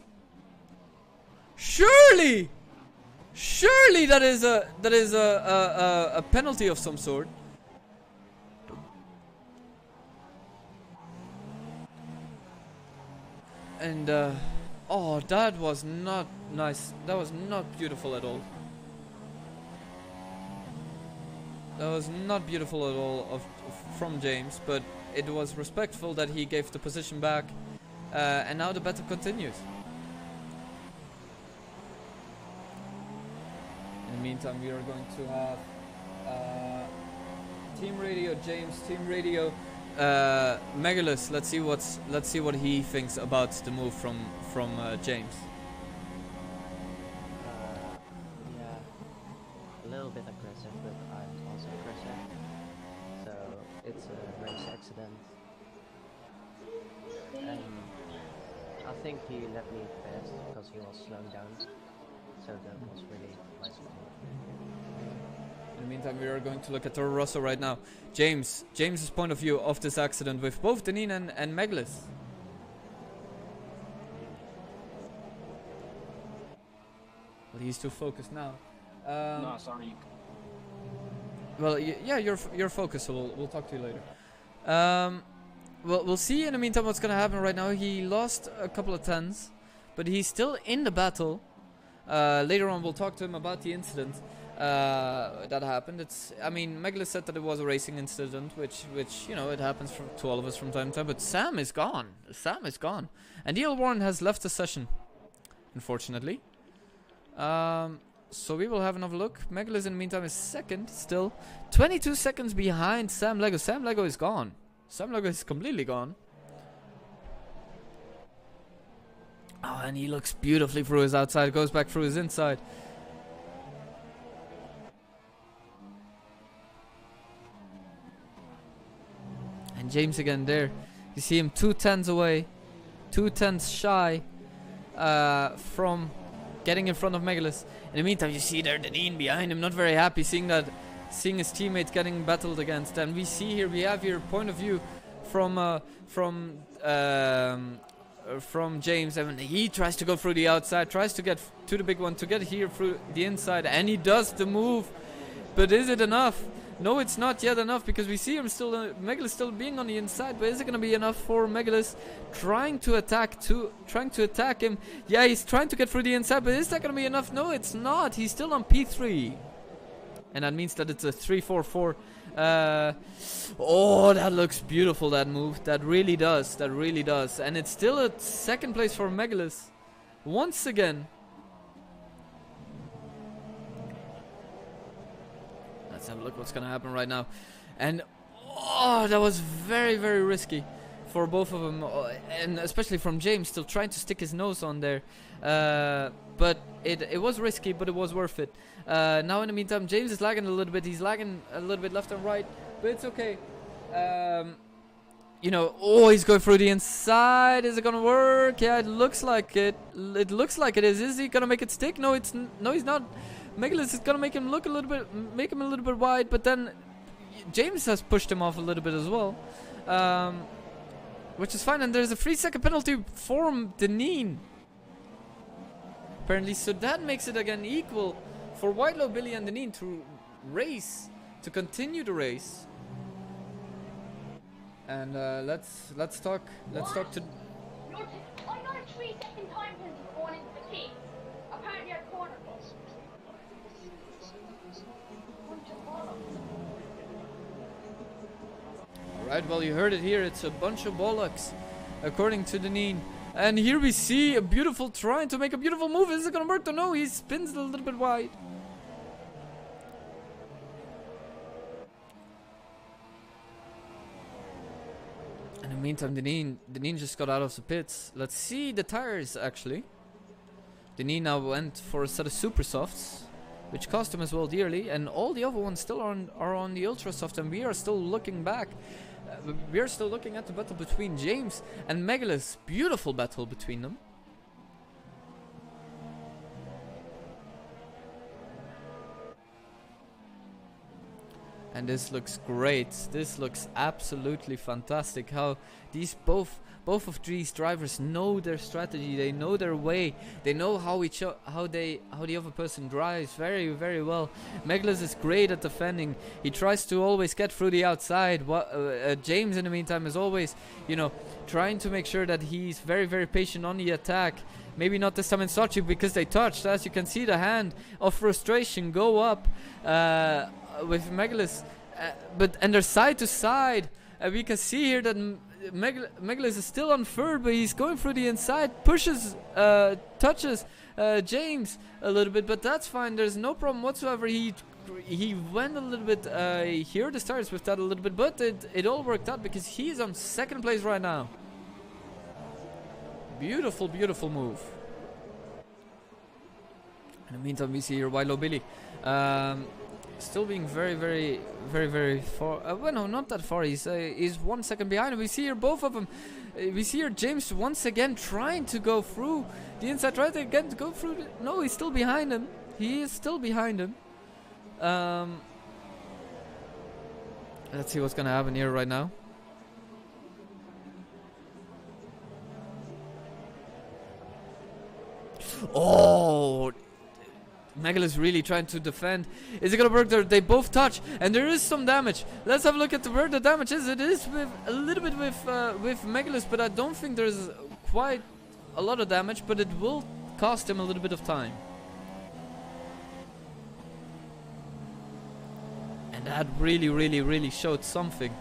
Surely that is a penalty of some sort. And oh, that was not nice. That was not beautiful at all. That was not beautiful at all from James, but it was respectful that he gave the position back, and now the battle continues. In the meantime, we are going to have Team Radio James, Team Radio Megalus. Let's see what he thinks about the move from James. Yeah, a little bit aggressive, but I'm also aggressive. So it's a race accident, and I think he let me pass because he was slowing down. So that was really nice of him. In the meantime, we are going to look at Toro Rosso right now. James's point of view of this accident with both Deneen and Megalus. Well, he's too focused now. No, sorry. Well, yeah, you're focused, so we'll talk to you later. Well, we'll see in the meantime what's gonna happen right now. He lost a couple of tens, but he's still in the battle. Later on, we'll talk to him about the incident that happened. I mean, Megalus said that it was a racing incident, which you know, it happens to all of us from time to time. But Sam is gone. Sam is gone, and DL Warren has left the session, unfortunately. So we will have another look. Megalus in the meantime is second, still 22 seconds behind Sam Lego. Sam Lego is gone. Sam Lego is completely gone. Oh, and he looks beautifully through his outside, goes back through his inside. And James again there. You see him 2/10 away, 2/10 shy from getting in front of Megalus. In the meantime, you see there Deneen behind him, not very happy seeing his teammates getting battled against. And we have here point of view from James, and he tries to go through the outside, tries to get to the big one, to get here through the inside, and he does the move. But is it enough? No, it's not yet enough, because we see him still, Megalus still being on the inside. But is it going to be enough for Megalus trying to attack him? Yeah, he's trying to get through the inside, but is that going to be enough? No, it's not. He's still on P3, and that means that it's a 3-4-4. Oh, that looks beautiful, that move. That really does. And it's still a second place for Megalus once again. Let's have a look what's gonna happen right now. And oh, that was very, very risky for both of them, and especially from James, still trying to stick his nose on there. But it was risky, but it was worth it. Now in the meantime, James is lagging a little bit. He's lagging a little bit left and right, but it's okay. You know, oh, he's going through the inside. Is it gonna work? Yeah, it looks like it. It looks like it is. Is he gonna make it stick? No, he's not. Megalus is gonna make him look a little bit wide, but then James has pushed him off a little bit as well, which is fine. And there's a 3-second penalty for Deneen, apparently, so that makes it again equal for Whitelaw, Billy, and Deneen to continue the race. And let's talk to. I got a 3-second time penalty going into the kick. Apparently our corner bus. Alright, well, you heard it here. It's a bunch of bollocks, according to Deneen. And here we see a beautiful, trying to make a beautiful move. Is it gonna work? No, he spins a little bit wide. In the meantime, Deneen just got out of the pits. Let's see the tires, actually. Deneen now went for a set of super softs, which cost him as well dearly, and all the other ones still are on the ultra soft, and we are still looking back. We are still looking at the battle between James and Megalus. Beautiful battle between them. And this looks great. This looks absolutely fantastic. How these both of these drivers know their strategy. They know their way. They know how the other person drives very, very well. Megalus is great at defending. He tries to always get through the outside. James, in the meantime, is always, you know, trying to make sure that he's very, very patient on the attack. Maybe not this time in Sochi because they touched. As you can see, the hand of frustration go up with Megalus, and they're side to side. We can see here that Megalus is still on third, but he's going through the inside, touches James a little bit, but that's fine. There's no problem whatsoever. He went a little bit here the stars with that a little bit, but it all worked out because he's on second place right now. Beautiful, beautiful move. In the meantime, we see here Whitelaw Billy still being very, very, very, very far. Well, no, not that far. He's 1 second behind. We see here both of them. We see here James once again trying to go through the inside, trying to again to go through. No, he's still behind him. He is still behind him. Let's see what's gonna happen here right now. Oh, Megalus really trying to defend. Is it gonna work? They both touch, and there is some damage. Let's have a look at where the damage is. It is with a little bit with Megalus, but I don't think there's quite a lot of damage. But it will cost him a little bit of time. And that really, really, really showed something.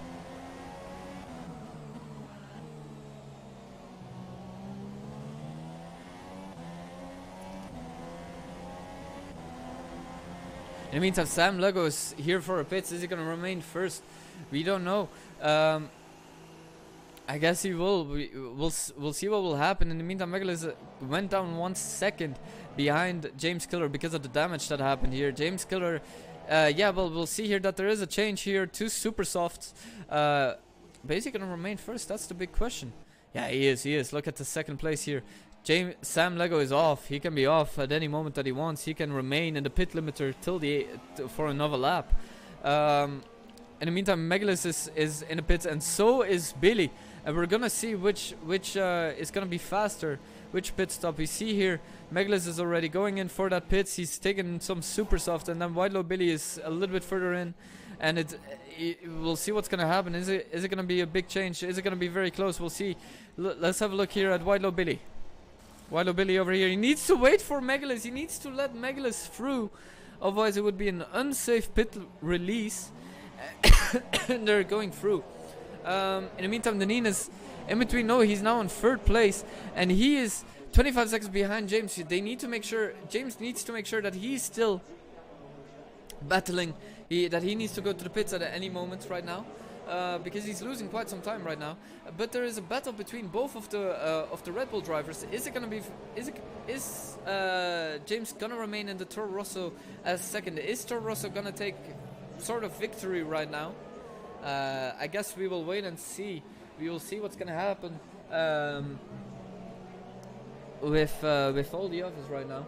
In the meantime, Sam Lego is here for a pits. Is he going to remain first? We don't know. I guess he will. We'll see what will happen. In the meantime, Megalus went down 1 second behind James Killer because of the damage that happened here. James Killer, yeah, well, we'll see here that there is a change here to super softs. But is he gonna remain first? That's the big question. Yeah, he is. Look at the second place here. Sam Lego is off. He can be off at any moment that he wants. He can remain in the pit limiter till for another lap. In the meantime, Megalus is in the pits, and so is Billy. And we're gonna see which is gonna be faster, which pit stop. We see here, Megalus is already going in for that pits. He's taking some super soft, and then Whitelow Billy is a little bit further in. And we'll see what's gonna happen. Is it gonna be a big change? Is it gonna be very close? We'll see. Let's have a look here at Whitelow Billy. Whitelow Billy over here. He needs to wait for Megalus. He needs to let Megalus through, otherwise it would be an unsafe pit release. And they're going through. In the meantime, Deneen is in between. No, he's now in third place, and he is 25 seconds behind James. They need to make sure. James needs to make sure that he's still battling. That he needs to go to the pits at any moment right now, because he's losing quite some time right now. But there is a battle between both of the Red Bull drivers. Is it gonna be? Is James gonna remain in the Toro Rosso as second? Is Toro Rosso gonna take sort of victory right now? I guess we will wait and see. We will see what's gonna happen with all the others right now.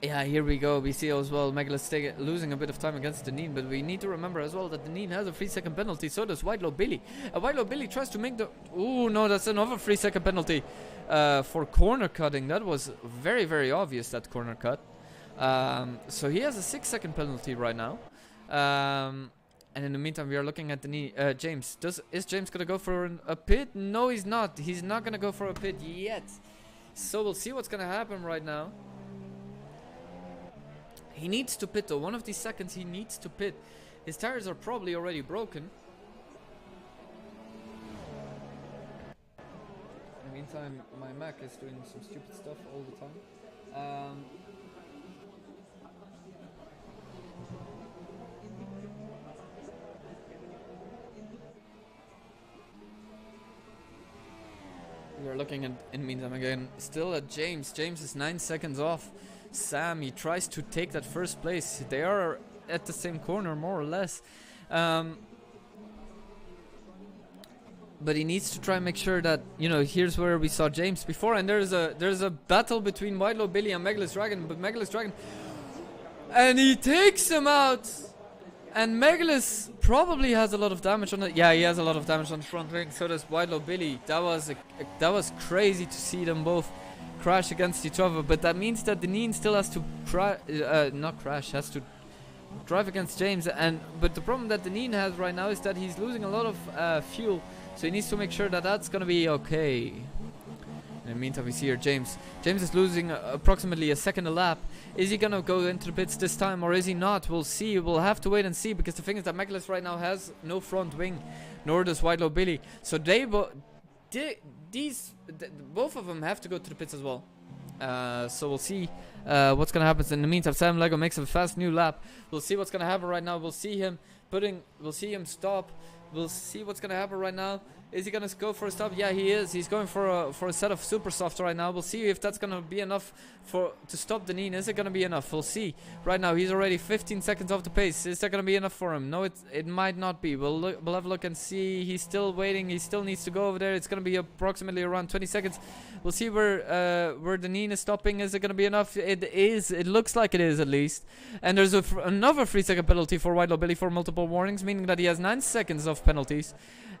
Yeah, here we go. We see as well Megalus losing a bit of time against Deneen, but we need to remember as well that Deneen has a 3-second penalty. So does Whitelow Billy. Whitelow Billy tries to make the. Oh no, that's another 3-second penalty for corner cutting. That was very, very obvious, that corner cut. So he has a 6-second penalty right now. And in the meantime, we are looking at James. Is James gonna go for a pit? No, he's not. He's not gonna go for a pit yet. So we'll see what's gonna happen right now. He needs to pit though. One of these seconds he needs to pit. His tires are probably already broken. In the meantime, my Mac is doing some stupid stuff all the time. We are looking at, in the meantime again, still at James. James is 9 seconds off. Sam, he tries to take that first place. They are at the same corner, more or less. But he needs to try and make sure that, you know, here's where we saw James before, and there's a battle between Whitelow Billy and Megalus Dragon, but Megalus Dragon, and he takes him out. And Megalus probably has a lot of damage on it. Yeah, he has a lot of damage on the front wing. So does Whitelow Billy. That was crazy to see them both crash against each other. But that means that Deneen still has to not crash, has to drive against James. But the problem that Deneen has right now is that he's losing a lot of fuel. So he needs to make sure that that's gonna be okay. In the meantime, we see here James. James is losing approximately a second a lap. Is he gonna go into the pits this time, or is he not? We'll see. We'll have to wait and see, because the thing is that Megalus right now has no front wing, nor does Whitelow Billy. So both of them have to go to the pits as well. So we'll see what's gonna happen. In the meantime, Sam Lego makes a fast new lap. We'll see what's gonna happen right now. We'll see him stop. We'll see what's gonna happen right now. Is he gonna go for a stop? Yeah, he is. He's going for a set of super softs right now. We'll see if that's gonna be enough to stop Deneen. Is it gonna be enough? We'll see. Right now, he's already 15 seconds off the pace. Is that gonna be enough for him? No, it might not be. We'll have a look and see. He's still waiting. He still needs to go over there. It's gonna be approximately around 20 seconds. We'll see where Deneen is stopping. Is it gonna be enough? It is. It looks like it is, at least. And there's another 3-second penalty for Whitelow Billy for multiple warnings, meaning that he has 9 seconds of penalties.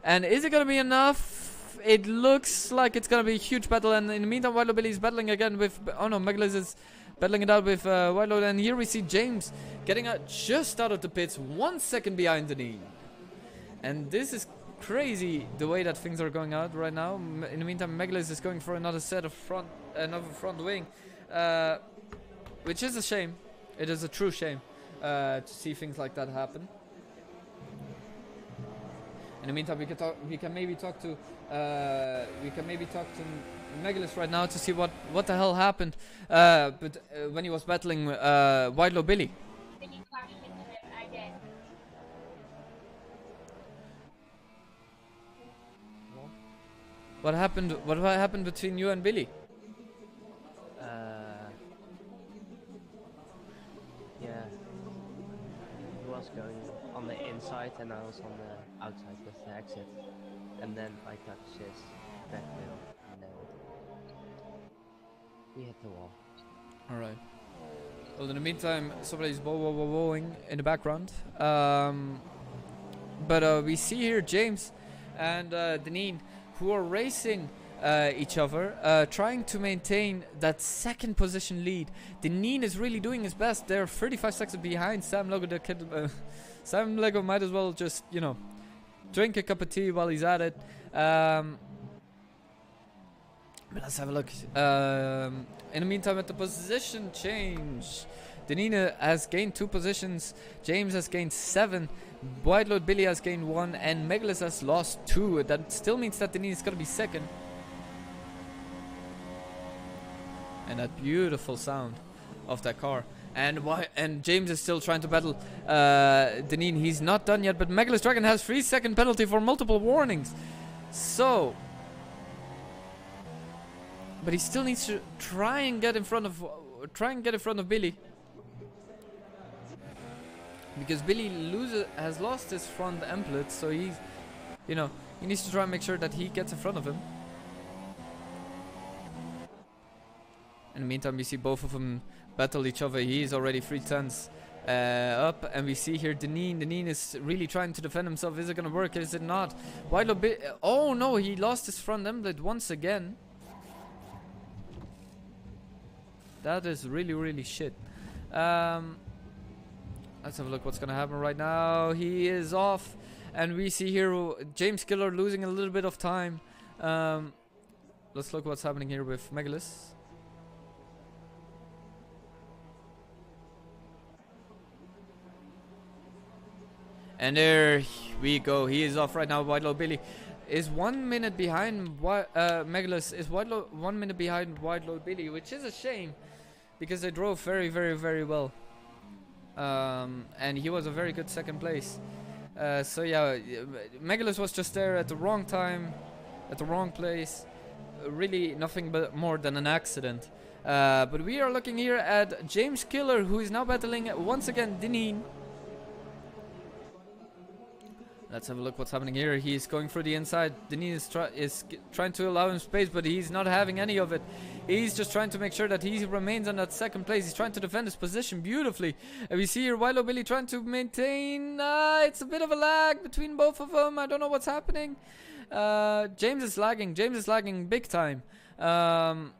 And is it gonna be enough? It looks like it's gonna be a huge battle. And in the meantime, Whitelow Billy is battling again with. Oh no, Megalus is battling it out with Whitelow. And here we see James getting out just out of the pits, 1 second behind Deneen. And this is crazy the way that things are going out right now. In the meantime, Megalus is going for another set of front wing, which is a shame. It is a true shame to see things like that happen. In the meantime, we can maybe talk to Megalus right now to see what the hell happened. But when he was battling Whitelow Billy. What happened? What happened between you and Billy? Yeah. was going on the inside and I was on the outside with the exit. And then I touched his back wheel and then we hit the wall. Alright. Well, in the meantime, somebody's bowing in the background. But we see here James and Deneen, who are racing each other, trying to maintain that second position lead. Deneen is really doing his best. They're 35 seconds behind Sam Logo. Sam Logo might as well just, you know, drink a cup of tea while he's at it. But let's have a look. In the meantime, at the position change, Deneen has gained 2 positions. James has gained 7. White Lord Billy has gained 1, and Megalus has lost 2. That still means that Deneen is gonna be second. And that beautiful sound of that car. And James is still trying to battle Deneen. He's not done yet, but Megalus Dragon has 3-second penalty for multiple warnings. So, but he still needs to try and get in front of Billy. Because Billy has lost his front amplet, so he's, you know, he needs to try and make sure that he gets in front of him. In the meantime, we see both of them battle each other. He is already 3 tenths up, and we see here Deneen. Deneen is really trying to defend himself. Is it gonna work? Is it not? Oh no, he lost his front amplet once again. That is really, really shit. Let's have a look what's gonna happen right now. He is off, and we see here James Killer losing a little bit of time. Let's look what's happening here with Megalus. And there we go. He is off right now. White Lord Billy is 1 minute behind. Megalus is 1 minute behind White Lord Billy, which is a shame because they drove very, very, very well. And he was a very good second place. So yeah, Megalus was just there at the wrong time, at the wrong place. Really nothing but more than an accident. But we are looking here at James Killer, who is now battling once again Deneen. Let's have a look what's happening here. He's going through the inside. Deneen is trying to allow him space, but he's not having any of it. He's just trying to make sure that he remains on that second place. He's trying to defend his position beautifully. And we see here Wilo Billy trying to maintain. It's a bit of a lag between both of them. I don't know what's happening. James is lagging. James is lagging big time. But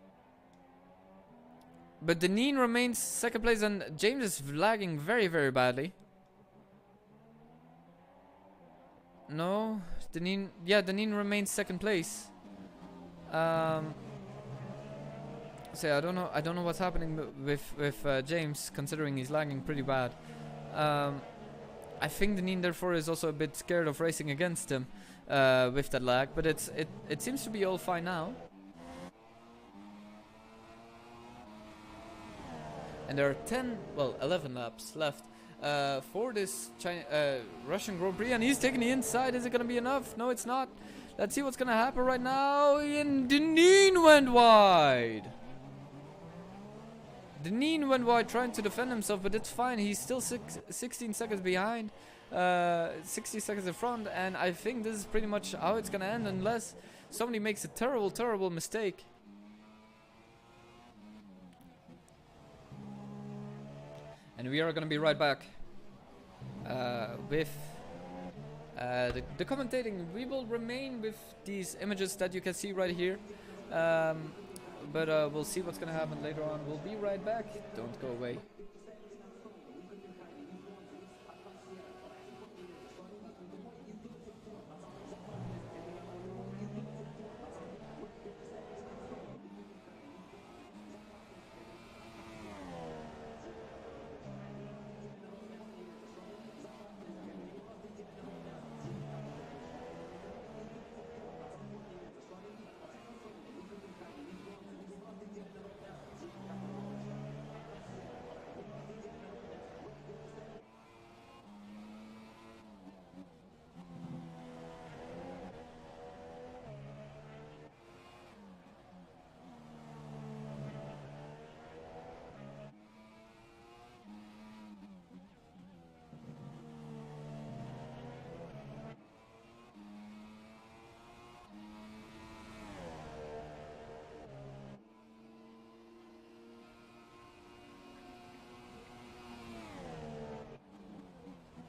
Deneen remains second place, and James is lagging very, very badly. No, Deneen. Yeah, Deneen remains second place. So I don't know. I don't know what's happening with James, considering he's lagging pretty bad. I think Deneen therefore is also a bit scared of racing against him with that lag. But it seems to be all fine now. And there are 11 laps left. For this Russian Grand Prix, and he's taking the inside. Is it gonna be enough? No, it's not. Let's see what's gonna happen right now. And Deneen went wide. Deneen went wide trying to defend himself, but it's fine. He's still 16 seconds behind, 60 seconds in front, and I think this is pretty much how it's gonna end unless somebody makes a terrible, terrible mistake. And we are going to be right back with the commentating. We will remain with these images that you can see right here. But we'll see what's going to happen later on. We'll be right back. Don't go away.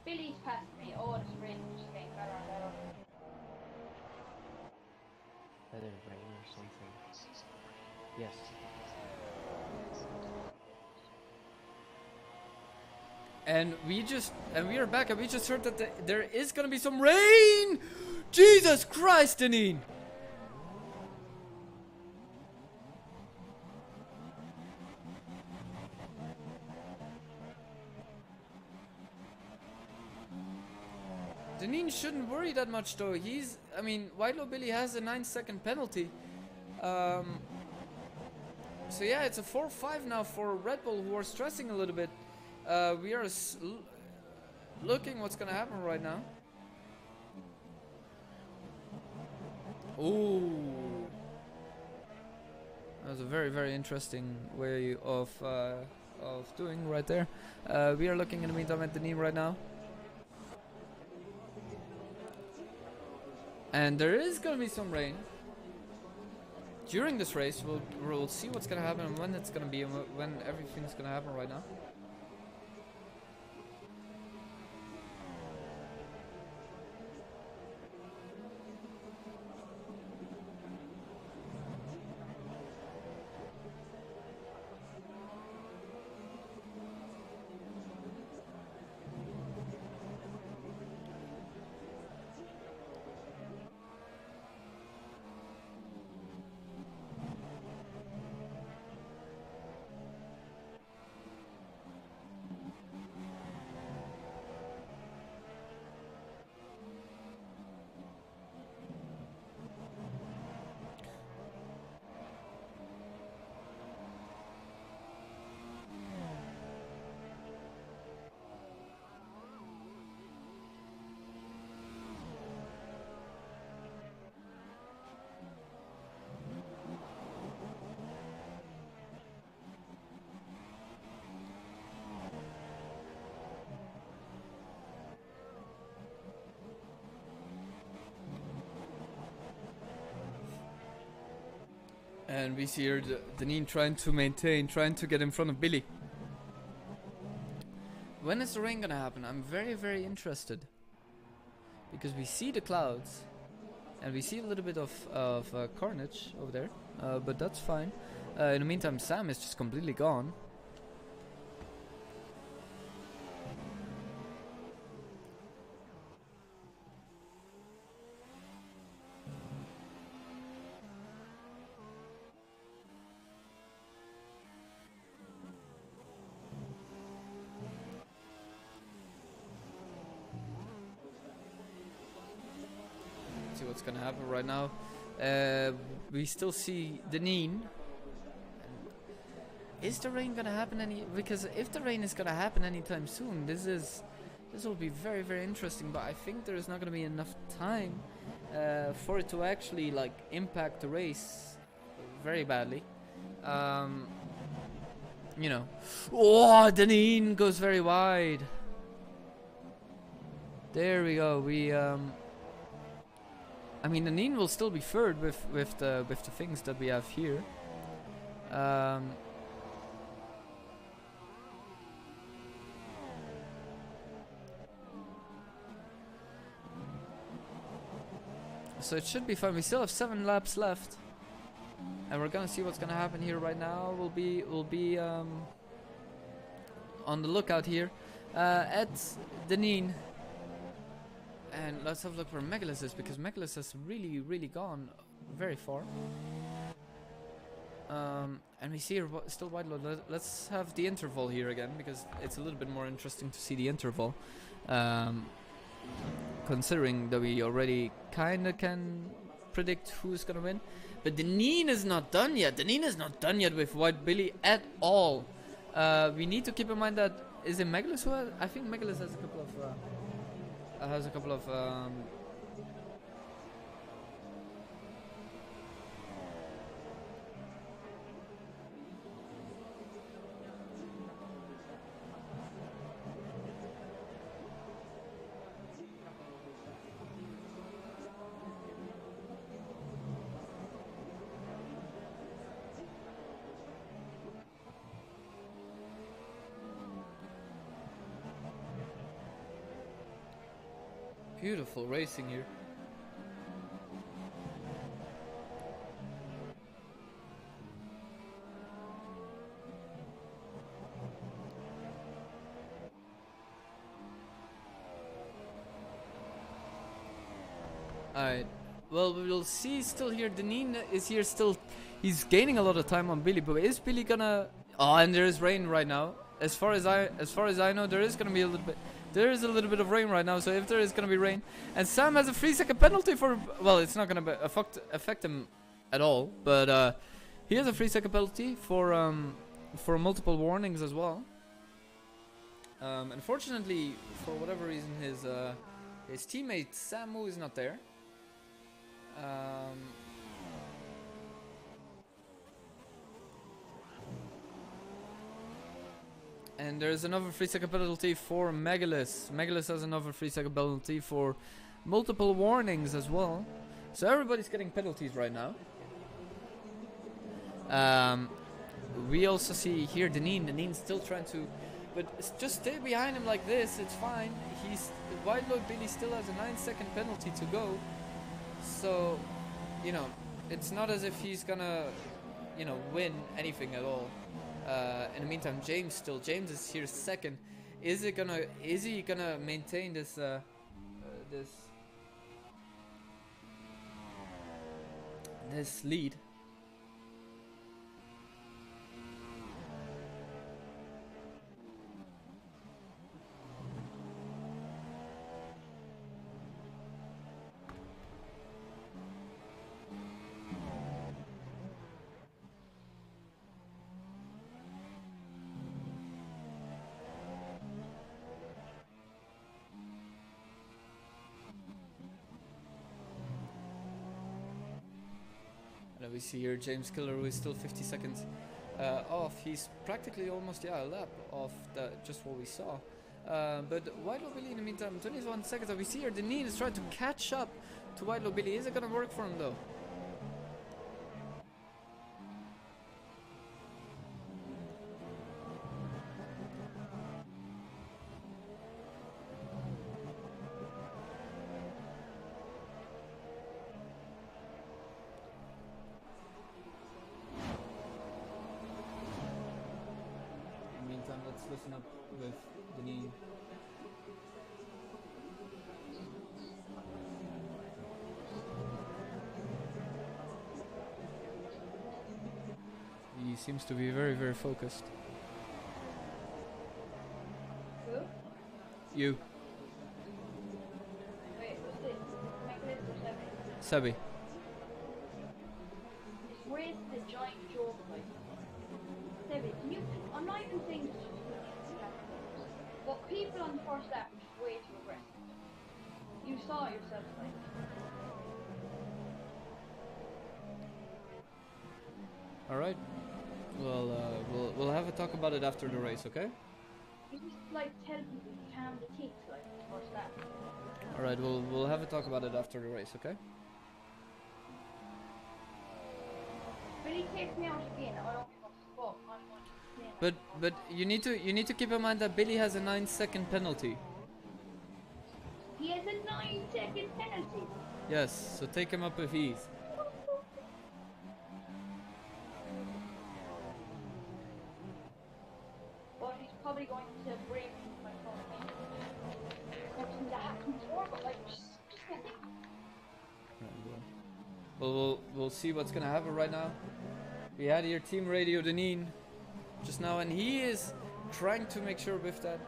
Billy's passed me. Oh, the sprint just getting better and better. Better rain or something. Yes. And we are back, and we just heard that there is gonna be some rain! Jesus Christ, Deneen! Deneen shouldn't worry that much though. I mean, Whitelo Billy has a 9-second penalty. So yeah, it's a 4-5 now for Red Bull, who are stressing a little bit. We are looking what's gonna happen right now. Ooh, that was a very, very interesting way of doing right there. We are looking in the meantime at the knee right now, and there is gonna be some rain during this race. We'll see what's gonna happen and when it's gonna be and when everything's gonna happen right now. And we see here Deneen trying to get in front of Billy. When is the rain gonna happen? I'm very, very interested. Because we see the clouds. And we see a little bit of carnage over there. But that's fine. In the meantime, Sam is just completely gone. See what's gonna happen right now. We still see Deneen. Is the rain gonna happen because if the rain is gonna happen anytime soon, this will be very, very interesting. But I think there is not gonna be enough time for it to actually like impact the race very badly. You know. Oh, Deneen goes very wide. There we go. I mean, Deneen will still be third with the things that we have here. So it should be fun. We still have 7 laps left, and we're gonna see what's gonna happen here right now. We'll be on the lookout here at Deneen. And let's have a look where Megalus is, because Megalus has really, really gone very far. And we see her still wide load. Let's have the interval here again, because it's a little bit more interesting to see the interval. Considering that we already kinda can predict who's gonna win. But Deneen is not done yet. Deneen is not done yet with White Billy at all. We need to keep in mind that, is it Megalus who has, I think Megalus has a couple of Beautiful racing here. Alright. Well, we will see still here. Deneen is here still. He's gaining a lot of time on Billy, but is Billy gonna... Oh, and there is rain right now. As far as I know, there is gonna be a little bit... There is a little bit of rain right now, so if there is gonna be rain... And Sam has a 3-second penalty for... Well, it's not gonna affect him at all, but he has a 3-second penalty for multiple warnings as well. Unfortunately, for whatever reason, his teammate Samu is not there. And there's another 3-second penalty for Megalus. Megalus has another 3-second penalty for multiple warnings as well. So everybody's getting penalties right now. We also see here Deneen's still trying to... But just stay behind him like this, it's fine. White Lord Billy still has a 9-second penalty to go. So, you know, it's not as if he's gonna, you know, win anything at all. In the meantime, James is here second. Is he gonna maintain this this lead? And we see here James Killer, who is still 50 seconds off. He's practically almost a lap off just what we saw. But White Billy in the meantime, 21 seconds. And we see here Deneen is trying to catch up to White Billy. Is it gonna work for him though? Let's listen up with Deneen. He seems to be very, very focused. Who? You. Wait, what's this? Megalith or Sebi. Where's the giant jaw plate? Sebi, can you... I'm not even saying... But people on the first lap are just way too aggressive. You saw it yourself, like... Alright. Well, we'll have a talk about it after the race, okay? You just, like, tell people to calm the teeth, like, the first lap. Alright, we'll have a talk about it after the race, okay? But he takes me out again, I don't give a fuck. I'm going to But you need to keep in mind that Billy has a 9-second penalty. He has a 9-second penalty. Yes, so take him up with ease. But he's probably going to break my phone. Nothing that happened before, but like, just I think. Well, we'll see what's gonna happen right now. We had here Team Radio Deneen just now, and he is trying to make sure with that.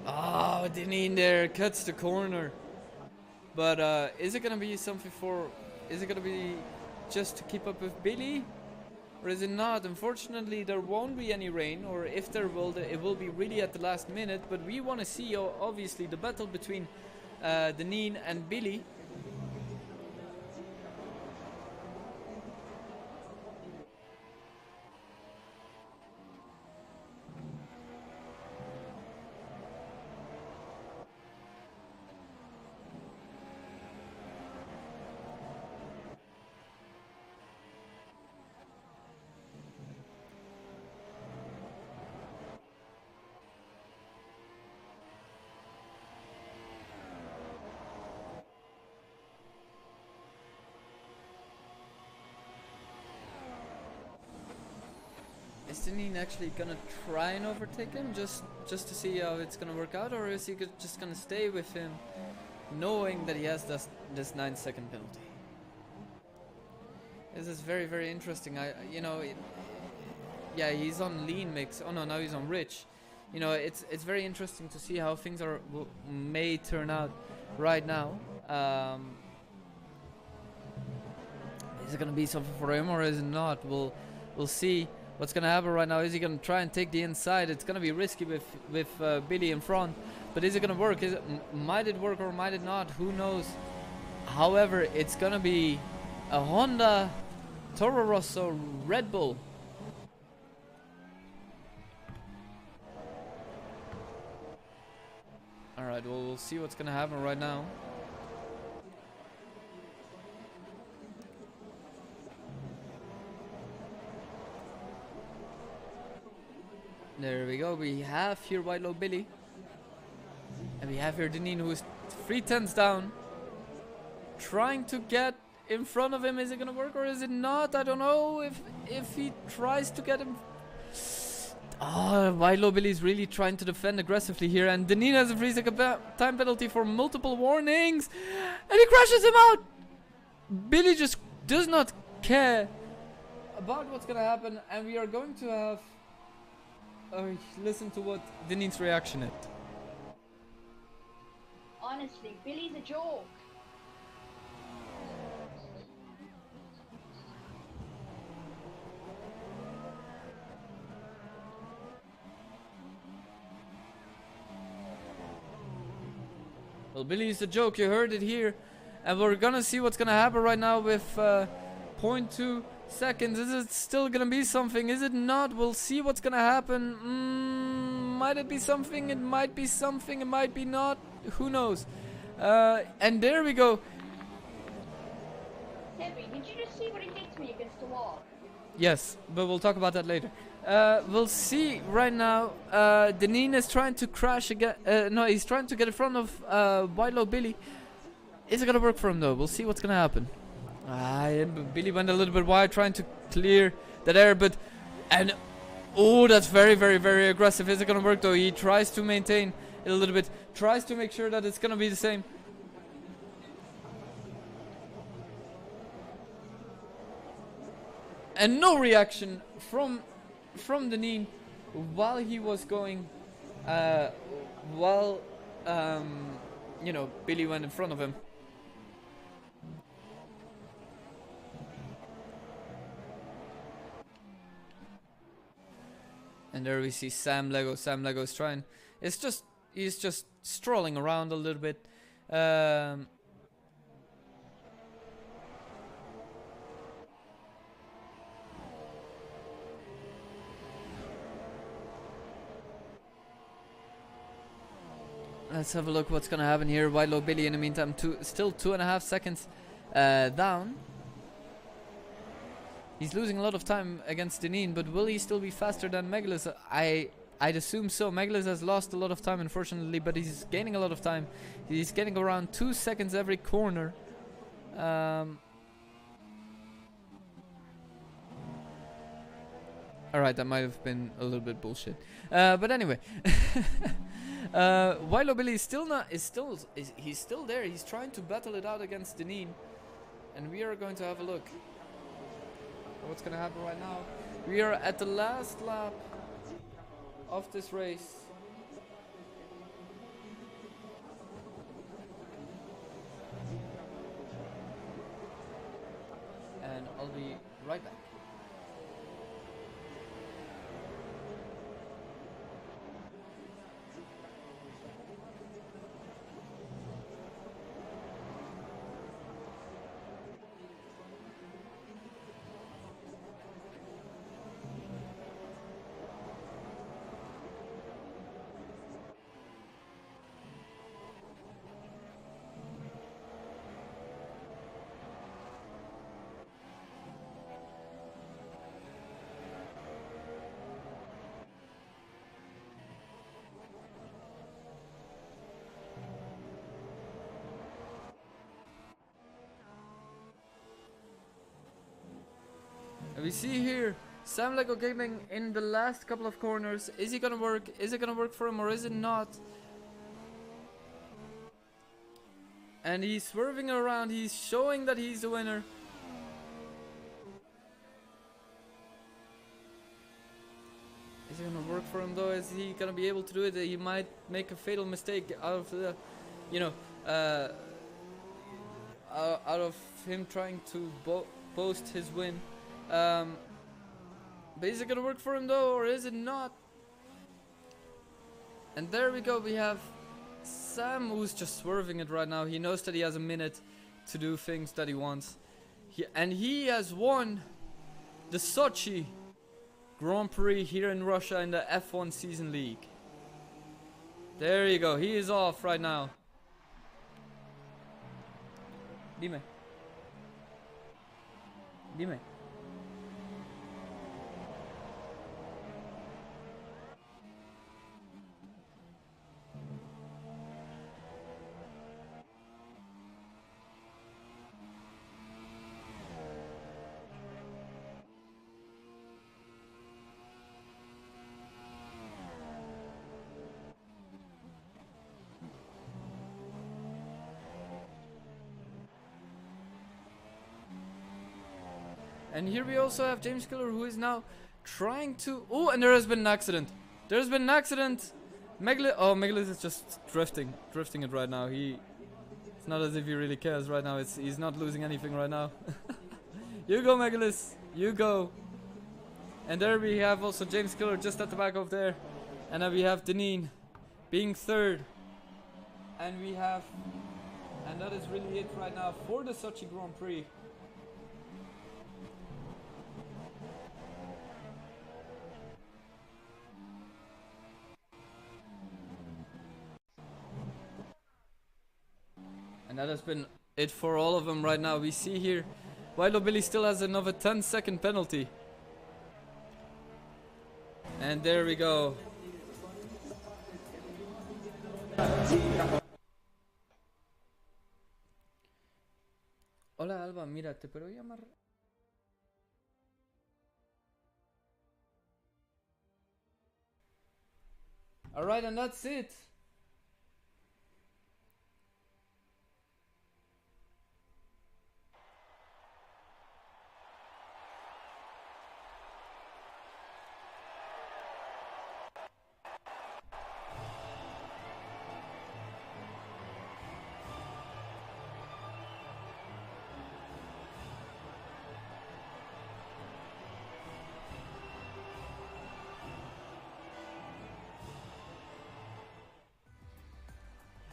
Oh, Deneen there cuts the corner. But is it gonna be something for? Is it gonna be just to keep up with Billy, or is it not? Unfortunately, there won't be any rain, or if there will, it will be really at the last minute. But we want to see, obviously, the battle between Deneen and Billy. Is Deneen actually gonna try and overtake him just to see how it's gonna work out, or is he just gonna stay with him, knowing that he has this 9-second penalty? This is very, very interesting. Yeah, he's on lean mix. Oh no, now he's on rich. You know, it's very interesting to see how things may turn out right now. Is it gonna be something for him or is it not? We'll see what's gonna happen right now. Is he gonna try and take the inside? It's gonna be risky with Billy in front, but is it gonna work? Might it work or might it not? Who knows? However, it's gonna be a Honda Toro Rosso Red Bull. Alright, well, we'll see what's gonna happen right now. There we go. We have here White Low Billy. And we have here Deneen, who is 3/10 down. Trying to get in front of him. Is it gonna work or is it not? I don't know if he tries to get him. Oh, White Low Billy is really trying to defend aggressively here. And Deneen has a 3-second time penalty for multiple warnings. And he crashes him out. Billy just does not care about what's gonna happen. And we are going to have... listen to what Deneen's reaction is. Honestly, Billy's a joke. Well, Billy's a joke, you heard it here. And we're gonna see what's gonna happen right now with 0.2 seconds. Is it still gonna be something? Is it not? We'll see what's gonna happen. Might it be something? It might be something. It might be not. Who knows? And there we go. Debbie, did you just see what he did to me against the wall? Yes, but we'll talk about that later. We'll see right now. Deneen is trying to crash again. No, he's trying to get in front of White Low Billy. Is it gonna work for him though? We'll see what's gonna happen. Billy went a little bit wide trying to clear that air, and oh, that's very, very, very aggressive. Is it gonna work though? He tries to maintain it a little bit, tries to make sure that it's gonna be the same. And no reaction from Deneen while he was going, you know, Billy went in front of him. And there we see Sam Lego. Sam Lego's trying. He's just strolling around a little bit. Let's have a look what's gonna happen here. White Low Billy in the meantime, still 2.5 seconds down. He's losing a lot of time against Deneen, but will he still be faster than Megalus? I'd assume so. Megalus has lost a lot of time, unfortunately, but he's gaining a lot of time. He's getting around 2 seconds every corner. Alright, that might have been a little bit bullshit. But anyway. White Low Billy is still not. He's still there. He's trying to battle it out against Deneen. And we are going to have a look. What's gonna happen right now? We are at the last lap of this race. And I'll be right back. And we see here Sam Lego getting in the last couple of corners. Is he gonna work? Is it gonna work for him or is it not? And he's swerving around. He's showing that he's the winner. Is it gonna work for him though? Is he gonna be able to do it? He might make a fatal mistake out of the, you know, out of him trying to boast his win. But is it gonna work for him though, or is it not? And there we go. We have Sam, who's just swerving it right now. He knows that he has a minute to do things that he wants. And he has won the Sochi Grand Prix here in Russia in the F1 Season League. There you go. He is off right now. Dime. Dime. And here we also have James Killer, who is now trying to... Oh, and there has been an accident. There's been an accident. Megalith is just drifting it right now. It's not as if he really cares right now. He's not losing anything right now. You go, Megalith. You go. And there we have also James Killer just at the back of there. And then we have Deneen being third. And that is really it right now for the Sochi Grand Prix. And that has been it for all of them right now. We see here Wilo Billy still has another 10-second penalty. And there we go. Hola Alba, mira, te puedo llamar. Alright, and that's it.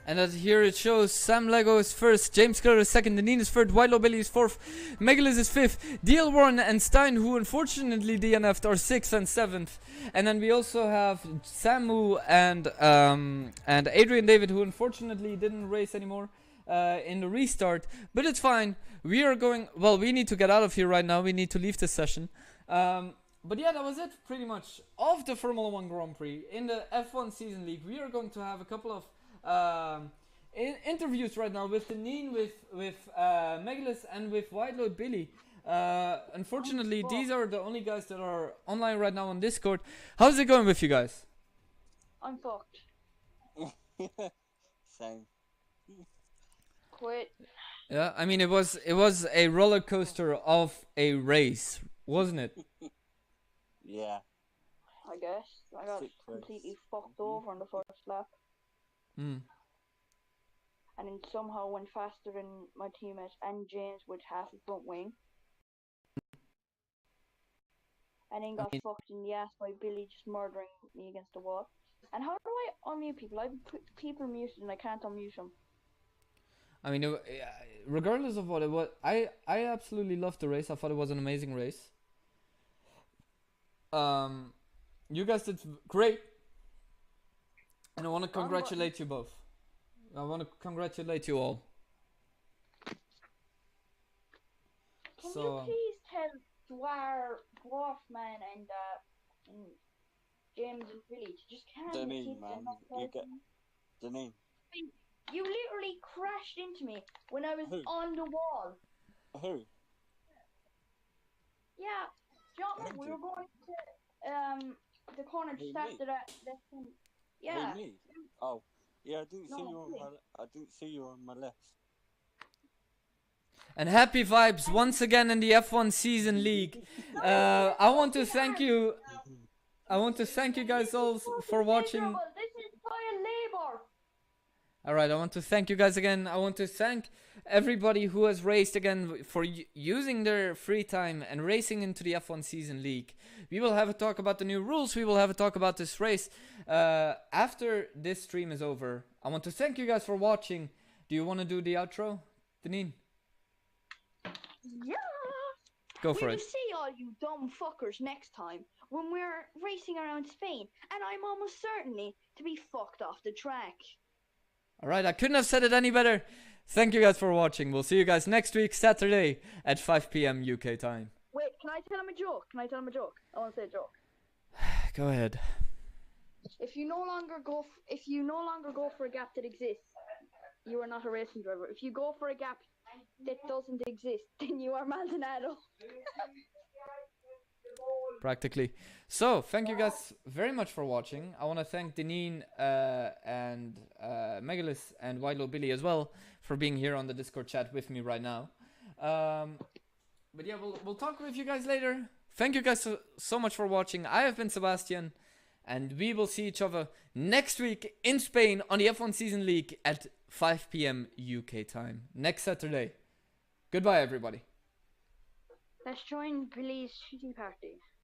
And as here it shows, Sam Lego is first, James Killer is second, Deneen is third, Wilo Billy is fourth, Megalith is fifth, DL Warren and Stein, who unfortunately DNF'd, are sixth and seventh. And then we also have Samu and Adrian David, who unfortunately didn't race anymore in the restart. But it's fine. We are going, well, we need to get out of here right now. We need to leave this session. But yeah, that was it pretty much of the Formula 1 Grand Prix. In the F1 Season League, we are going to have a couple of interviews right now with Deneen, with Megalith, and with Whiteload Billy. Unfortunately, these are the only guys that are online right now on Discord. How's it going with you guys? I'm fucked. Same. Quit. Yeah, I mean it was a roller coaster of a race, wasn't it? Yeah. I guess I got completely fucked over on the first lap. Mm. And then somehow went faster than my teammates and James with half a front wing. And then got fucked in the ass by Billy just murdering me against the wall. And how do I unmute people? I've put people muted and I can't unmute them. I mean, regardless of what it was, I absolutely loved the race. I thought it was an amazing race. You guys did great. And I want to congratulate you both. I want to congratulate you all. Can you please tell Dwarfman and James and Billy to just can't keep them Deneen. You literally crashed into me when I was on the wall. Who? Yeah, Jonathan, we were going to the corner just after that. Yeah. Wait, me? Oh, yeah. I didn't see No, you on me. I didn't see you on my left. And happy vibes once again in the F1 Season League. I want to thank you. I want to thank you guys all for watching. This is child labor. Alright, I want to thank you guys again. I want to thank everybody who has raced again for using their free time and racing into the F1 Season League. We will have a talk about the new rules. We will have a talk about this race after this stream is over. I want to thank you guys for watching. Do you want to do the outro, Deneen? Yeah. Go for We it. will see all you dumb fuckers next time when we're racing around Spain, and I'm almost certainly to be fucked off the track. Alright, I couldn't have said it any better. Thank you guys for watching. We'll see you guys next week, Saturday at 5 p.m. UK time. Wait, can I tell him a joke? I want to say a joke. Go ahead. If you no longer go for a gap that exists, you are not a racing driver. If you go for a gap that doesn't exist, then you are Maldonado. Practically. So, thank you guys very much for watching. I want to thank Deneen and Megalith and Wilo Billy as well for being here on the Discord chat with me right now. But yeah, we'll talk with you guys later. Thank you guys so much for watching. I have been Sebastian, and we will see each other next week in Spain on the F1 Season League at 5 p.m. UK time next Saturday. Goodbye, everybody. Let's join Billy's shitty party.